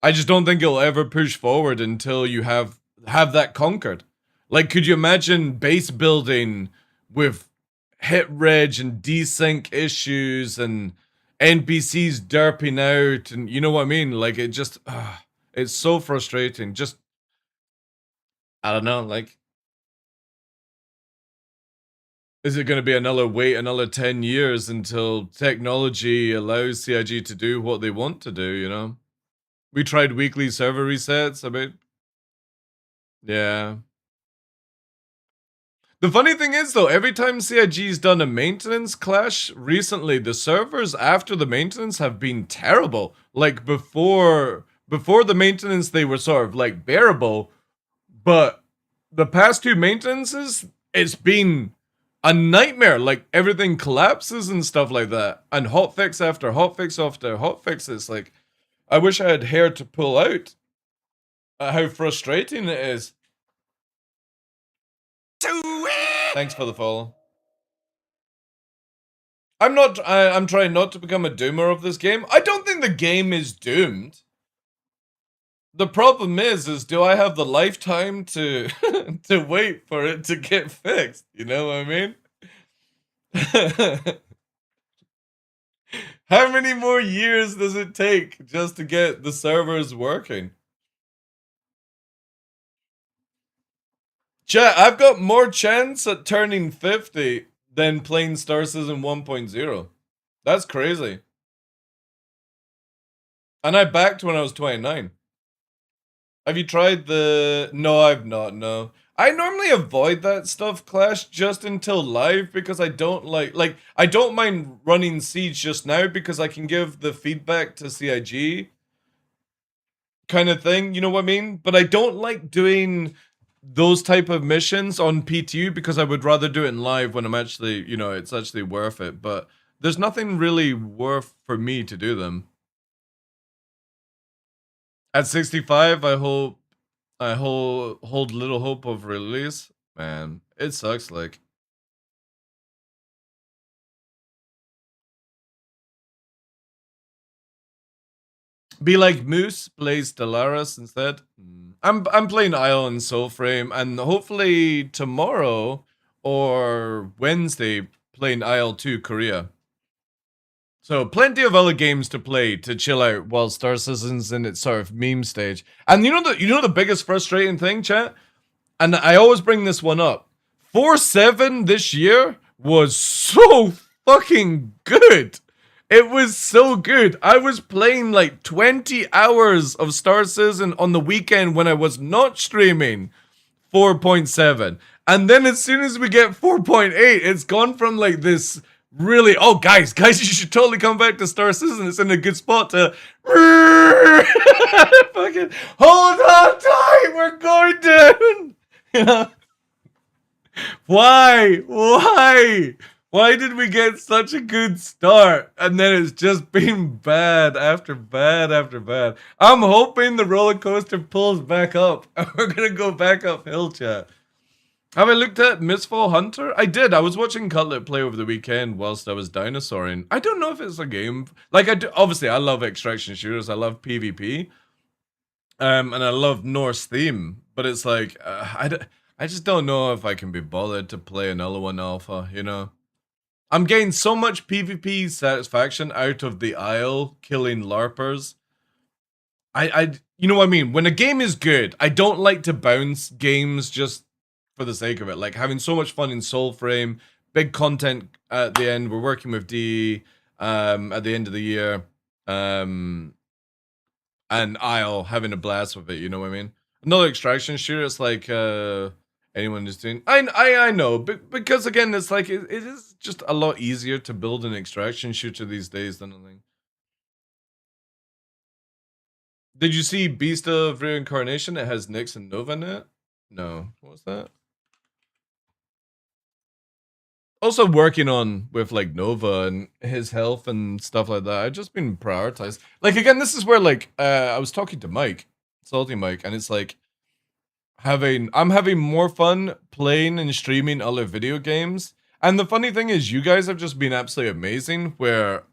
I just don't think it'll ever push forward until you have that conquered. Like, could you imagine base building with hit reg and desync issues and NPCs derping out, and you know what I mean? Like, it just it's so frustrating. Just, I don't know, like, is it going to be another 10 years until technology allows CIG to do what they want to do, you know? We tried weekly server resets, I mean, yeah. The funny thing is, though, every time CIG's done a maintenance clash recently, the servers after the maintenance have been terrible. Like, before the maintenance, they were sort of, like, bearable. But the past two maintenances, it's been a nightmare. Like, everything collapses and stuff like that. And hotfix after hotfix after hotfix. It's like, I wish I had hair to pull out. How frustrating it is. Thanks for the follow. I'm trying not to become a doomer of this game. I don't think the game is doomed. The problem is do I have the lifetime to to wait for it to get fixed? You know what I mean? How many more years does it take just to get the servers working? Chat, I've got more chance at turning 50 than playing Star Citizen 1.0. That's crazy. And I backed when I was 29. Have you tried the... No, I've not, no. I normally avoid that stuff, Clash, just until live, because I don't like... I don't mind running Siege just now, because I can give the feedback to CIG kind of thing, you know what I mean? But I don't like doing those type of missions on PTU, because I would rather do it in live when I'm actually, you know, it's actually worth it. But there's nothing really worth for me to do them. At 65, I hold little hope of release. Man, it sucks, like. Be like Moose plays Stellaris instead. I'm playing Isle and Soulframe, and hopefully tomorrow or Wednesday playing Isle 2 Korea. So plenty of other games to play to chill out while Star Citizen's in its sort of meme stage. And you know the biggest frustrating thing, chat? And I always bring this one up. 4.7 this year was so fucking good. It was so good. I was playing like 20 hours of Star Citizen on the weekend when I was not streaming 4.7. And then as soon as we get 4.8, it's gone from like this really, oh guys, you should totally come back to Star Citizen. It's in a good spot to fucking hold on tight. We're going down. You know? Why? Why did we get such a good start and then it's just been bad after bad after bad? I'm hoping the roller coaster pulls back up and we're gonna go back uphill, chat. Have I looked at Mistfall Hunter? I did. I was watching Cutlet play over the weekend whilst I was dinosauring. I don't know if it's a game. Like, obviously, I love extraction shooters. I love PvP. And I love Norse theme. But it's like, I just don't know if I can be bothered to play another one alpha, you know? I'm getting so much PvP satisfaction out of the Isle killing LARPers. You know what I mean? When a game is good, I don't like to bounce games just for the sake of it. Like having so much fun in Soulframe, big content at the end. We're working with DE at the end of the year. And Isle having a blast with it, you know what I mean? Another extraction shooter, it's like anyone is doing. I know, but because again, it's like it is just a lot easier to build an extraction shooter these days than anything. Did you see Beast of Reincarnation? It has Nyx and Nova in it. No, what was that? Also working on with like Nova and his health and stuff like that. I've just been prioritized. Like again, this is where like I was talking to Mike, Salty Mike, and it's like I'm having more fun playing and streaming other video games. And the funny thing is, you guys have just been absolutely amazing. Where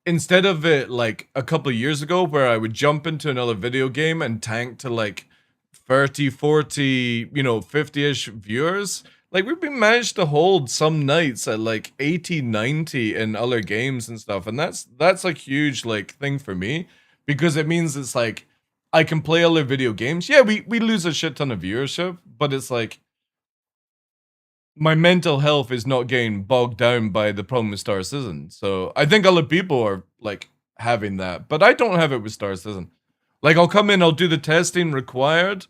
instead of it like a couple of years ago, where I would jump into another video game and tank to like 30, 40, 50-ish viewers. Like we've been managed to hold some nights at like 80, 90 in other games and stuff. And that's a huge like thing for me, because it means it's like I can play other video games. Yeah, we lose a shit ton of viewership, but it's like my mental health is not getting bogged down by the problem with Star Citizen. So I think other people are like having that, but I don't have it with Star Citizen. Like I'll come in, I'll do the testing required,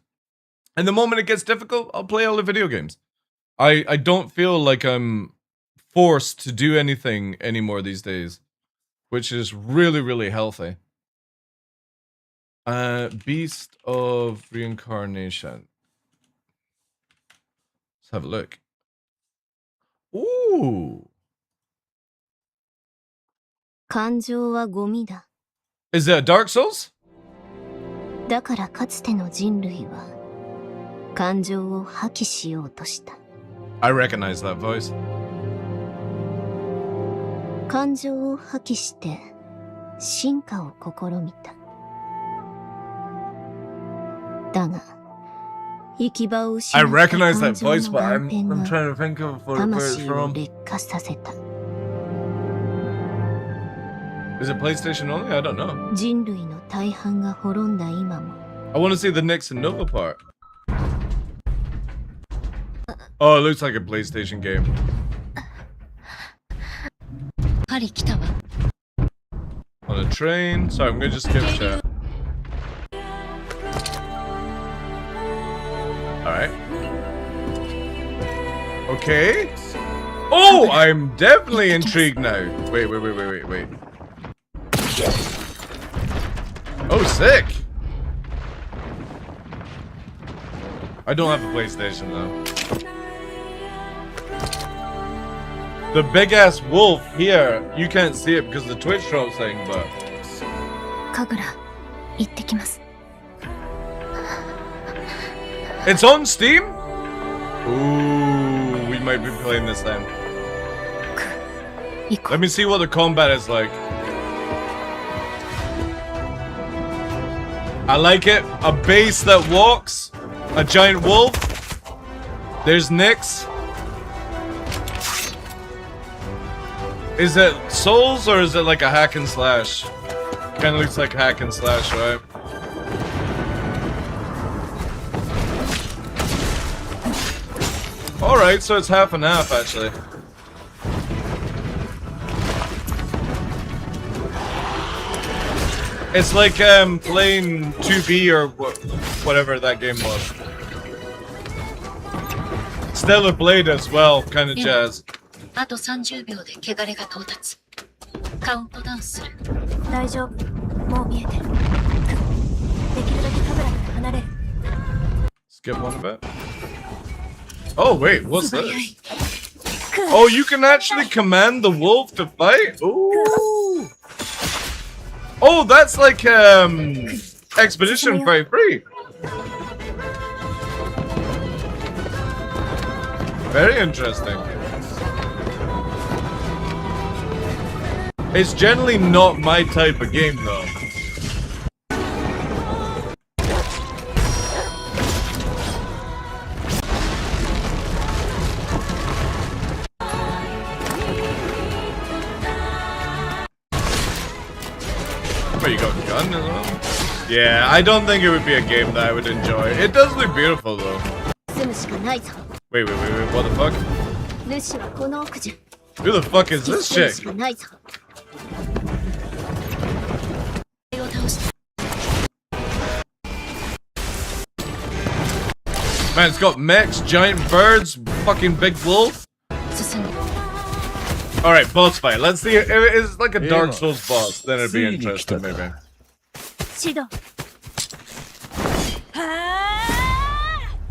and the moment it gets difficult, I'll play other video games. I don't feel like I'm forced to do anything anymore these days, which is really, really healthy. Beast of Reincarnation. Let's have a look. Ooh. Is that Dark Souls? だからかつての人類は感情を破棄しようとした。 I recognize that voice. 感情を破棄して進化を試みた。だが行き場を失った I recognize that 感情 voice, の but 断 I'm 片 trying が to think of where it's 魂を from. 劣化させた。 Is it PlayStation only? I don't know. 人類の大半が滅んだ今も I want to see the Nyx and Nova part. Oh, it looks like a PlayStation game. パリ来たわ。 On a train. Sorry, I'm gonna just skip chat. Alright. Okay. Oh, I'm definitely intrigued now. Wait. Oh, sick. I don't have a PlayStation though. The big ass wolf here, you can't see it because of the Twitch drop thing, but 神楽行ってきます。 it's on Steam? Ooh, we might be playing this then. Let me see what the combat is like. I like it. A base that walks. A giant wolf. There's Nyx. Is it Souls or is it like a hack and slash? Kind of looks like hack and slash, right? Alright, so it's half and half actually. It's like playing 2B or whatever that game was. Stellar Blade as well, kind of jazz. あと30秒で汚れが到達。カウントダウンする。大丈夫。もう見えてる。できるだけカメラから離れる。Skip one a bit. Oh wait, what's this? Oh, you can actually command the wolf to fight? Ooh. Oh, that's like Expedition Fight Free. Very interesting. It's generally not my type of game though. Oh, you got a gun as well? Yeah, I don't think it would be a game that I would enjoy. It does look beautiful though. Wait, what the fuck? Who the fuck is this chick? Man, it's got mechs, giant birds, fucking big wolf. Alright, boss fight. Let's see if it's like a Dark Souls boss, then it'd be interesting maybe.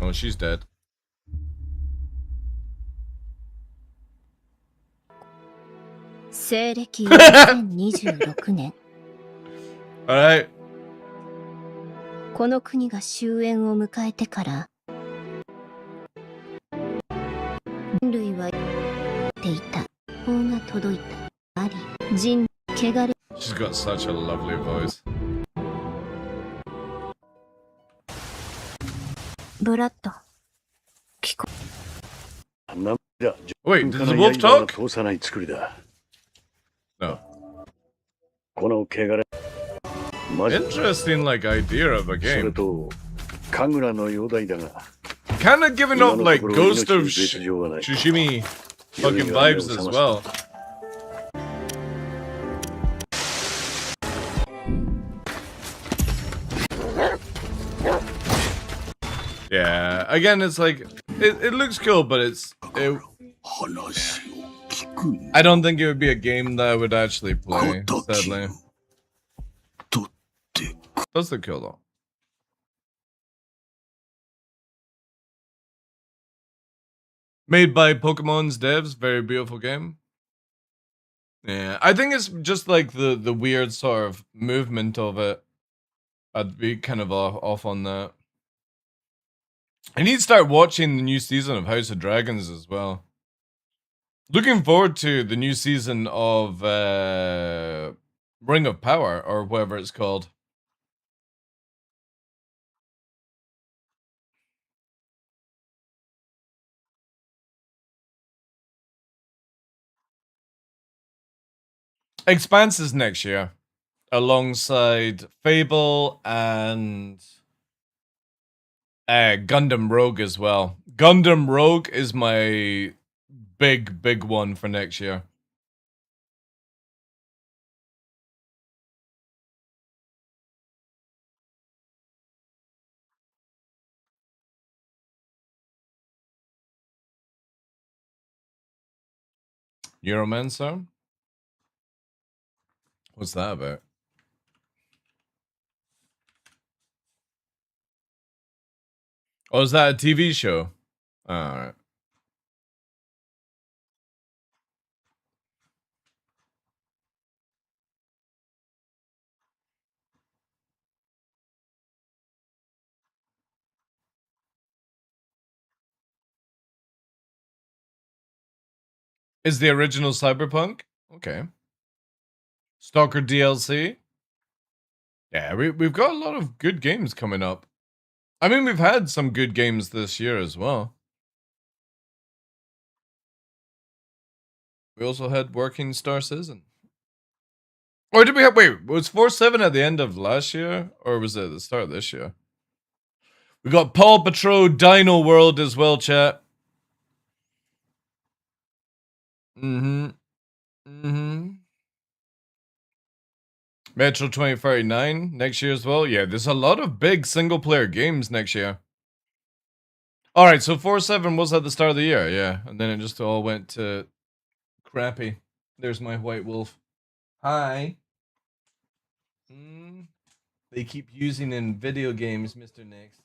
Oh, she's dead. Alright. この国が終焉を迎えてから人類はっていた法が届いたあり人汚れ She's got such a lovely voice. ブラッド聞こ Wait, did the wolf talk? No. Interesting, like, idea of a game. Kind of giving off, like, Ghost of Tsushima fucking vibes as well. Yeah, again, it's like, it looks cool, but I don't think it would be a game that I would actually play, sadly. Does look cool though. Made by Pokemon's devs, very beautiful game. Yeah, I think it's just like the weird sort of movement of it. I'd be kind of off on that. I need to start watching the new season of House of Dragons as well. Looking forward to the new season of Ring of Power, or whatever it's called. Expanse is next year, alongside Fable and Gundam Rogue as well. Gundam Rogue is my big one for next year. Neuromancer? What's that about? Oh, is that a TV show? Oh, alright. Is the original Cyberpunk? Okay. Stalker DLC? Yeah, we've got a lot of good games coming up. I mean, we've had some good games this year as well. We also had Working Star Citizen. Or did we have, wait, was 4-7 at the end of last year? Or was it at the start of this year? We got Paw Patrol Dino World as well, chat. Mm-hmm. Mm-hmm. Metro 2039 next year as well. Yeah, there's a lot of big single player games next year. Alright, so 4-7 was at the start of the year, yeah. And then it just all went to crappy. There's my white wolf. Hi. They keep using in video games, Mr. Nix.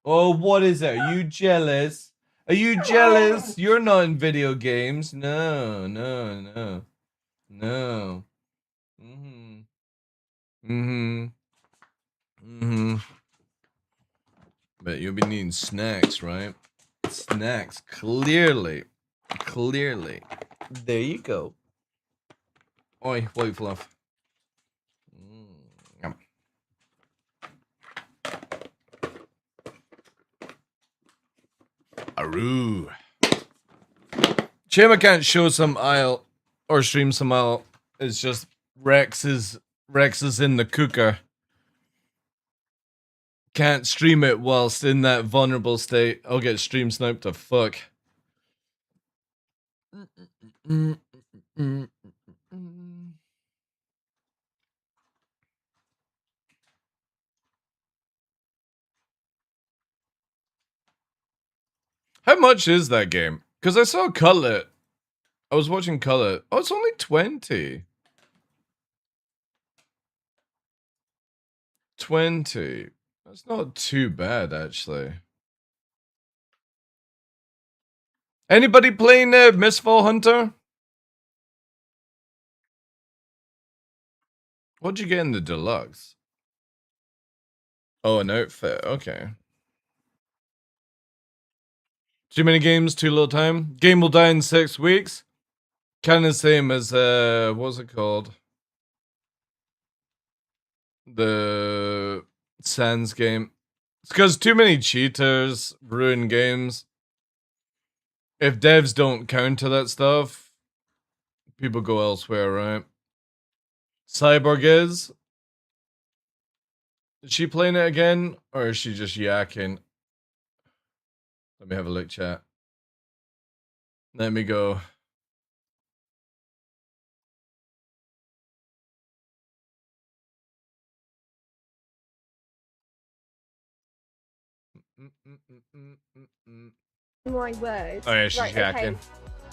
Oh, what is it? Are you jealous? Are you jealous? You're not in video games. No, no, no. No. Mm-hmm. Mm-hmm. Mm-hmm. But you'll be needing snacks, right? Snacks. Clearly. Clearly. There you go. Oi, white fluff. Yum. Aroo. Shame I can't show some aisle or stream some aisle. It's just Rex is in the cooker. Can't stream it whilst in that vulnerable state. I'll get stream sniped to fuck. How much is that game? Because I saw Cutlet. I was watching Cutlet. Oh, it's only 20. 20. That's not too bad, actually. Anybody playing Mistfall Hunter? What'd you get in the deluxe? Oh, an outfit. Okay. Too many games, too little time. Game will die in 6 weeks. Kind of same as what's it called? The Sans game. It's because too many cheaters ruin games. If devs don't counter that stuff, people go elsewhere, right? Cyborg is she playing it again, or is she just yakking? Let me have a look, chat. Let me go. My word. Oh yeah, she's yakking. Okay.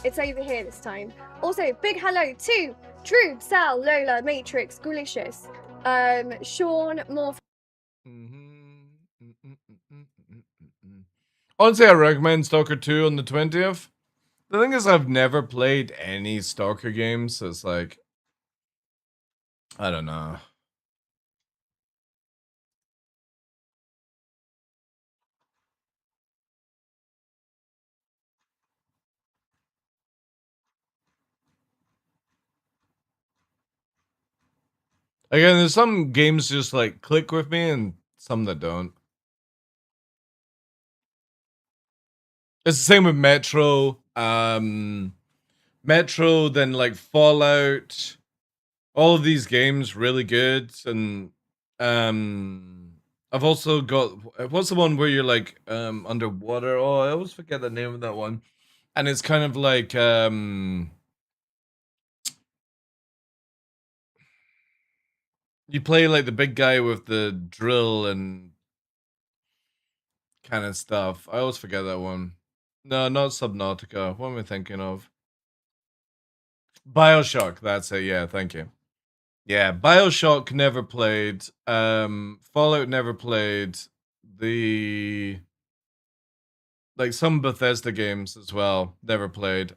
It's over here this time. Also, big hello to Drew, Sal, Lola, Matrix, Gulicious, Sean, Morph. Honestly, I recommend Stalker 2 on the 20th. The thing is, I've never played any Stalker games, so it's like, I don't know. Again, there's some games just like click with me and some that don't. It's the same with Metro. Metro, then like Fallout. All of these games really good, and I've also got what's the one where you're like underwater? Oh, I always forget the name of that one. And it's kind of like you play like the big guy with the drill and kind of stuff. I always forget that one. No, not Subnautica. What am I thinking of? BioShock, that's it. Yeah, thank you. Yeah, BioShock never played. Fallout never played. The like some Bethesda games as well, never played.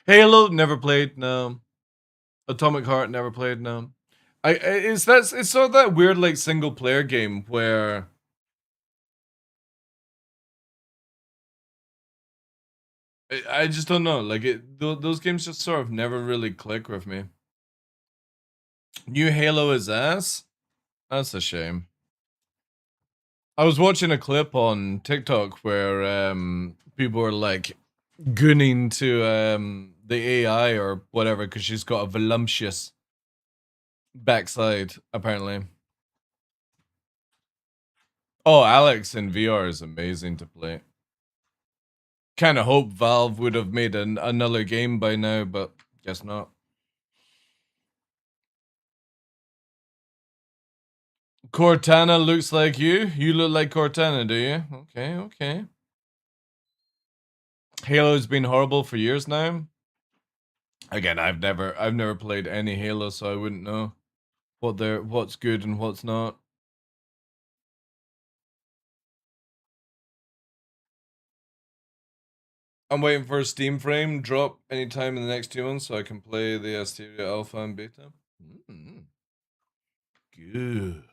Halo never played, no. Atomic Heart never played, no. It's sort of that weird like single player game where I just don't know. Like those games just sort of never really click with me. New Halo is ass. That's a shame. I was watching a clip on TikTok where people were like gooning to the AI or whatever because she's got a voluptuous backside apparently. Oh, Alex in VR is amazing to play. Kind of hope Valve would have made another game by now, but guess not. Cortana looks like you. You look like Cortana, do you? Okay, okay. Halo's been horrible for years now. Again, I've never played any Halo, so I wouldn't know what's good and what's not. I'm waiting for a Steam frame drop anytime in the next 2 months so I can play the Asteria Alpha and Beta. Good.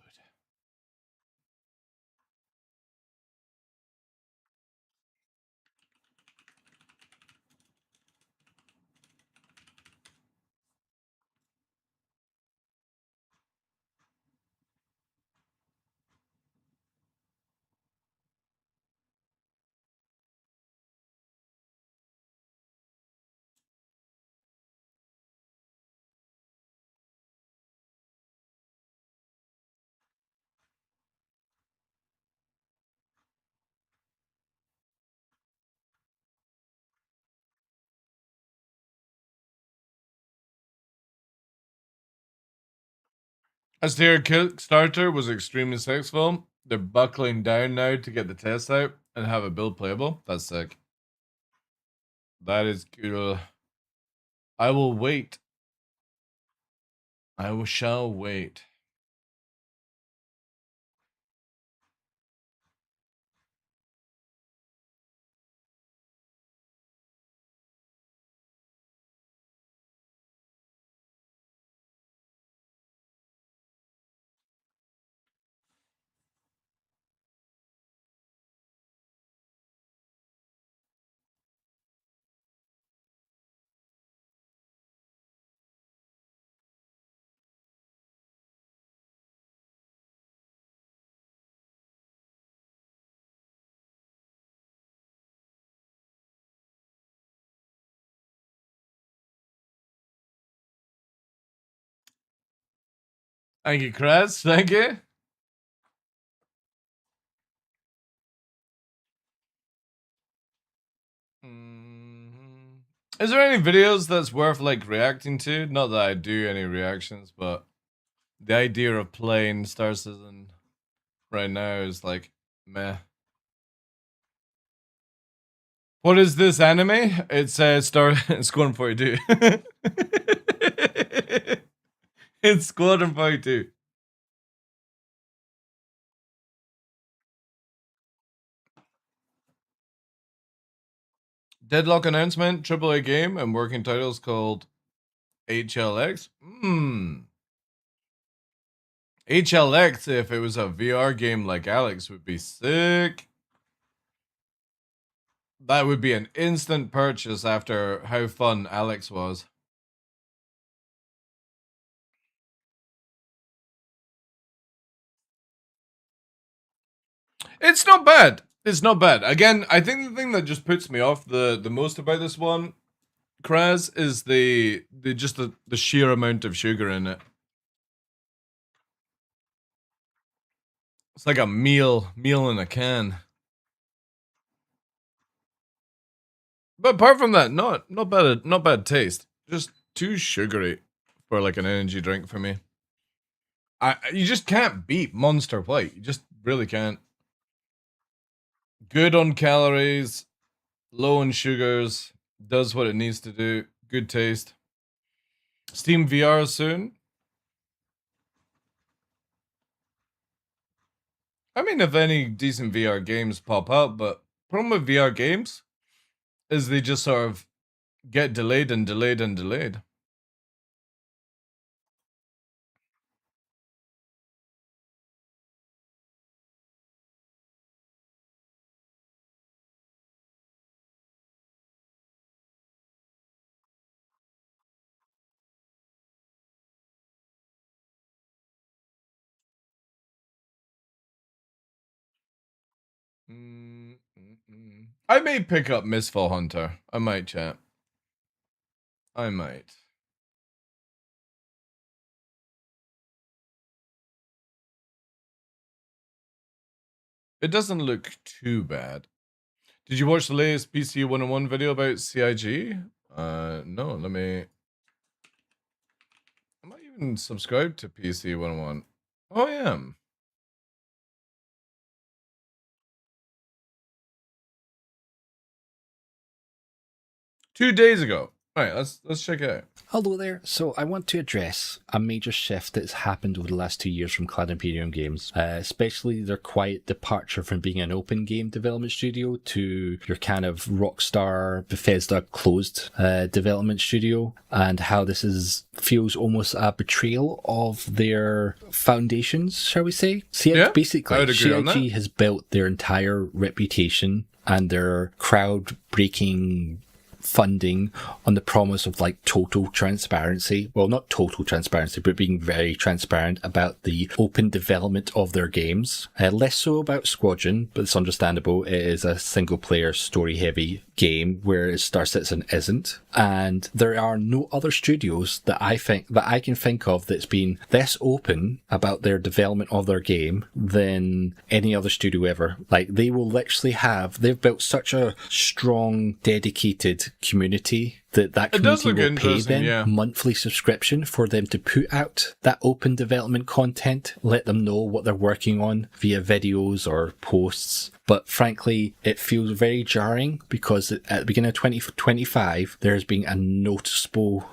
Asteria Kickstarter was extremely successful. They're buckling down now to get the test out and have a build playable. That's sick. That is cool. I will wait. Shall wait. Thank you, Chris. Thank you. Is there any videos that's worth like reacting to? Not that I do any reactions, but the idea of playing Star Citizen right now is like meh. What is this anime? It's Squadron 42. It's Squadron 42. Deadlock announcement, AAA game, and working titles called HLX. HLX, if it was a VR game like Alex, would be sick. That would be an instant purchase after how fun Alex was. It's not bad. It's not bad. Again, I think the thing that just puts me off the most about this one, Kraz, is the sheer amount of sugar in it. It's like a meal in a can. But apart from that, not bad taste. Just too sugary for like an energy drink for me. You just can't beat Monster White. You just really can't. Good on calories, low on sugars, does what it needs to do. Good taste. Steam VR soon. I mean, if any decent VR games pop up, but problem with VR games is they just sort of get delayed and delayed and delayed. I may pick up Mistfall Hunter. I might, chat. I might. It doesn't look too bad. Did you watch the latest PC 101 video about CIG? No, let me... Am I even subscribed to PC 101? Oh, I am. Two days ago. All right, let's check it out. Hello there. So I want to address a major shift that's happened over the last 2 years from Clan Imperium Games, especially their quiet departure from being an open game development studio to your kind of Rockstar Bethesda closed development studio, and how this feels almost a betrayal of their foundations, shall we say? Basically, CIG has built their entire reputation and their crowd-breaking funding on the promise of like total transparency. Well, not total transparency, but being very transparent about the open development of their games. Less so about Squadron, but it's understandable. It is a single player story heavy game, whereas Star Citizen isn't. And there are no other studios that I can think of that's been less open about their development of their game than any other studio ever. Like, they will literally they've built such a strong, dedicated community that community will pay them monthly subscription for them to put out that open development content, let them know what they're working on via videos or posts. But frankly, it feels very jarring because at the beginning of 2025, there's been a noticeable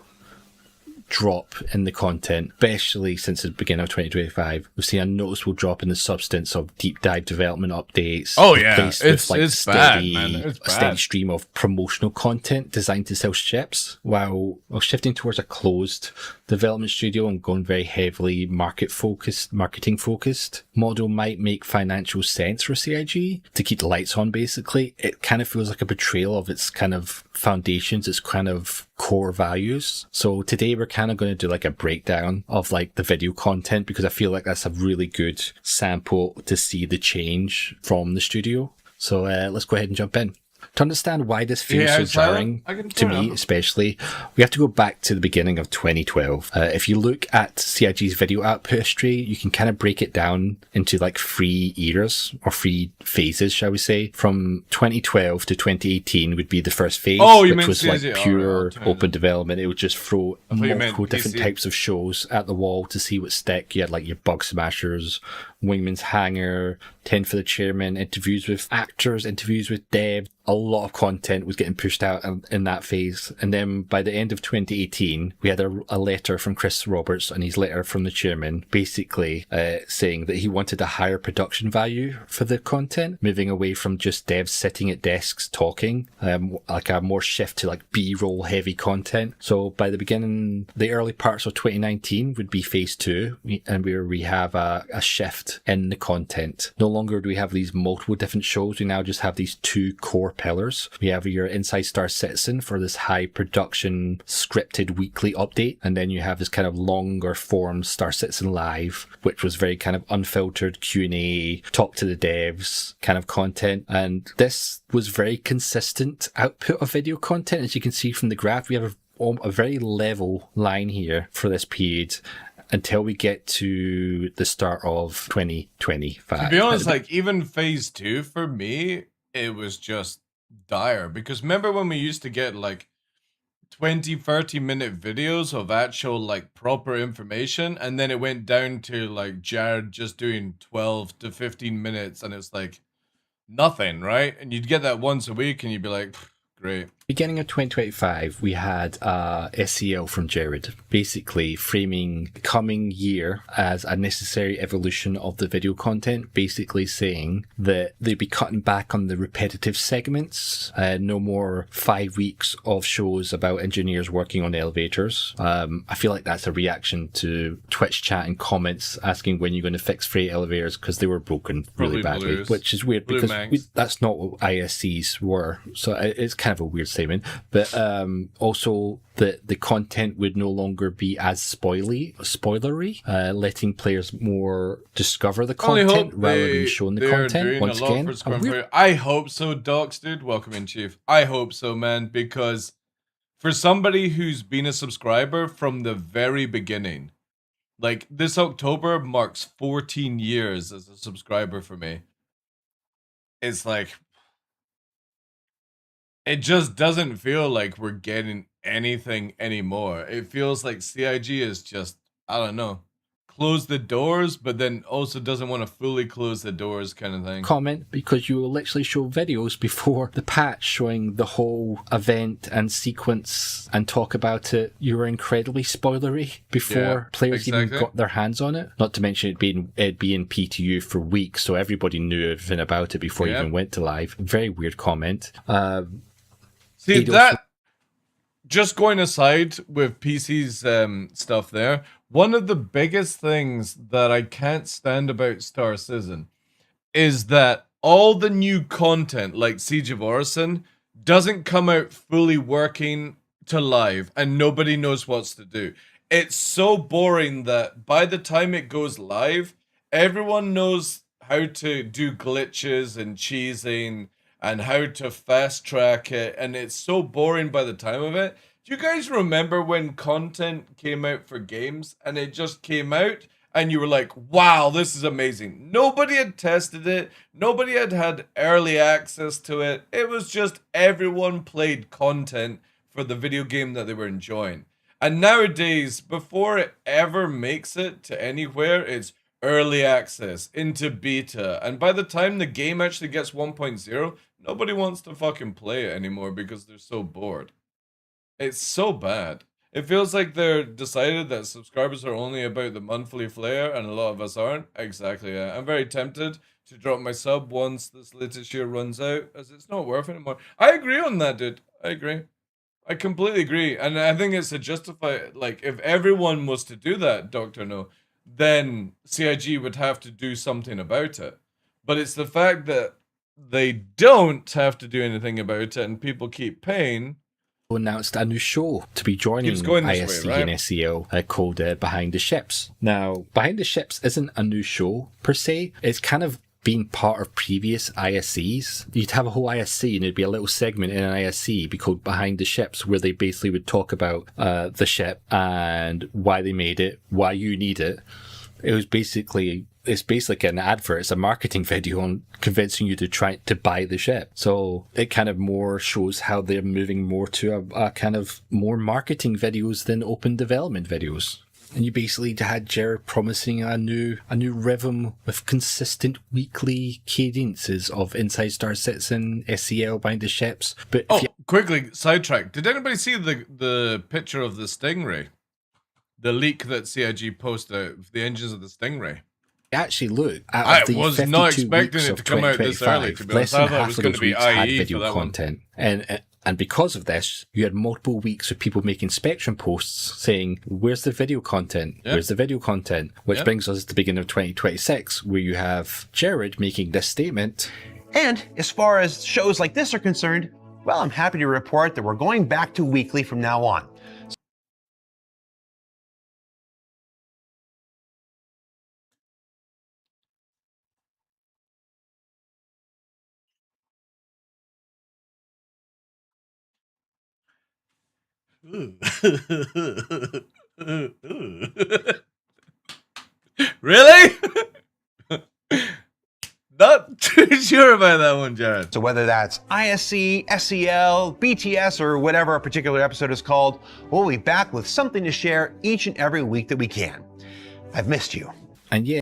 drop in the content, especially since the beginning of 2025. We've seen a noticeable drop in the substance of deep dive development updates. Oh yeah, it's bad, man. It's a steady stream of promotional content designed to sell ships, while shifting towards a closed development studio and going very heavily marketing focused model might make financial sense for CIG to keep the lights on. Basically, it kind of feels like a betrayal of its kind of foundations, its kind of core values. So today we're kind of going to do like a breakdown of like the video content, because I feel like that's a really good sample to see the change from the studio. So let's go ahead and jump in. To understand why this feels so jarring, to me especially, we have to go back to the beginning of 2012. If you look at CIG's video output history, you can kind of break it down into like 3 eras, or 3 phases, shall we say. From 2012 to 2018 would be the first phase, which was like pure open development. It would just throw multiple different types of shows at the wall to see what stick. You had like your Bug Smashers, Wingman's Hangar, 10 for the Chairman, interviews with actors, interviews with devs. A lot of content was getting pushed out in that phase. And then by the end of 2018, we had a letter from Chris Roberts and his letter from the Chairman, basically saying that he wanted a higher production value for the content, moving away from just devs sitting at desks talking, like a more shift to like B-roll heavy content. So by the early parts of 2019 would be phase 2, and where we have a shift in the content. No longer do we have these multiple different shows. We now just have these 2 core pillars. We have your Inside Star Citizen for this high production scripted weekly update, and then you have this kind of longer form Star Citizen Live, which was very kind of unfiltered Q&A, talk to the devs kind of content. And this was very consistent output of video content. As you can see from the graph, we have a very level line here for this period until we get to the start of 2025. To be honest, like even phase 2 for me, it was just dire, because remember when we used to get like 20-30 minute videos of actual like proper information, and then it went down to like Jared just doing 12 to 15 minutes and it's like nothing, right? And you'd get that once a week and you'd be like, great. Beginning of 2025, we had SEL from Jared, basically framing the coming year as a necessary evolution of the video content, basically saying that they'd be cutting back on the repetitive segments, no more 5 weeks of shows about engineers working on elevators. I feel like that's a reaction to Twitch chat and comments asking when you're going to fix freight elevators because they were broken really badly, which is weird because that's not what ISCs were. So it's kind of a weird Simon. But also that the content would no longer be as spoilery, letting players more discover the content rather than showing the content. Once again, I hope so, Docs, dude. Welcome in, Chief. I hope so, man, because for somebody who's been a subscriber from the very beginning, like this October marks 14 years as a subscriber for me. It's like, it just doesn't feel like we're getting anything anymore. It feels like CIG is just, I don't know, close the doors, but then also doesn't want to fully close the doors kind of thing. Comment, because you will literally show videos before the patch showing the whole event and sequence and talk about it. You were incredibly spoilery before players even got their hands on it. Not to mention it being in PTU for weeks, so everybody knew everything about it before it even went to live. Very weird comment. See, that, just going aside with PC's stuff there, one of the biggest things that I can't stand about Star Citizen is that all the new content, like Siege of Orison, doesn't come out fully working to live, and nobody knows what to do. It's so boring that by the time it goes live, everyone knows how to do glitches and cheesing and how to fast track it, and it's so boring by the time of it. Do you guys remember when content came out for games and it just came out and you were like, wow, this is amazing? Nobody had tested it. Nobody had early access to it. It was just everyone played content for the video game that they were enjoying. And nowadays, before it ever makes it to anywhere, it's early access into beta. And by the time the game actually gets 1.0, nobody wants to fucking play it anymore because they're so bored. It's so bad. It feels like they're decided that subscribers are only about the monthly flair, and a lot of us aren't. Exactly, yeah. I'm very tempted to drop my sub once this latest year runs out, as it's not worth it anymore. I agree on that, dude. I agree. I completely agree. And I think it's a justified, like, if everyone was to do that, Dr. No, then CIG would have to do something about it. But it's the fact that they don't have to do anything about it and people keep paying. Announced a new show to be joining ISC and SEL called Behind the Ships. Now, Behind the Ships isn't a new show per se. It's kind of been part of previous ISCs. You'd have a whole ISC and it'd be a little segment in an ISC be called Behind the Ships, where they basically would talk about the ship and why they made it, why you need it. It's basically an advert. It's a marketing video on convincing you to try to buy the ship. So it kind of more shows how they're moving more to a kind of more marketing videos than open development videos. And you basically had Jared promising a new rhythm with consistent weekly cadences of Inside Star Citizen, SEL, Behind the Ships. But quickly sidetrack. Did anybody see the picture of the Stingray? The leak that CIG posted of the engines of the Stingray. Actually, look. I was not expecting it to come out this early. To be honest, I thought it was going to be IE for that content. And because of this, you had multiple weeks of people making Spectrum posts saying, "Where's the video content? Where's the video content?" Which brings us to the beginning of 2026, where you have Jared making this statement. And as far as shows like this are concerned, well, I'm happy to report that we're going back to weekly from now on. Really? Not too sure about that one, Jared. So whether that's ISC, SEL, BTS, or whatever a particular episode is called, we'll be back with something to share each and every week that we can. I've missed you. And yeah.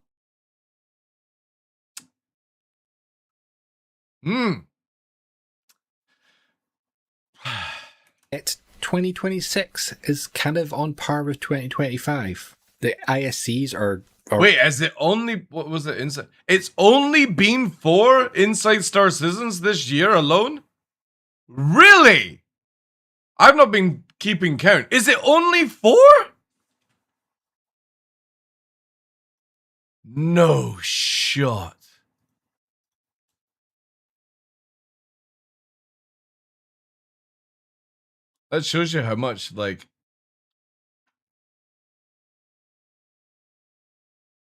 It's 2026 is kind of on par with 2025. The ISCs are wait, has it only, what was it, inside? It's only been 4 Inside Star Citizens this year alone? Really? I've not been keeping count. Is it only 4? No shot. That shows you how much, like,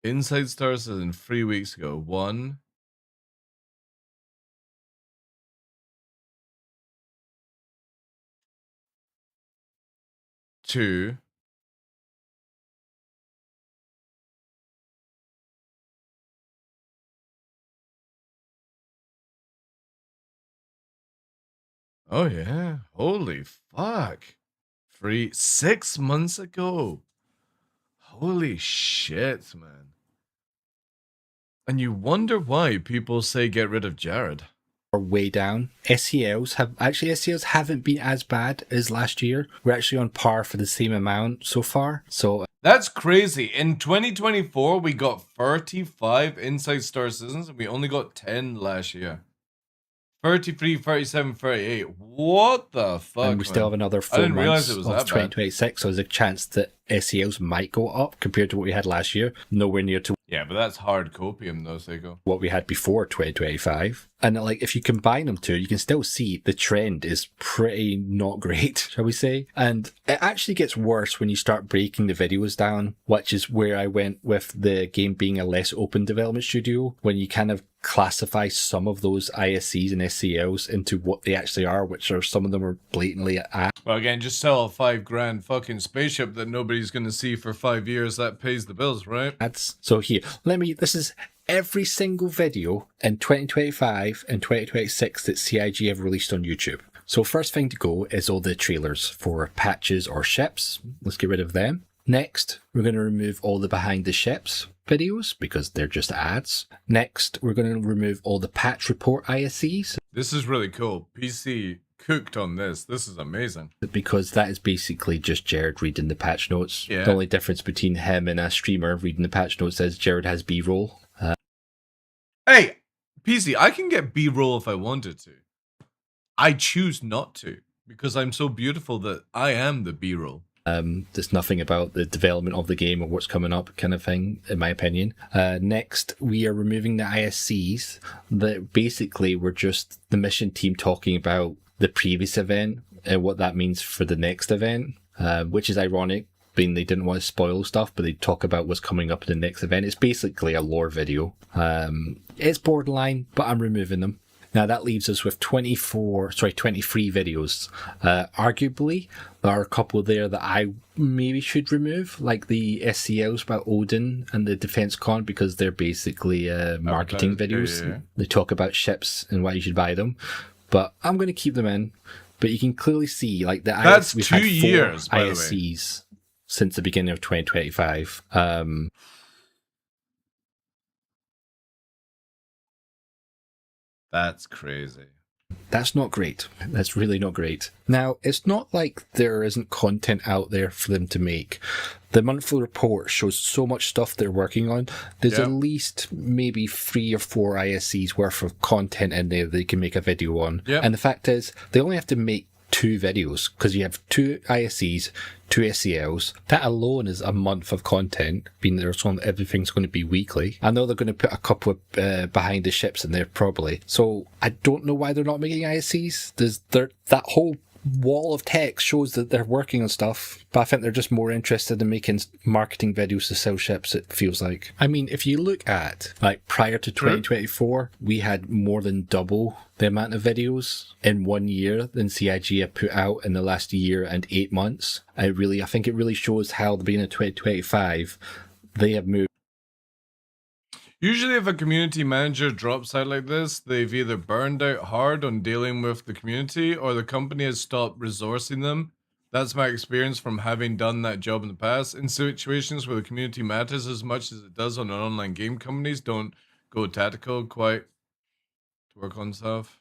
Inside Star Citizen 3 weeks ago. 1, 2, oh yeah, holy fuck. 6 months ago. Holy shit, man. And you wonder why people say get rid of Jared. Are way down. SELs haven't been as bad as last year. We're actually on par for the same amount so far. So that's crazy. In 2024, we got 35 Inside Star Citizens, and we only got 10 last year. 33, 37, 38. What the fuck? And we still have another 4 months of 2026, so there's a chance that SELs might go up compared to what we had last year. Nowhere near to yeah, but that's hard copium though, Seiko. What we had before 2025. And like, if you combine them two, you can still see the trend is pretty not great, shall we say? And it actually gets worse when you start breaking the videos down, which is where I went with the game being a less open development studio, when you kind of classify some of those ISCs and SCLs into what they actually are, which are some of them are blatantly at. Well, again, just sell a $5,000 fucking spaceship that nobody's going to see for 5 years. That pays the bills, right? That's so here. This is every single video in 2025 and 2026 that CIG have released on YouTube. So first thing to go is all the trailers for patches or ships. Let's get rid of them. Next, we're going to remove all the behind the ships videos because they're just ads. Next, we're going to remove all the patch report ISCs. This is really cool. PC cooked on this. This is amazing. Because that is basically just Jared reading the patch notes. Yeah. The only difference between him and a streamer reading the patch notes is Jared has B-roll. Hey, PC, I can get B-roll if I wanted to. I choose not to because I'm so beautiful that I am the B-roll. There's nothing about the development of the game or what's coming up kind of thing, in my opinion. Next, we are removing the ISCs that basically were just the mission team talking about the previous event and what that means for the next event, which is ironic, being they didn't want to spoil stuff, but they talk about what's coming up in the next event. It's basically a lore video. It's borderline, but I'm removing them. Now that leaves us with 23 videos. Arguably, there are a couple there that I maybe should remove, like the SCLs about Odin and the Defense Con, because they're basically marketing videos. Yeah. They talk about ships and why you should buy them. But I'm going to keep them in. But you can clearly see, like, that's we've 2 had 4 years, by the way, ISCs since the beginning of 2025. That's crazy. That's not great. That's really not great. Now, it's not like there isn't content out there for them to make. The monthly report shows so much stuff they're working on. There's at least maybe 3 or 4 ISCs worth of content in there they can make a video on. Yep. And the fact is, they only have to make 2 videos because you have 2 ISCs, 2 SCLs. That alone is a month of content, being there's everything's going to be weekly. I know they're going to put a couple of behind the ships in there probably. So I don't know why they're not making ISCs. That whole wall of text shows that they're working on stuff, but I think they're just more interested in making marketing videos to sell ships, it feels like. I mean, if you look at, like, prior to 2024, we had more than double the amount of videos in 1 year than CIG have put out in the last year and 8 months. I think it really shows how, at the beginning of 2025, they have moved. Usually if a community manager drops out like this, they've either burned out hard on dealing with the community or the company has stopped resourcing them. That's my experience from having done that job in the past. In situations where the community matters as much as it does on an online game, companies don't go tactical quite to work on stuff.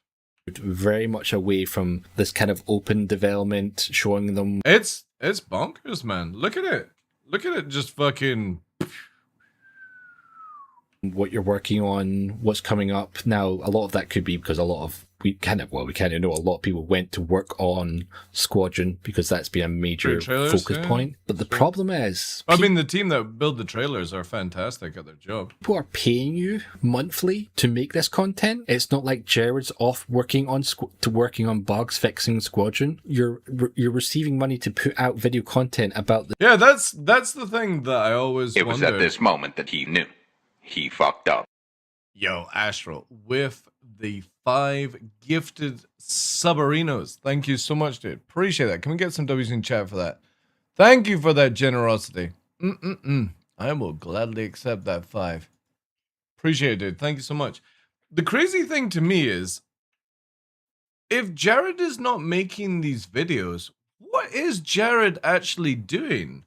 Very much away from this kind of open development, showing them. It's bonkers, man. Look at it. Look at it just fucking... what you're working on, what's coming up. Now, a lot of that could be because a lot of we kind of know a lot of people went to work on Squadron because that's been a major trailers, focus yeah. point. But the problem is, I mean, the team that build the trailers are fantastic at their job. people are paying you monthly to make this content. It's not like Jared's off working on bugs, fixing Squadron. You're receiving money to put out video content about the. Yeah, that's the thing that I always It was wondered. at this moment that he knew. He fucked up. Yo, Astral, with the 5 gifted subarinos. Thank you so much, dude. Appreciate that. Can we get some W's in chat for that? Thank you for that generosity. I will gladly accept that 5. Appreciate it, dude. Thank you so much. The crazy thing to me is, if Jared is not making these videos, what is Jared actually doing?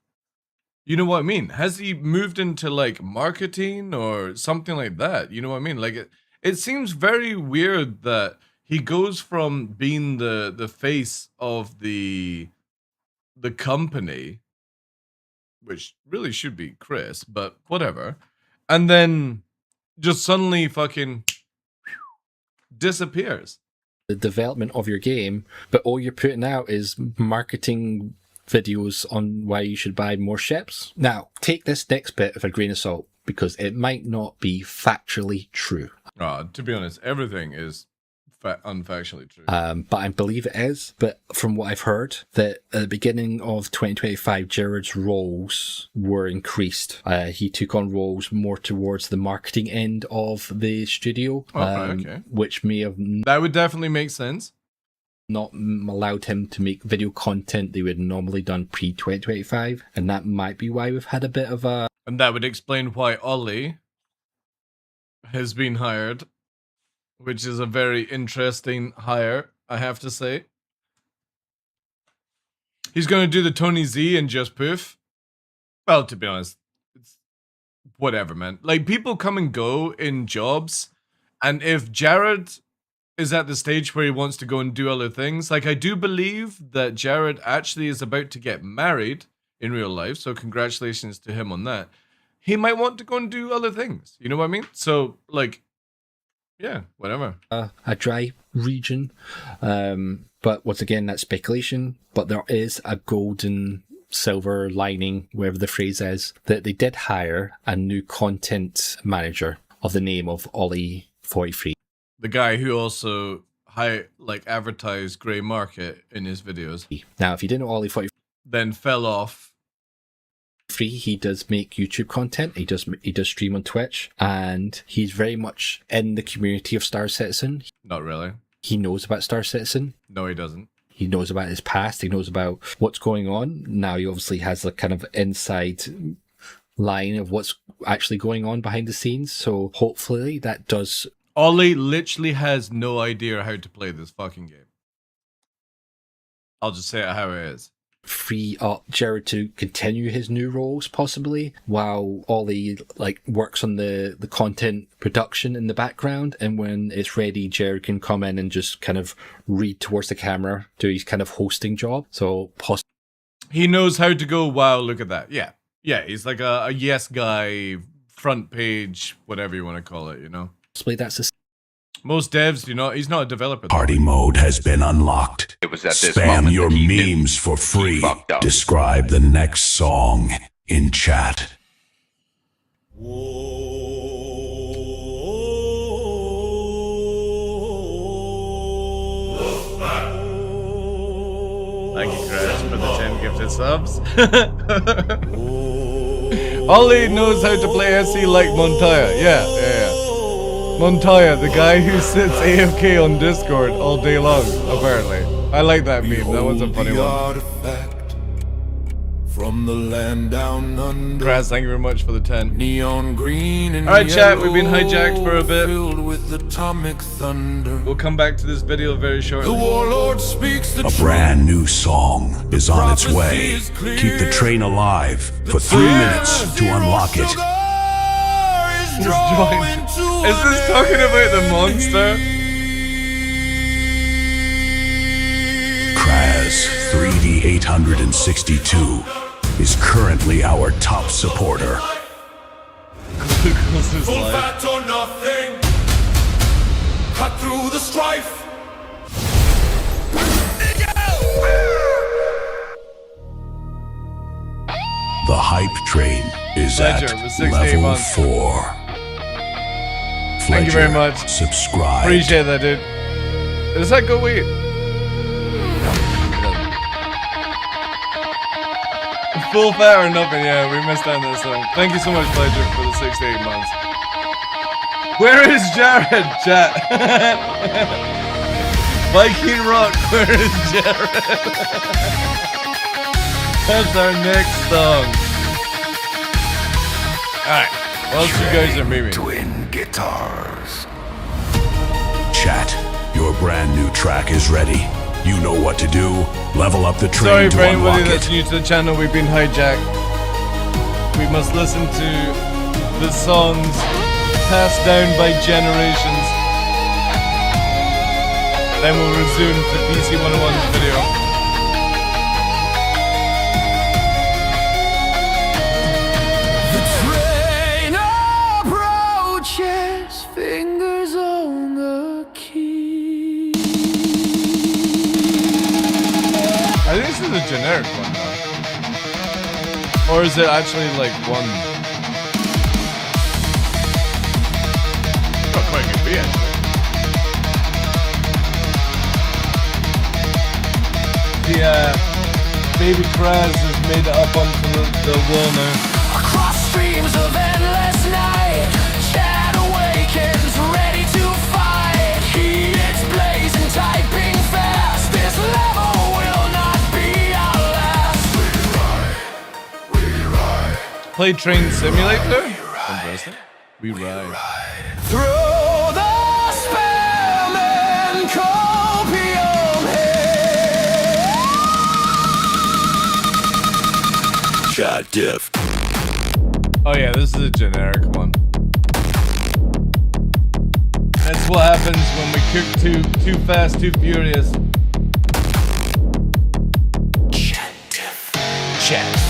You know what I mean? Has he moved into like marketing or something like that? You know what I mean? Like it seems very weird that he goes from being the face of the company, which really should be Chris, but whatever, and then just suddenly fucking disappears. The development of your game, but all you're putting out is marketing videos on why you should buy more ships. Now, take this next bit with a grain of salt, because it might not be factually true. To be honest, everything is unfactually true. But I believe it is. But from what I've heard, that at the beginning of 2025, Jared's roles were increased. He took on roles more towards the marketing end of the studio, okay. which may have... That would definitely make sense. Not allowed him to make video content they would normally done pre-2025, and that might be why we've had a bit of a... And that would explain why Ollie has been hired, which is a very interesting hire, I have to say. He's going to do the Tony Z and just poof. Well, to be honest, it's whatever, man. Like, people come and go in jobs, and if Jared is at the stage where he wants to go and do other things, like, I do believe that Jared actually is about to get married in real life, so congratulations to him on that. He might want to go and do other things, you know what I mean? So, like, yeah, whatever. A dry region, but once again, that's speculation. But there is a golden silver lining, wherever the phrase is, that they did hire a new content manager of the name of Ollie 43. The guy who also advertised Grey Market in his videos. Now, if you didn't know Ollie 43, then fell off. He does make YouTube content. He does stream on Twitch, and he's very much in the community of Star Citizen. Not really. He knows about Star Citizen. No, he doesn't. He knows about his past. He knows about what's going on. Now he obviously has a kind of inside line of what's actually going on behind the scenes. So hopefully that does... Ollie literally has no idea how to play this fucking game. I'll just say it how it is. Free up Jared to continue his new roles, possibly, while Ollie works on the content production in the background, and when it's ready, Jared can come in and just kind of read towards the camera, do his kind of hosting job. So he knows how to go, wow, look at that. Yeah, he's like a yes guy, front page, whatever you want to call it, you know? Possibly that's a... Most devs do not. He's not a developer. Party mode has been unlocked. It was at this Spam moment your that he knew. memes for free. He fucked up. Describe the next song in chat. Thank you, Crash, for the 10 gifted subs. Ollie knows how to play SE like Montoya. Yeah. Montoya, the guy who sits AFK on Discord all day long, apparently. I like that meme. That one's a funny one. From the land down under. Kraz, thank you very much for the 10. Neon green and alright, chat, we've been hijacked for a bit. Filled with atomic thunder. We'll come back to this video very shortly. The warlord speaks the A brand new song is on its way. Keep the train alive for 3 minutes to unlock it. Is this talking about the monster? Kraz 3D 862 is currently our top supporter. Full fat or nothing. Cut through the strife. hype train is Pleasure, at with 68 level months. 4. Thank you very Fledger, much. Subscribe. Appreciate that, dude. Does that go weird? Full fat or nothing? Yeah, we missed out on that song. Thank you so much, Pleasure, for the 6 to 8 months. Where is Jared, chat? Viking Rock, where is Jared? That's our next song. Alright, what else you guys are moving? Twin guitars. Chat, your brand new track is ready. You know what to do. Level up the train Sorry to for anybody unlock that's it. new to the channel, we've been hijacked. We must listen to the songs passed down by generations. Then we'll resume to PC 101's video. Train approaches, fingers on the key. I think this is a generic one though. Or is it actually like one? Not quite good be actually. The baby Kraz has made it up onto the wall now. Across streams of endless night, chat awakens, ready to fight. Heat it's blazing, typing fast. This level will not be our last. We ride. Play Train Simulator? Interesting. We ride. Through the spam and copium haze. Chat diff. Oh yeah, this is a generic one. That's what happens when we cook too fast, too furious. Chat diff. Chat diff.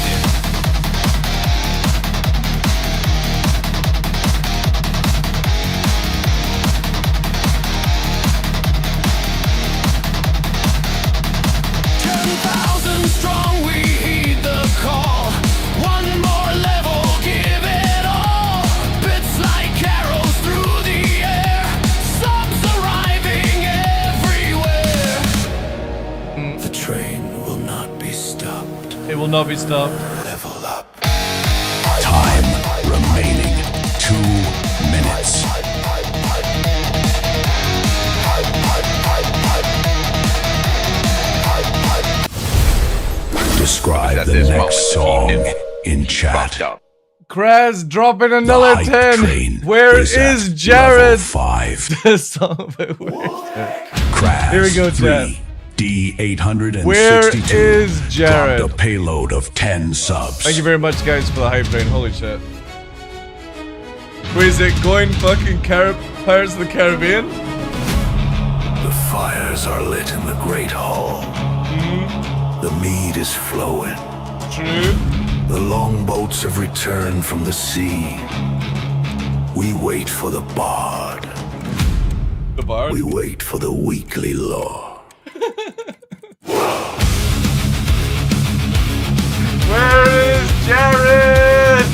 Strong, we heed the call. One more level, give it all. Bits like arrows through the air. Subs arriving everywhere. The train will not be stopped. It will not be stopped. Level up. Time remaining 2 minutes. Describe the next song in chat. Kraz dropping another 10. Where is Jared? 5. The song about Kraz. Here we go, chat. D862. Where is Jared? Dropped a payload of 10 subs. Thank you very much, guys, for the hype train. Holy shit. Wait, is it going fucking Pirates of the Caribbean? The fires are lit in the Great Hall. The mead is flowing. True. The longboats have returned from the sea. We wait for the bard. The bard? We wait for the weekly law. Where is Jared?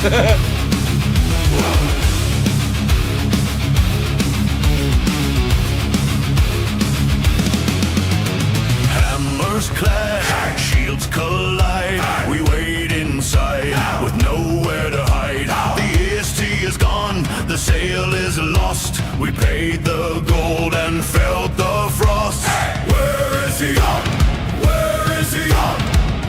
Hammers clash, shields collide. We wait inside with nowhere to hide. The EST is gone, the sail is lost. We paid the gold and felt the frost. Where is he? Where is he?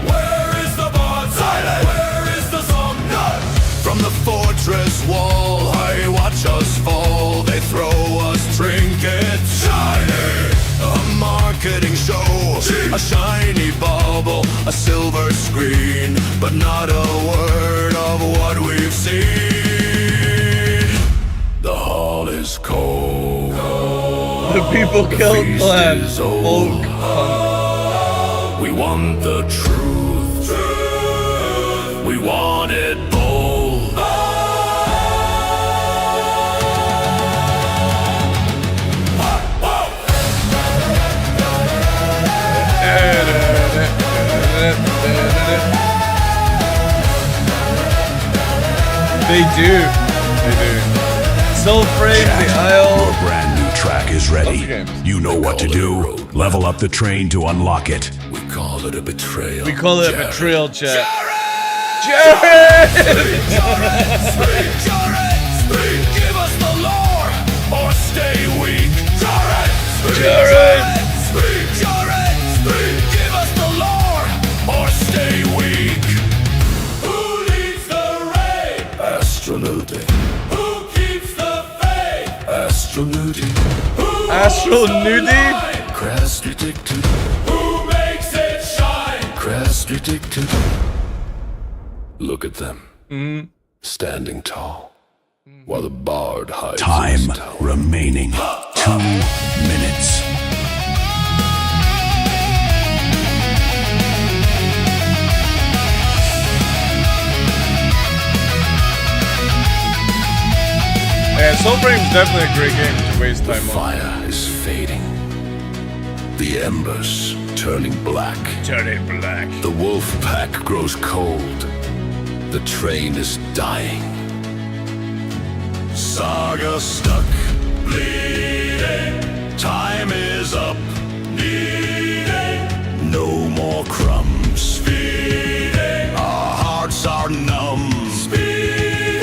Where is the bard? Silent. Where is the song? None. From the fortress wall, I watch us fall. They throw us trinkets. Shiny. A marketing show, a shiny bauble, a silver screen, but not a word of what we've seen. The hall is cold. The people killed Clan. We want the truth. We want it bold. do. They do. Soul Frame, The Isle. Your brand new track is ready. You know what to do. Level up the train to unlock it. We call it a betrayal. We call it a betrayal, chat. Jared! Jared! Give us the lore, or stay weak. Jared! Jared! Jared! Give us the lore, or stay weak. Who leads the raid? Astronaut. Who keeps the faith? Astronaut. Astral Nudie? Crash detected. Who makes it shine? Crash detected. Look at them. Standing tall. While the bard hides. Time remaining. 2 minutes. Yeah, Soul Frame's definitely a great game to waste time on. Fire is fading. The embers turning black. Turning black. The wolf pack grows cold. The train is dying. Saga stuck, bleeding. Time is up, needing. No more crumbs, feeding. Our hearts are numb, speeding.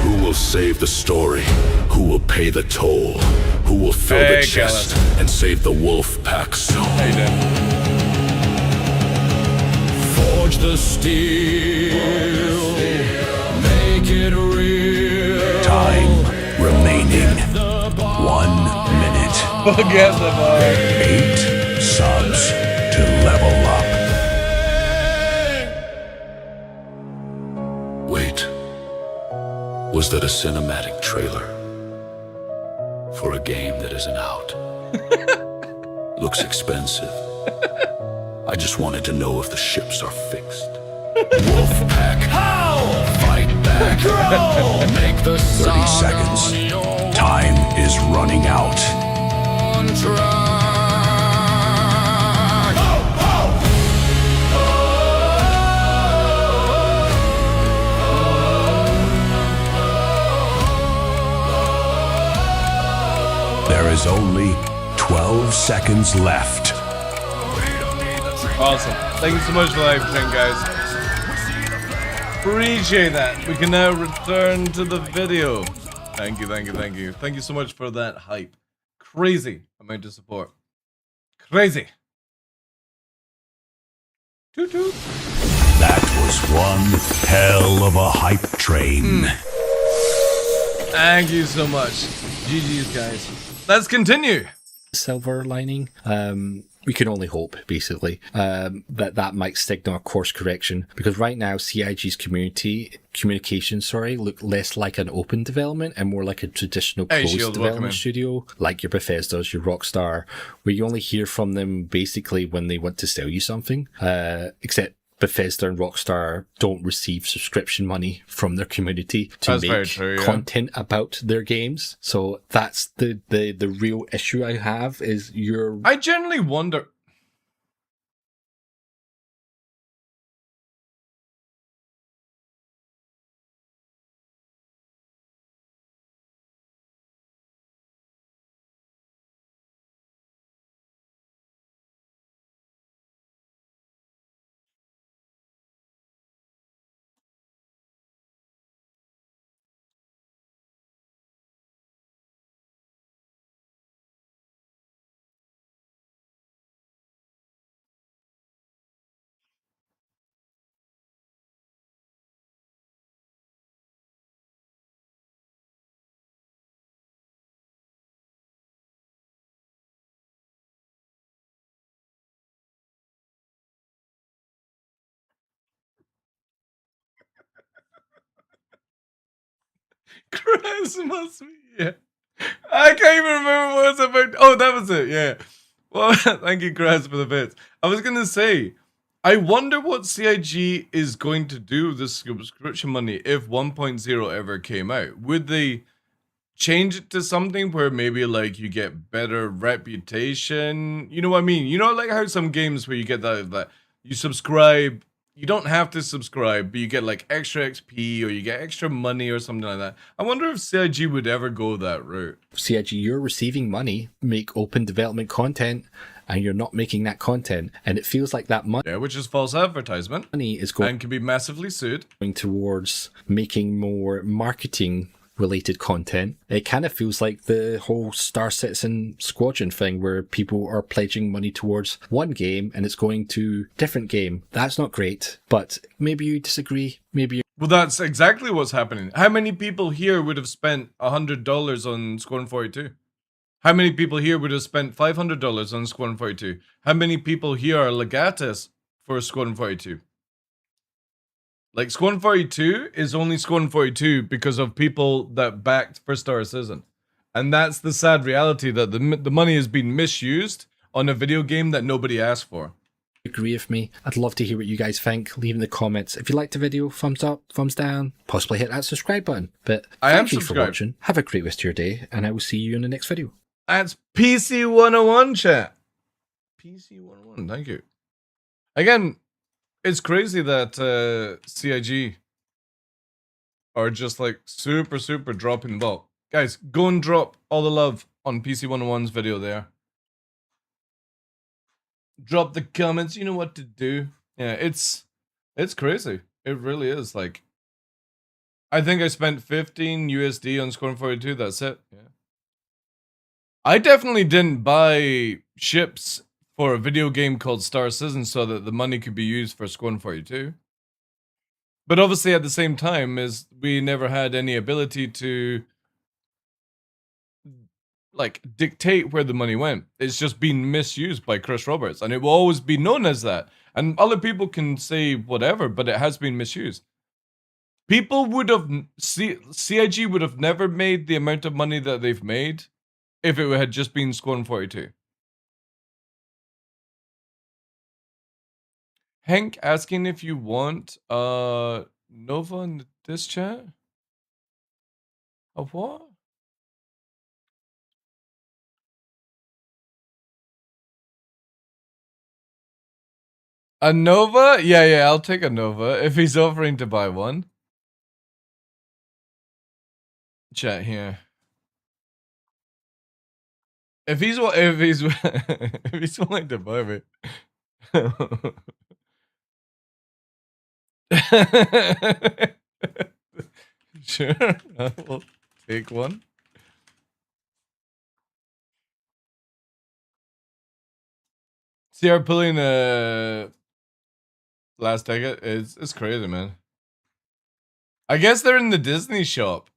Who will save the story? Who will pay the toll? Who will fill the chest and save the wolf pack soul? Forge the steel, make it real. Time remaining. 1 minute. Forget the bar. 8 subs to level up. Wait. Was that a cinematic trailer? For a game that isn't out? Looks expensive. I just wanted to know if the ships are fixed. Wolfpack, howl! Fight back, growl! Make the 30 seconds. Time is running out. There is only 12 seconds left. Awesome. Thank you so much for live stream, guys. Appreciate that. We can now return to the video. Thank you, thank you, thank you. Thank you so much for that hype. Crazy amount of support. Crazy. Toot toot. That was one hell of a hype train. Thank you so much. GG's, guys. Let's continue. Silver lining. We can only hope, basically, that might signal a course correction, because right now CIG's communication, look less like an open development and more like a traditional closed development studio, like your Bethesda's, your Rockstar, where you only hear from them basically when they want to sell you something, except Bethesda and Rockstar don't receive subscription money from their community to make content about their games. So that's the real issue I have is I generally wonder. Christmas, yeah. I can't even remember what it's about. Oh, that was it, yeah. Well, thank you, Chris, for the bits. I was gonna say, I wonder what CIG is going to do with this subscription money if 1.0 ever came out. Would they change it to something where maybe like you get better reputation? You know what I mean? You know, like how some games where you get that you subscribe, you don't have to subscribe, but you get like extra XP or you get extra money or something like that. I wonder if CIG would ever go that route. CIG, you're receiving money, make open development content, and you're not making that content, and it feels like that money, which is false advertisement, is going and can be massively sued, going towards making more marketing related content. It kind of feels like the whole Star Citizen Squadron thing where people are pledging money towards one game and it's going to different game. That's not great, but maybe you disagree, maybe well, that's exactly what's happening. How many people here would have spent $100 on Squadron 42? How many people here would have spent $500 on Squadron 42? How many people here are legatus for Squadron 42? Like, Squadron 42 is only Squadron 42 because of people that backed for Star Citizen. And that's the sad reality, that the money has been misused on a video game that nobody asked for. Agree with me. I'd love to hear what you guys think. Leave in the comments. If you liked the video, thumbs up, thumbs down, possibly hit that subscribe button. But thank you for watching. Have a great rest of your day, and I will see you in the next video. That's PC 101, chat. PC 101, thank you. Again, it's crazy that CIG are just like super dropping the ball. Guys, go and drop all the love on PC 101's video there. Drop the comments, you know what to do. Yeah, it's crazy. It really is. Like, I think I spent 15 USD on Squadron 42, that's it. Yeah. I definitely didn't buy ships for a video game called Star Citizen so that the money could be used for Squadron 42. But obviously at the same time, is we never had any ability to like dictate where the money went. It's just been misused by Chris Roberts, and it will always be known as that. And other people can say whatever, but it has been misused. People would have CIG would have never made the amount of money that they've made if it had just been Squadron 42. Hank asking if you want Nova in this chat? A what? A Nova? Yeah, I'll take a Nova if he's offering to buy one. Chat here. If he's if he's willing to buy me. Sure, I will take one. CR pulling a last ticket. It's crazy, man. I guess they're in the Disney shop.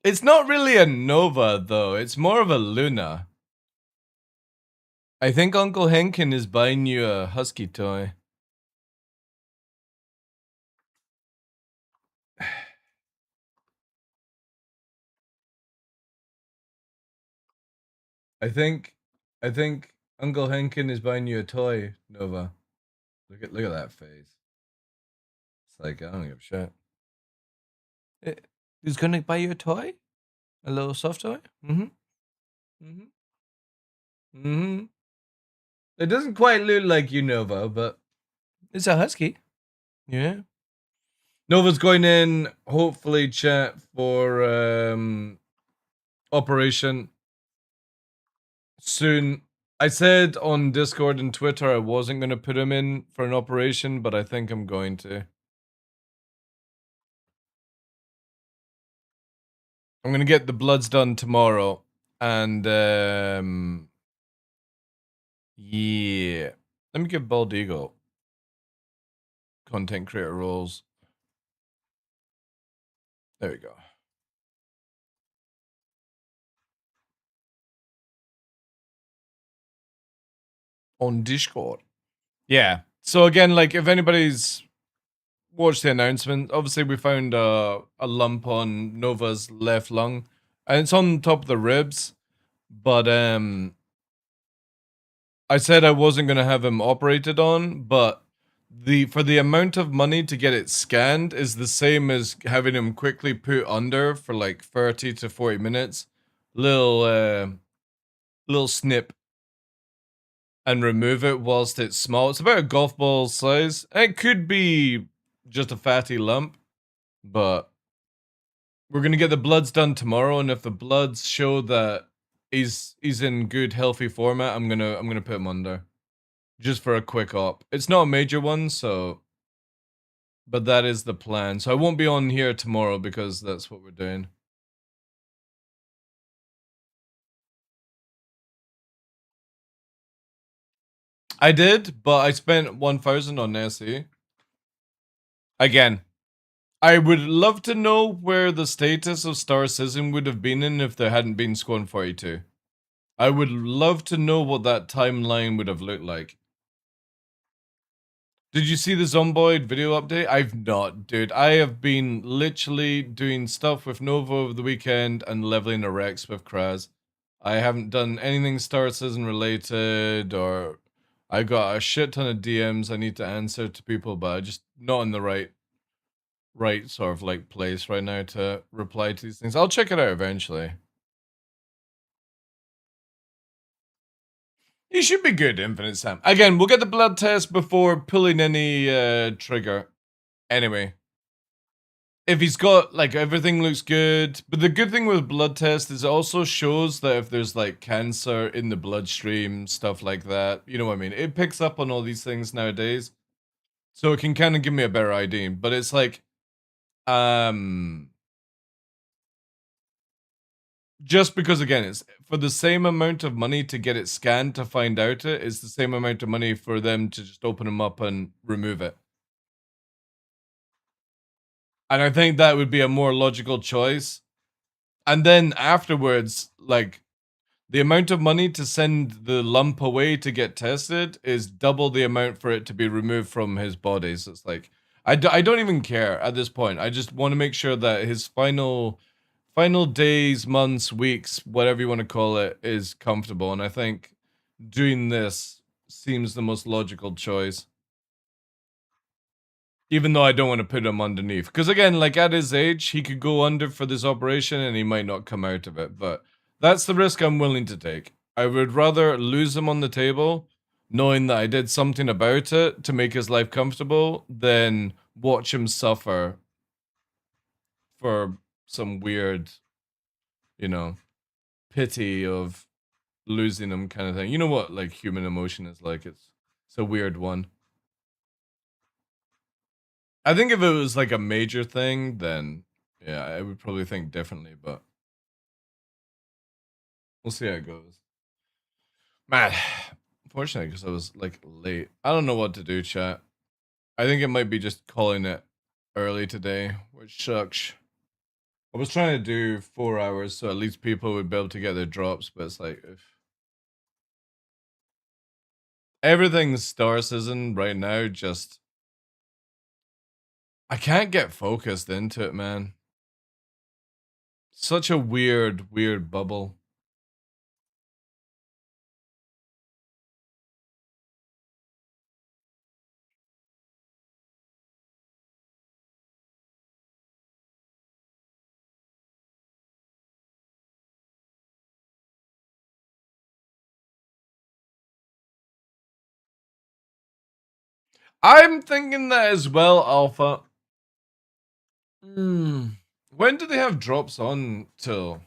It's not really a Nova though. It's more of a Luna. I think Uncle Henkin is buying you a Husky toy. I think Uncle Henkin is buying you a toy, Nova. Look at that face. It's like, I don't give a shit. Who's gonna buy you a toy? A little soft toy? It doesn't quite look like you, Nova, but it's a Husky. Yeah. Nova's going in, hopefully, chat, for Operation soon. I said on Discord and Twitter I wasn't going to put him in for an operation, but I think I'm going to. I'm going to get the bloods done tomorrow. And, yeah. Let me give Bald Eagle content creator roles. There we go. On Discord. Yeah. So again, like, if anybody's watched the announcement, obviously we found a lump on Nova's left lung, and it's on top of the ribs. But I said I wasn't gonna have him operated on, but for the amount of money to get it scanned is the same as having him quickly put under for like 30 to 40 minutes. Little snip. and remove it whilst it's small. It's about a golf ball size. It could be just a fatty lump, but we're gonna get the bloods done tomorrow, and if the bloods show that he's in good healthy format, I'm gonna put him under. Just for a quick op. It's not a major one, so but that is the plan. So I won't be on here tomorrow because that's what we're doing. I did, but I spent 1,000 on SE. Again, I would love to know where the status of Star Citizen would have been in if there hadn't been Squad 42. I would love to know what that timeline would have looked like. Did you see the Zomboid video update? I've not, dude. I have been literally doing stuff with Nova over the weekend and leveling a Rex with Kraz. I haven't done anything Star Citizen related, or I got a shit ton of DMs I need to answer to people, but I'm just not in the right sort of like place right now to reply to these things. I'll check it out eventually. You should be good, Infinite Sam. Again, we'll get the blood test before pulling any trigger. Anyway. If he's got, like, everything looks good. But the good thing with blood test is it also shows that if there's, like, cancer in the bloodstream, stuff like that. You know what I mean? It picks up on all these things nowadays. So it can kind of give me a better idea. But it's like, just because, again, it's for the same amount of money to get it scanned to find out it is the same amount of money for them to just open them up and remove it. And I think that would be a more logical choice. And then afterwards, like, the amount of money to send the lump away to get tested is double the amount for it to be removed from his body. So it's like, I don't even care at this point. I just want to make sure that his final days, months, weeks, whatever you want to call it, is comfortable. And I think doing this seems the most logical choice. Even though I don't want to put him underneath. Because again, like at his age, he could go under for this operation and he might not come out of it. But that's the risk I'm willing to take. I would rather lose him on the table, knowing that I did something about it to make his life comfortable, than watch him suffer for some weird, you know, pity of losing him kind of thing. You know what, like, human emotion is like. It's a weird one. I think if it was like a major thing, then yeah, I would probably think differently, but we'll see how it goes. Man, unfortunately, because I was like late. I don't know what to do, chat. I think it might be just calling it early today, which sucks. I was trying to do 4 hours so at least people would be able to get their drops, but it's like, if everything's Star Citizen right now, just I can't get focused into it, man. Such a weird bubble. I'm thinking that as well, Alpha. When do they have drops on till?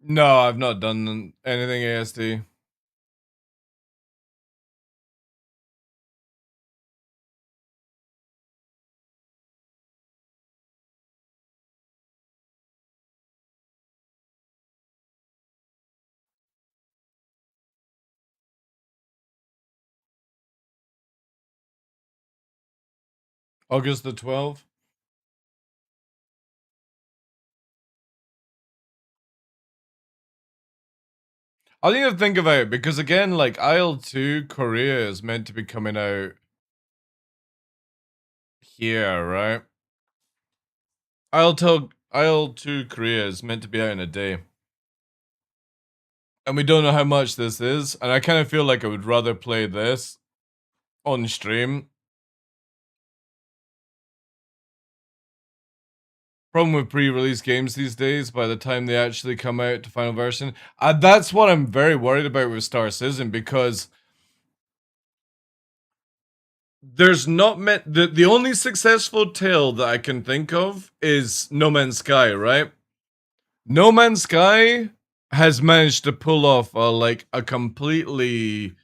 No, I've not done anything ASD. August the 12th? I need to think about it, because again, like, IL-2 Korea is meant to be coming out here, right? IL-2 Korea is meant to be out in a day. And we don't know how much this is, and I kind of feel like I would rather play this on stream Problem with pre-release games these days, by the time they actually come out to final version, that's what I'm very worried about with Star Citizen, because there's not the only successful tale that I can think of is No Man's Sky, right? No Man's Sky has managed to pull off a completely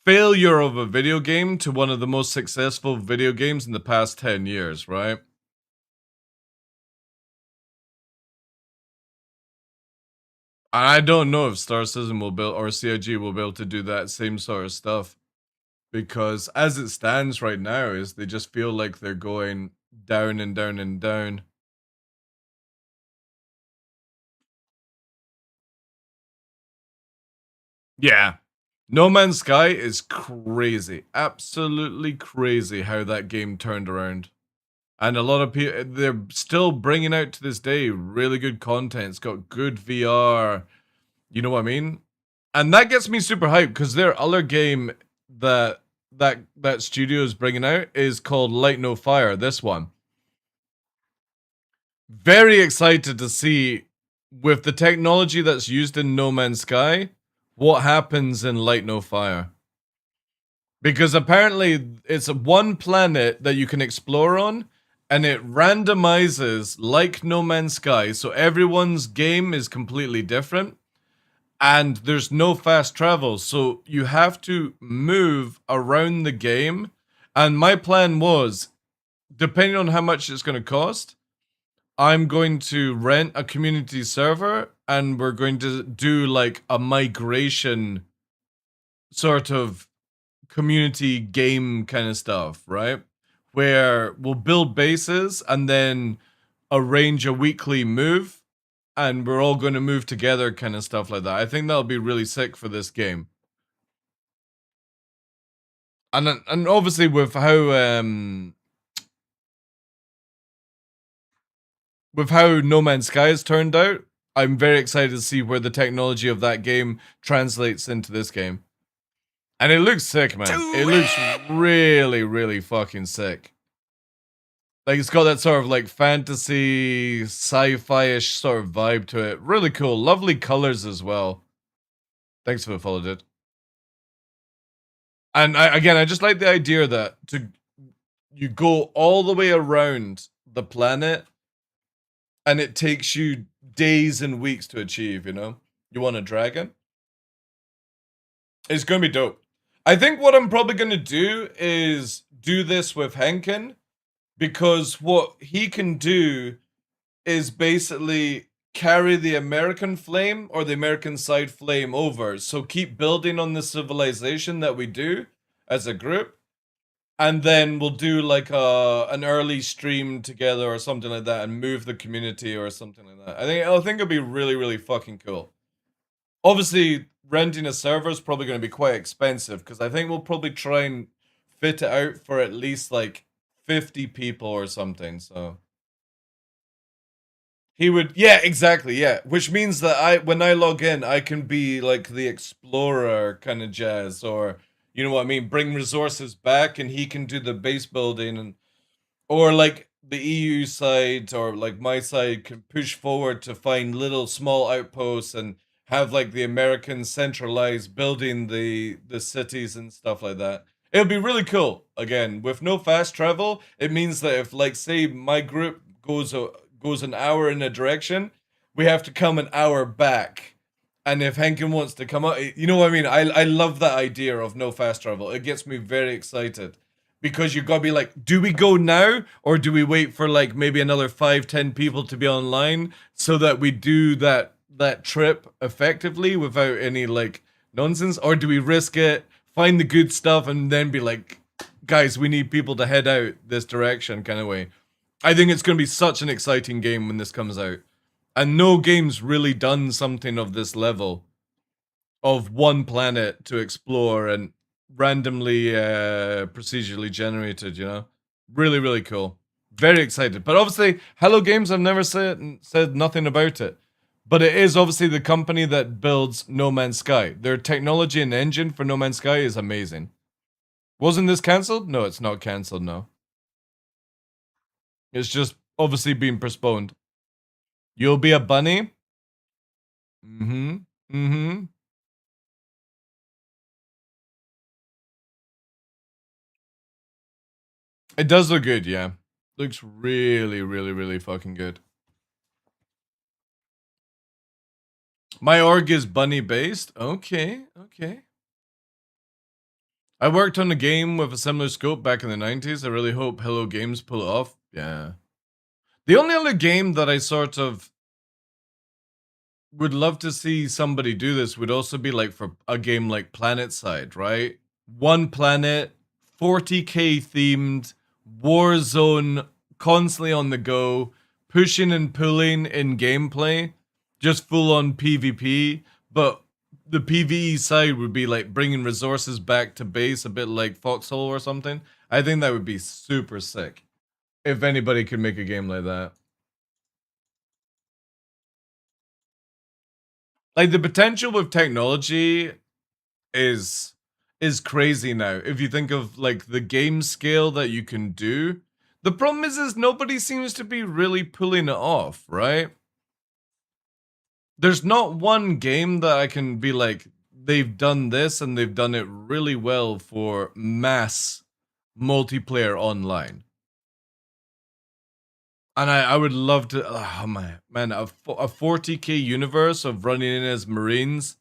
failure of a video game to one of the most successful video games in the past 10 years, right? I don't know if Star Citizen will build or CIG will be able to do that same sort of stuff, because as it stands right now is they just feel like they're going down and down and down. Yeah. No Man's Sky is crazy. Absolutely crazy how that game turned around. And a lot of people, they're still bringing out to this day really good content. It's got good VR. You know what I mean? And that gets me super hyped, because their other game that studio is bringing out is called Light No Fire. This one. Very excited to see, with the technology that's used in No Man's Sky, what happens in Light No Fire. Because apparently it's one planet that you can explore on, and it randomizes like No Man's Sky, so everyone's game is completely different, and there's no fast travel, so you have to move around the game. And my plan was, depending on how much it's going to cost, I'm going to rent a community server, and we're going to do like a migration sort of community game kind of stuff, right? Where we'll build bases and then arrange a weekly move, and we're all going to move together, kind of stuff like that. I think that'll be really sick for this game. And obviously with how No Man's Sky has turned out, I'm very excited to see where the technology of that game translates into this game. And it looks sick, man. It looks really, really fucking sick. Like, it's got that sort of like fantasy, sci-fi-ish sort of vibe to it. Really cool. Lovely colors as well. Thanks for the follow, dude. And I just like the idea that you go all the way around the planet, and it takes you days and weeks to achieve, you know? You want a dragon? It's gonna be dope. I think what I'm probably gonna do is do this with Henkin, because what he can do is basically carry the American flame or the American side flame over. So keep building on the civilization that we do as a group, and then we'll do like an early stream together or something like that, and move the community or something like that. I think it'll be really, really fucking cool. Obviously, renting a server is probably going to be quite expensive, because I think we'll probably try and fit it out for at least like 50 people or something. So he would, yeah, exactly, yeah. Which means that when I log in, I can be like the explorer kind of jazz, or you know what I mean, bring resources back, and he can do the base building, and or like the EU side or like my side can push forward to find little small outposts and have like the Americans centralized building the cities and stuff like that. It'll be really cool. Again, with no fast travel, it means that if like say my group goes an hour in a direction, we have to come an hour back. And if Henkin wants to come out, you know what I mean? I love that idea of no fast travel. It gets me very excited. Because you've got to be like, do we go now, or do we wait for like maybe another 5-10 people to be online so that we do that trip effectively without any like nonsense? Or do we risk it, find the good stuff, and then be like, guys, we need people to head out this direction kind of way? I think it's going to be such an exciting game when this comes out. And no game's really done something of this level, of one planet to explore and randomly procedurally generated, you know? Really, really cool. Very excited. But obviously, Hello Games, I've never said nothing about it. But it is obviously the company that builds No Man's Sky. Their technology and engine for No Man's Sky is amazing. Wasn't this cancelled? No, it's not cancelled, no. It's just obviously being postponed. You'll be a bunny? Mm-hmm. Mm-hmm. It does look good, yeah. Looks really, really, really fucking good. My org is bunny based. Okay, okay. I worked on a game with a similar scope back in the 90s. I really hope Hello Games pull it off. Yeah. The only other game that I sort of would love to see somebody do this would also be like for a game like PlanetSide, right? One planet, 40k themed, Warzone, constantly on the go, pushing and pulling in gameplay, just full on PvP, but the PvE side would be like bringing resources back to base, a bit like Foxhole or something. I think that would be super sick if anybody could make a game like that. Like the potential with technology is crazy now. If you think of like the game scale that you can do, the problem is nobody seems to be really pulling it off, right? There's not one game that I can be like they've done this and they've done it really well for mass multiplayer online. And I would love to, oh my man, a 40k universe of running in as Marines.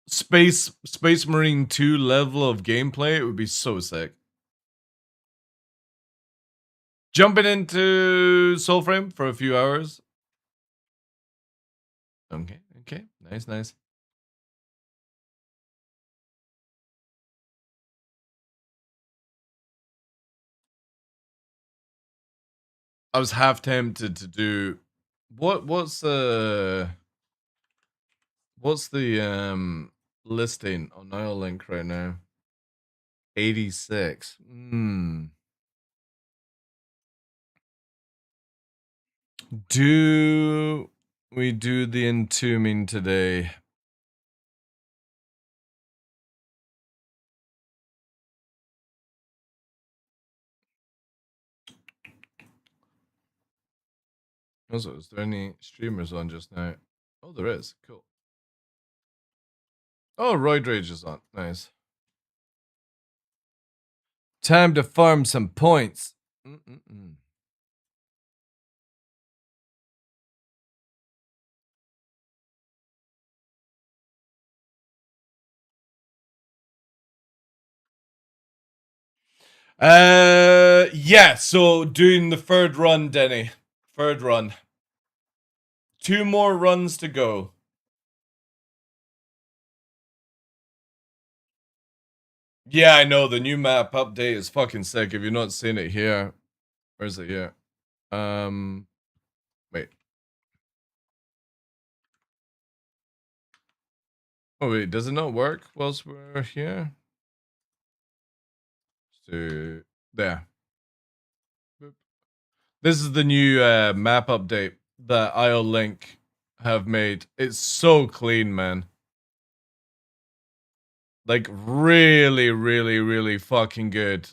Space Marine 2 level of gameplay, it would be so sick. Jumping into Soulframe for a few hours. Okay, okay. Nice, nice. I was half tempted to do what's the listing on Link right now? 86. Do we do the entombing today? Also, is there any streamers on just now? Oh, there is. Cool. Oh, Roid Rage is on. Nice. Time to farm some points. Yeah, so doing the third run, Denny. Third run. 2 more runs to go. Yeah, I know, the new map update is fucking sick. If you're not seeing it here. Where is it here? Wait. Oh wait, does it not work whilst we're here? So, there. Boop. This is the new map update that Link have made. It's so clean, man. Like, really, really, really fucking good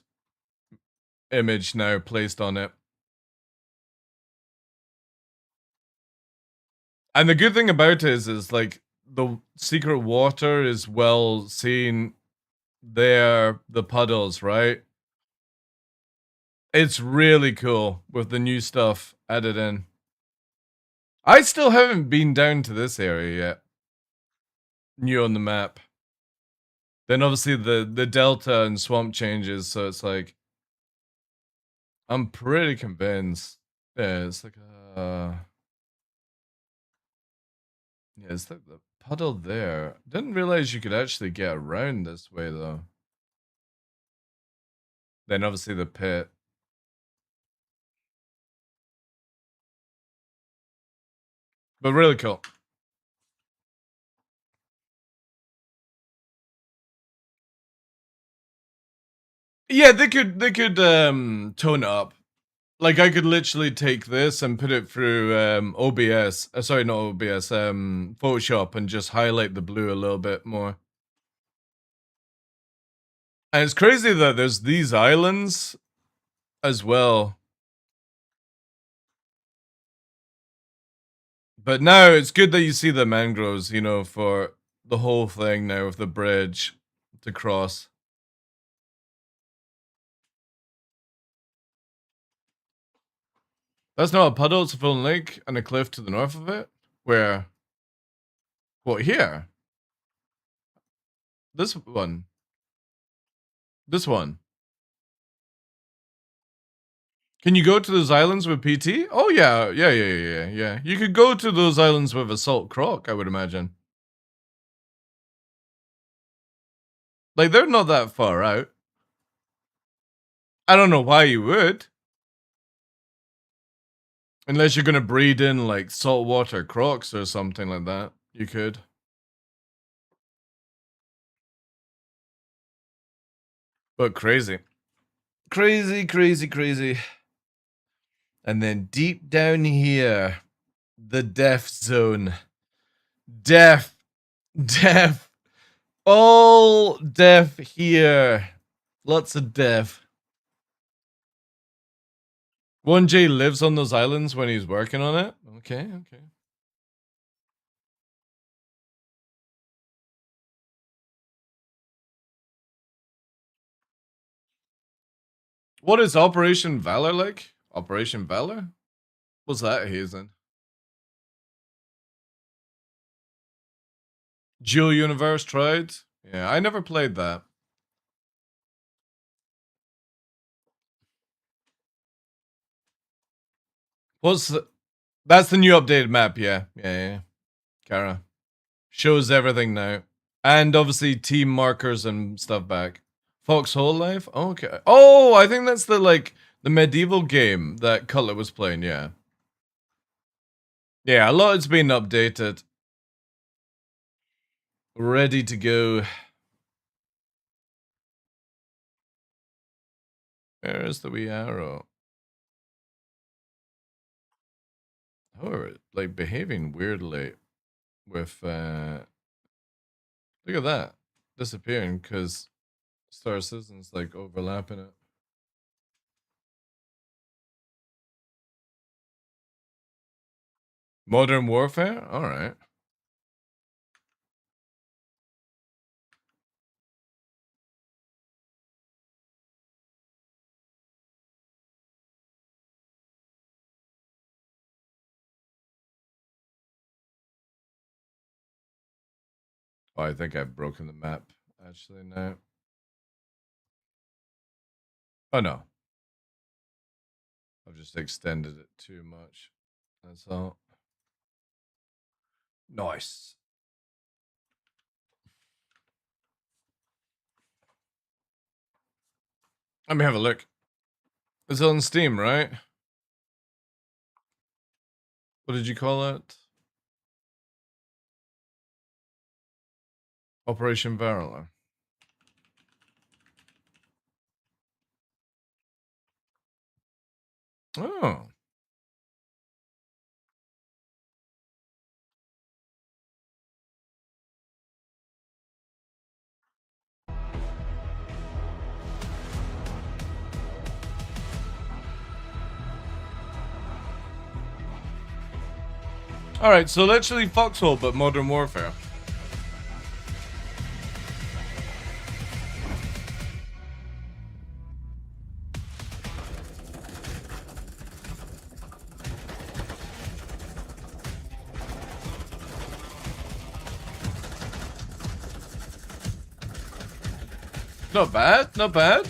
image now placed on it. And the good thing about it is like, the secret water is well seen there, the puddles, right? It's really cool with the new stuff added in. I still haven't been down to this area yet. New on the map. Then obviously the delta and swamp changes, so it's like I'm pretty convinced. Yeah, it's like yeah, it's like the puddle there. Didn't realize you could actually get around this way though. Then obviously the pit. But really cool. Yeah, they could tone it up. Like I could literally take this and put it through OBS. Sorry, not OBS. Photoshop and just highlight the blue a little bit more. And it's crazy that there's these islands as well. But now it's good that you see the mangroves, you know, for the whole thing now of the bridge to cross. That's not a puddle, it's a full lake and a cliff to the north of it. Where? What, here? This one. This one. Can you go to those islands with PT? Oh yeah, yeah. You could go to those islands with a salt croc, I would imagine. Like, they're not that far out. I don't know why you would. Unless you're gonna breed in, like, saltwater crocs or something like that. You could. But crazy. Crazy. And then deep down here, the death zone. Death. All death here. Lots of death. 1J lives on those islands when he's working on it? Okay. What is Operation Valor like? Operation Valor? What's that, Hazen? Dual Universe tried? Yeah, I never played that. That's the new updated map, yeah. Kara. Shows everything now. And obviously team markers and stuff back. Foxhole Life? Okay. Oh, I think that's the medieval game that Cutler was playing, yeah. Yeah, a lot has been updated. Ready to go. Where is the wee arrow? Oh, like behaving weirdly with look at that. Disappearing because Star Citizen's like overlapping it. Modern Warfare? Alright. Oh, I think I've broken the map actually now. Oh no. I've just extended it too much. That's all. Nice. Let me have a look. It's on Steam, right? What did you call it? Operation Valor. Oh. Alright, so literally Foxhole, but Modern Warfare. Not bad, not bad.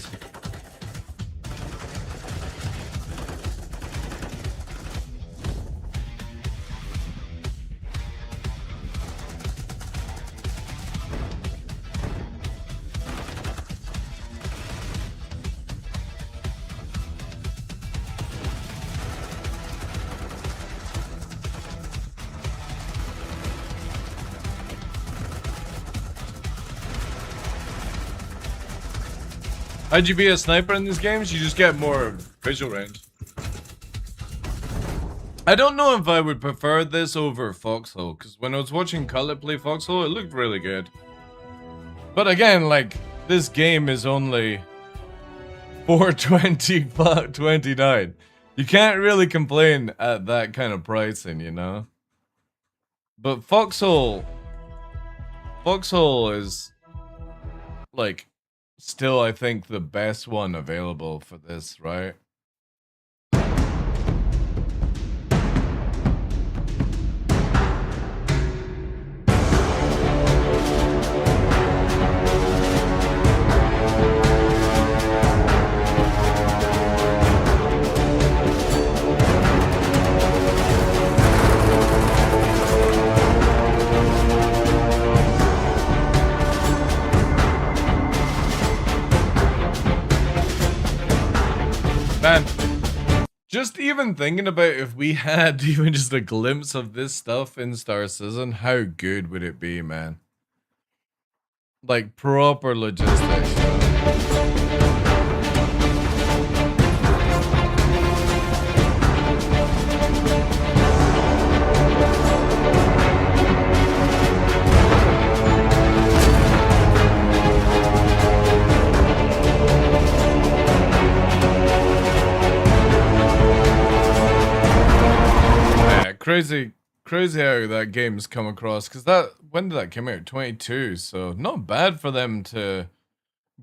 How'd you be a sniper in these games? You just get more visual range. I don't know if I would prefer this over Foxhole, because when I was watching Cutler play Foxhole, it looked really good. But again, like, this game is only $4.29. You can't really complain at that kind of pricing, you know? But Foxhole is like still, I think, the best one available for this, right? Man, just even thinking about if we had even just a glimpse of this stuff in Star Citizen, how good would it be, man? Like, proper logistics. Crazy how that game's come across, because when did that come out? 22, so not bad for them to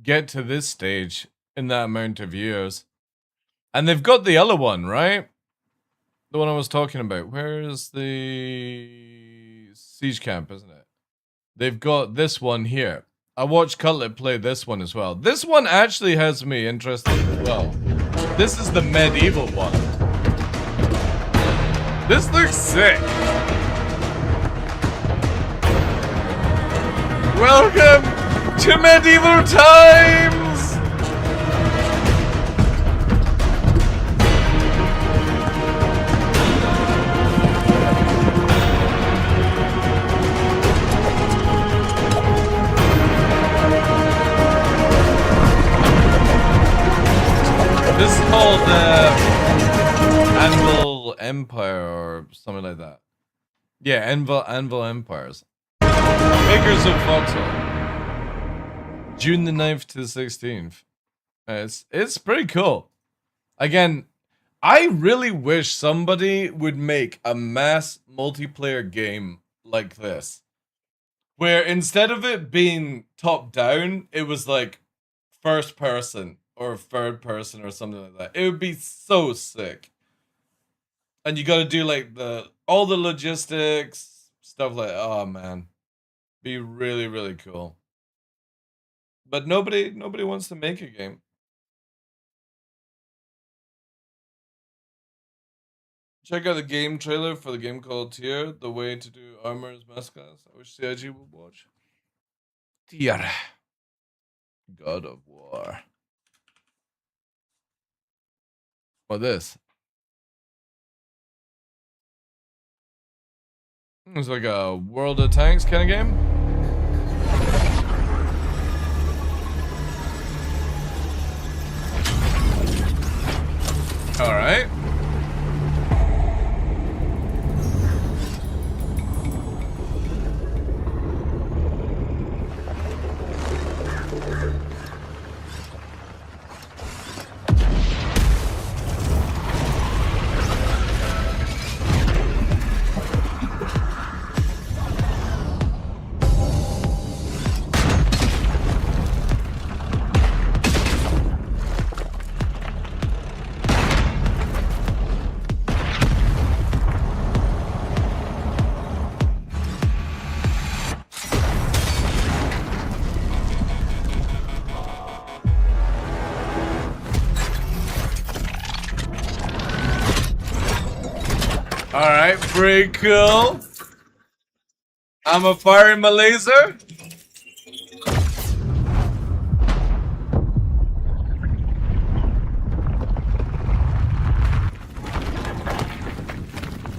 get to this stage in that amount of years. And they've got the other one, right? The one I was talking about. Where's the Siege Camp, isn't it? They've got this one here. I watched Cutlet play this one as well. This one actually has me interested as well. This is the medieval one. This looks sick. Welcome to medieval times. This is called Anvil Empire or something like that. Yeah, Anvil Empires. Makers of Foxhole. June the 9th to the 16th. It's pretty cool. Again, I really wish somebody would make a mass multiplayer game like this. Where instead of it being top down, it was like first person or third person or something like that. It would be so sick. And you gotta do like all the logistics, stuff like, oh man. Be really, really cool. But nobody wants to make a game. Check out the game trailer for the game called Tier, the way to do armors mass class. I wish CIG would watch. Tier. God of War. What this? It's like a World of Tanks kind of game. All right. Alright, pretty cool. I'm a firing my laser.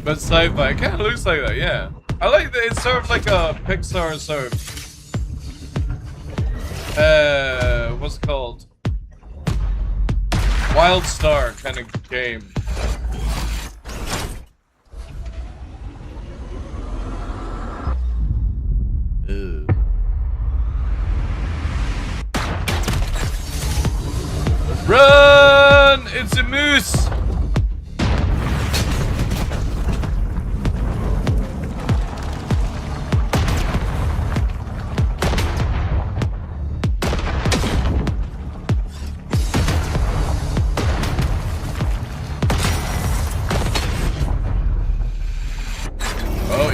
But sci-fi, it kind of looks like that, yeah. I like that it's sort of like a Pixar sort of, what's it called? Wild Star kind of game. Ew. Run! It's a moose!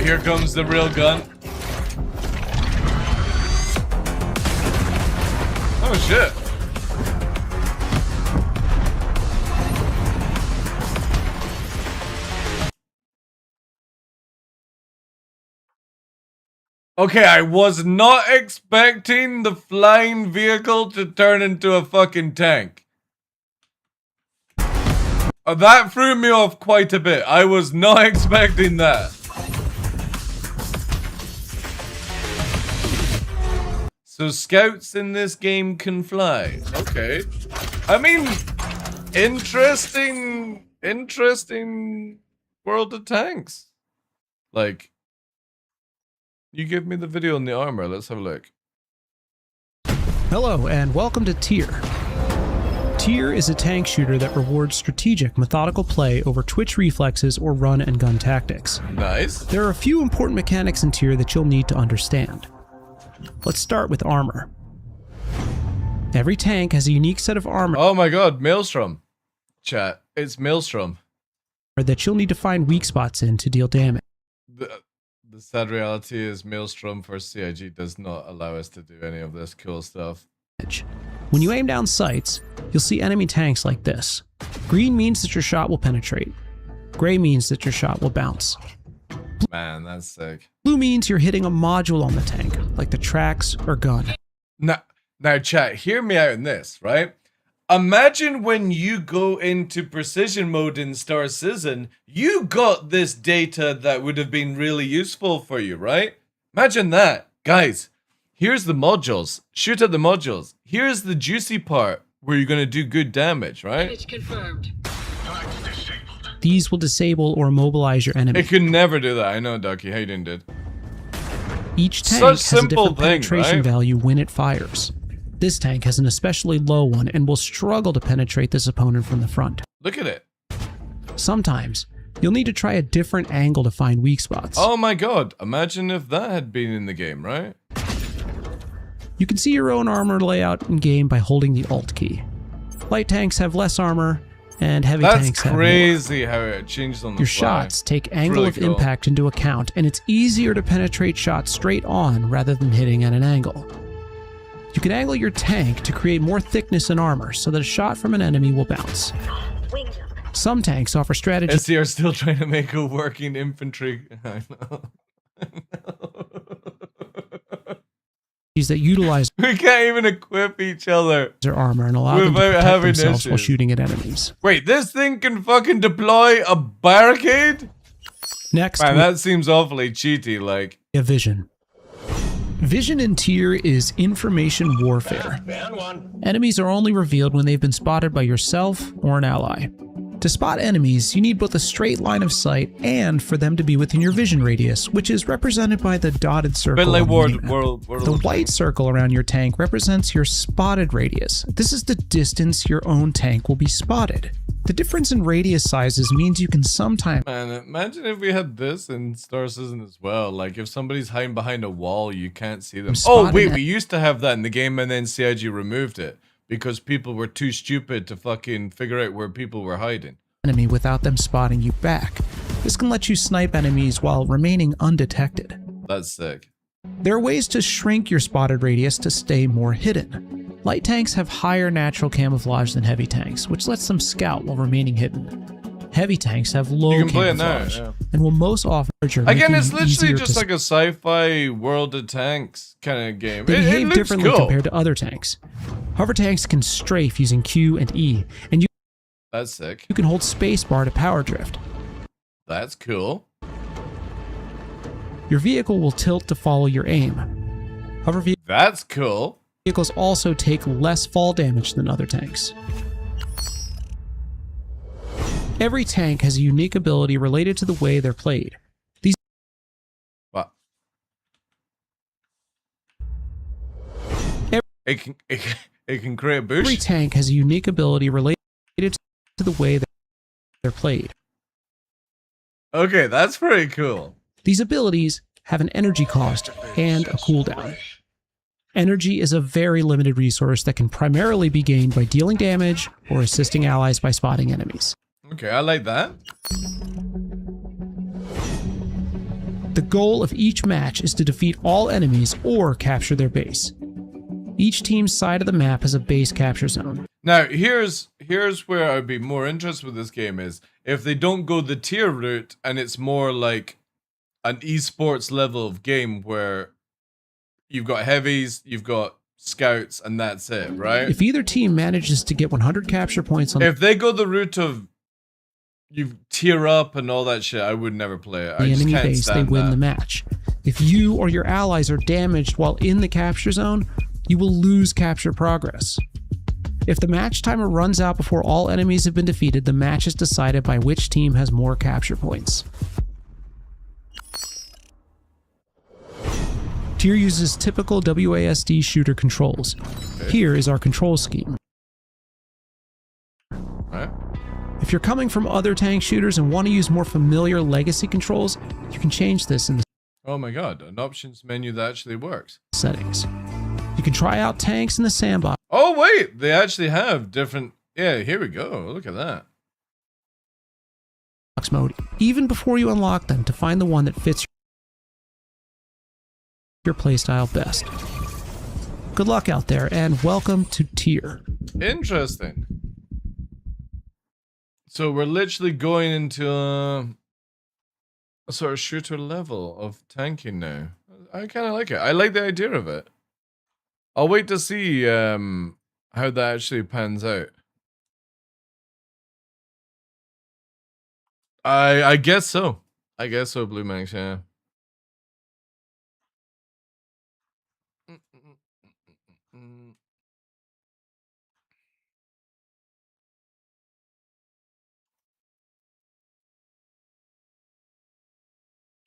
here comes the real gun. Oh shit. Okay, I was not expecting the flying vehicle to turn into a fucking tank. That threw me off quite a bit. I was not expecting that. So scouts in this game can fly. Okay. I mean, interesting world of tanks. Like, you give me the video on the armor. Let's have a look. Hello, and welcome to Tier. Tier is a tank shooter that rewards strategic, methodical play over twitch reflexes or run and gun tactics. Nice. There are a few important mechanics in Tier that you'll need to understand. Let's start with armor. Every tank has a unique set of armor. Oh my god, Maelstrom. Chat, it's Maelstrom. That you'll need to find weak spots in to deal damage. The sad reality is Maelstrom for CIG does not allow us to do any of this cool stuff. When you aim down sights, you'll see enemy tanks like this. Green means that your shot will penetrate. Gray means that your shot will bounce. Man, that's sick. Blue means you're hitting a module on the tank, like the tracks or gun. Now chat, hear me out in this, right? Imagine when you go into precision mode in Star Citizen, you got this data that would have been really useful for you, right? Imagine that. Guys, here's the modules. Shoot at the modules. Here's the juicy part where you're going to do good damage, right? Image confirmed. These will disable or immobilize your enemy. It could never do that. I know, Ducky. How you doing, dude? Each tank has a different penetration value when it fires. This tank has an especially low one and will struggle to penetrate this opponent from the front. Look at it. Sometimes, you'll need to try a different angle to find weak spots. Oh my god, imagine if that had been in the game, right? You can see your own armor layout in game by holding the Alt key. Light tanks have less armor, and heavy tanks have more. That's crazy how it changed on the Your fly. shots take angle of impact into account, and it's easier to penetrate shots straight on rather than hitting at an angle. You can angle your tank to create more thickness in armor so that a shot from an enemy will bounce. Some tanks offer strategies. SCR still trying to make a working infantry. I know. That utilize we can't even equip each other their armor and allow them to protect themselves while shooting at enemies. Wait, this thing can fucking deploy a barricade? Next, man, that seems awfully cheaty. Like a vision. Vision in Tier is information warfare. Enemies are only revealed when they've been spotted by yourself or an ally. To spot enemies, you need both a straight line of sight and for them to be within your vision radius, which is represented by the dotted circle. The white circle around your tank represents your spotted radius. This is the distance your own tank will be spotted. The difference in radius sizes means you can sometimes... Man, imagine if we had this in Star Citizen as well. Like, if somebody's hiding behind a wall, you can't see them. Oh, wait, we used to have that in the game, and then CIG removed it. Because people were too stupid to fucking figure out where people were hiding. Enemy without them spotting you back. This can let you snipe enemies while remaining undetected. That's sick. There are ways to shrink your spotted radius to stay more hidden. Light tanks have higher natural camouflage than heavy tanks, which lets them scout while remaining hidden. Heavy tanks have low camouflage and will most often... Again, it's literally just like a sci-fi world of tanks kind of game. They behave differently compared to other tanks. Hover tanks can strafe using Q and E, and you... That's sick. You can hold spacebar to power drift. That's cool. Your vehicle will tilt to follow your aim. Hover That's cool. Vehicles also take less fall damage than other tanks. Every tank has a unique ability related to the way they're played. These what? It can create a boost. Every tank has a unique ability related to the way they're played. Okay, that's pretty cool. These abilities have an energy cost and a cooldown. Energy is a very limited resource that can primarily be gained by dealing damage or assisting allies by spotting enemies. Okay, I like that. The goal of each match is to defeat all enemies or capture their base. Each team's side of the map has a base capture zone. Now, here's where I'd be more interested with this game is if they don't go the tier route and it's more like an esports level of game where you've got heavies, you've got scouts, and that's it, right? If either team manages to get 100 capture points on... If they go the route of you tier up and all that shit, I would never play it. the enemy base, they win the match. If you or your allies are damaged while in the capture zone, you will lose capture progress. If the match timer runs out before all enemies have been defeated, the match is decided by which team has more capture points. Tier uses typical WASD shooter controls. Here is our control scheme. Alright. If you're coming from other tank shooters and want to use more familiar legacy controls, you can change this in the Oh my god, an options menu that actually works. settings. You can try out tanks in the sandbox. Oh wait, they actually have different... Yeah, here we go. Look at that. Mode, even before you unlock them, to find the one that fits your playstyle best. Good luck out there, and welcome to Tier. Interesting. So we're literally going into a sort of shooter level of tanking now. I kind of like it. I like the idea of it. I'll wait to see how that actually pans out. I guess so. I guess so, Blue Max, yeah.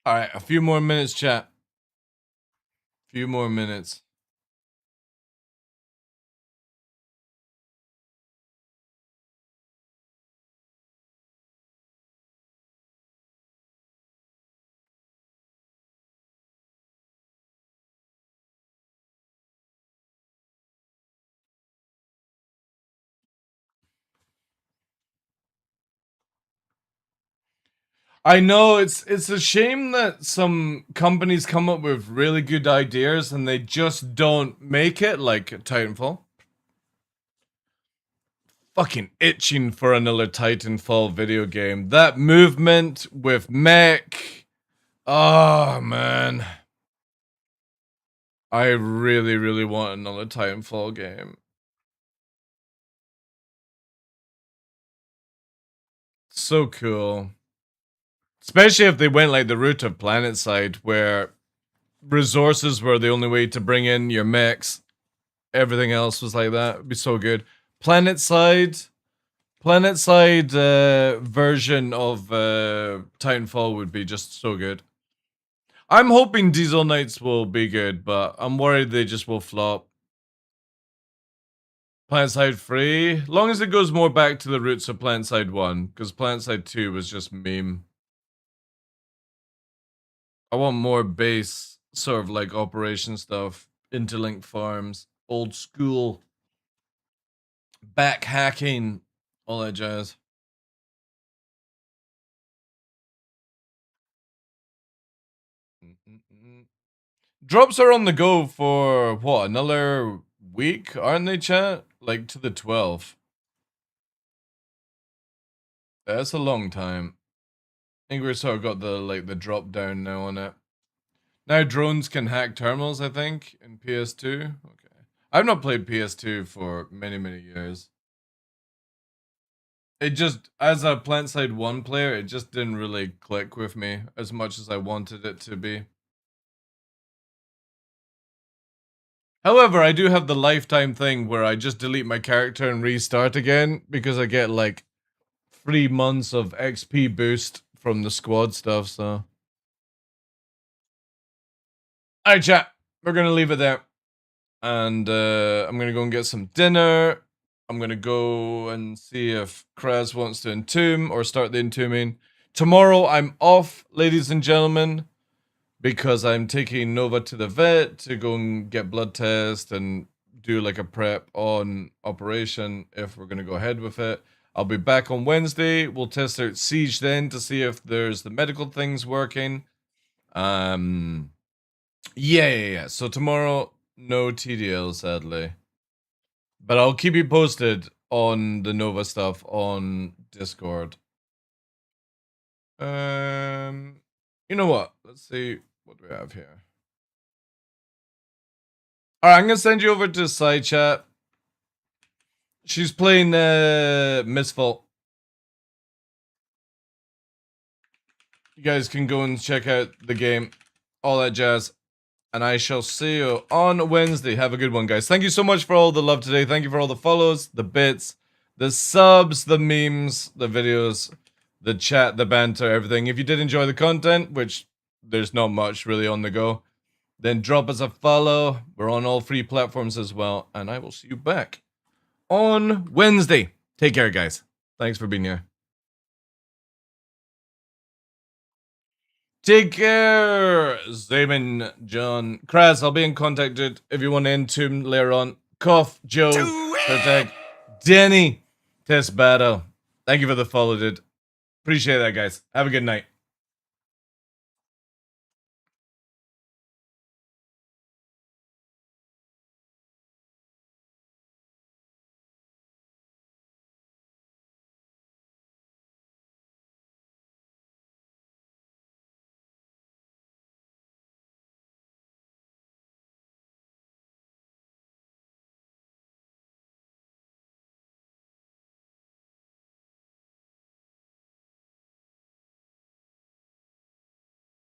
All right, a few more minutes, chat. Few more minutes. I know it's a shame that some companies come up with really good ideas and they just don't make it, like Titanfall. Fucking itching for another Titanfall video game. That movement with mech. Oh man. I really, really want another Titanfall game. So cool. Especially if they went like the route of PlanetSide, where resources were the only way to bring in your mechs. Everything else was like that. It'd be so good. PlanetSide version of Titanfall would be just so good. I'm hoping Diesel Knights will be good, but I'm worried they just will flop. PlanetSide 3, long as it goes more back to the roots of PlanetSide 1, because PlanetSide 2 was just meme. I want more base, sort of like operation stuff, interlink farms, old school, back hacking, all that jazz. Drops are on the go for, what, another week, aren't they, chat? Like, to the 12th. That's a long time. I think we're sort of got the drop down now on it. Now drones can hack terminals, I think, in PS2. Okay. I've not played PS2 for many, many years. It just, as a PlanetSide 1 player, it just didn't really click with me as much as I wanted it to be. However, I do have the lifetime thing where I just delete my character and restart again because I get like 3 months of XP boost from the squad stuff, so. Alright, chat. We're gonna leave it there. And I'm gonna go and get some dinner. I'm gonna go and see if Kraz wants to entomb or start the entombing. Tomorrow I'm off, ladies and gentlemen, because I'm taking Nova to the vet to go and get blood test and do like a prep on operation if we're gonna go ahead with it. I'll be back on Wednesday. We'll test out Siege then to see if there's the medical things working. Yeah. So tomorrow, no TDL, sadly. But I'll keep you posted on the Nova stuff on Discord. You know what? Let's see what we have here. Alright, I'm gonna send you over to side chat. She's playing Misfall. You guys can go and check out the game. All that jazz. And I shall see you on Wednesday. Have a good one, guys. Thank you so much for all the love today. Thank you for all the follows, the bits, the subs, the memes, the videos, the chat, the banter, everything. If you did enjoy the content, which there's not much really on the go, then drop us a follow. We're on all free platforms as well. And I will see you back on Wednesday. Take care, guys. Thanks for being here. Take care, Zamin, John, Kraz. I'll be in contact, dude. If you want to Entomb later on. Koff, Joe, Protect, Denny, Test Battle. Thank you for the follow, dude. Appreciate that, guys. Have a good night.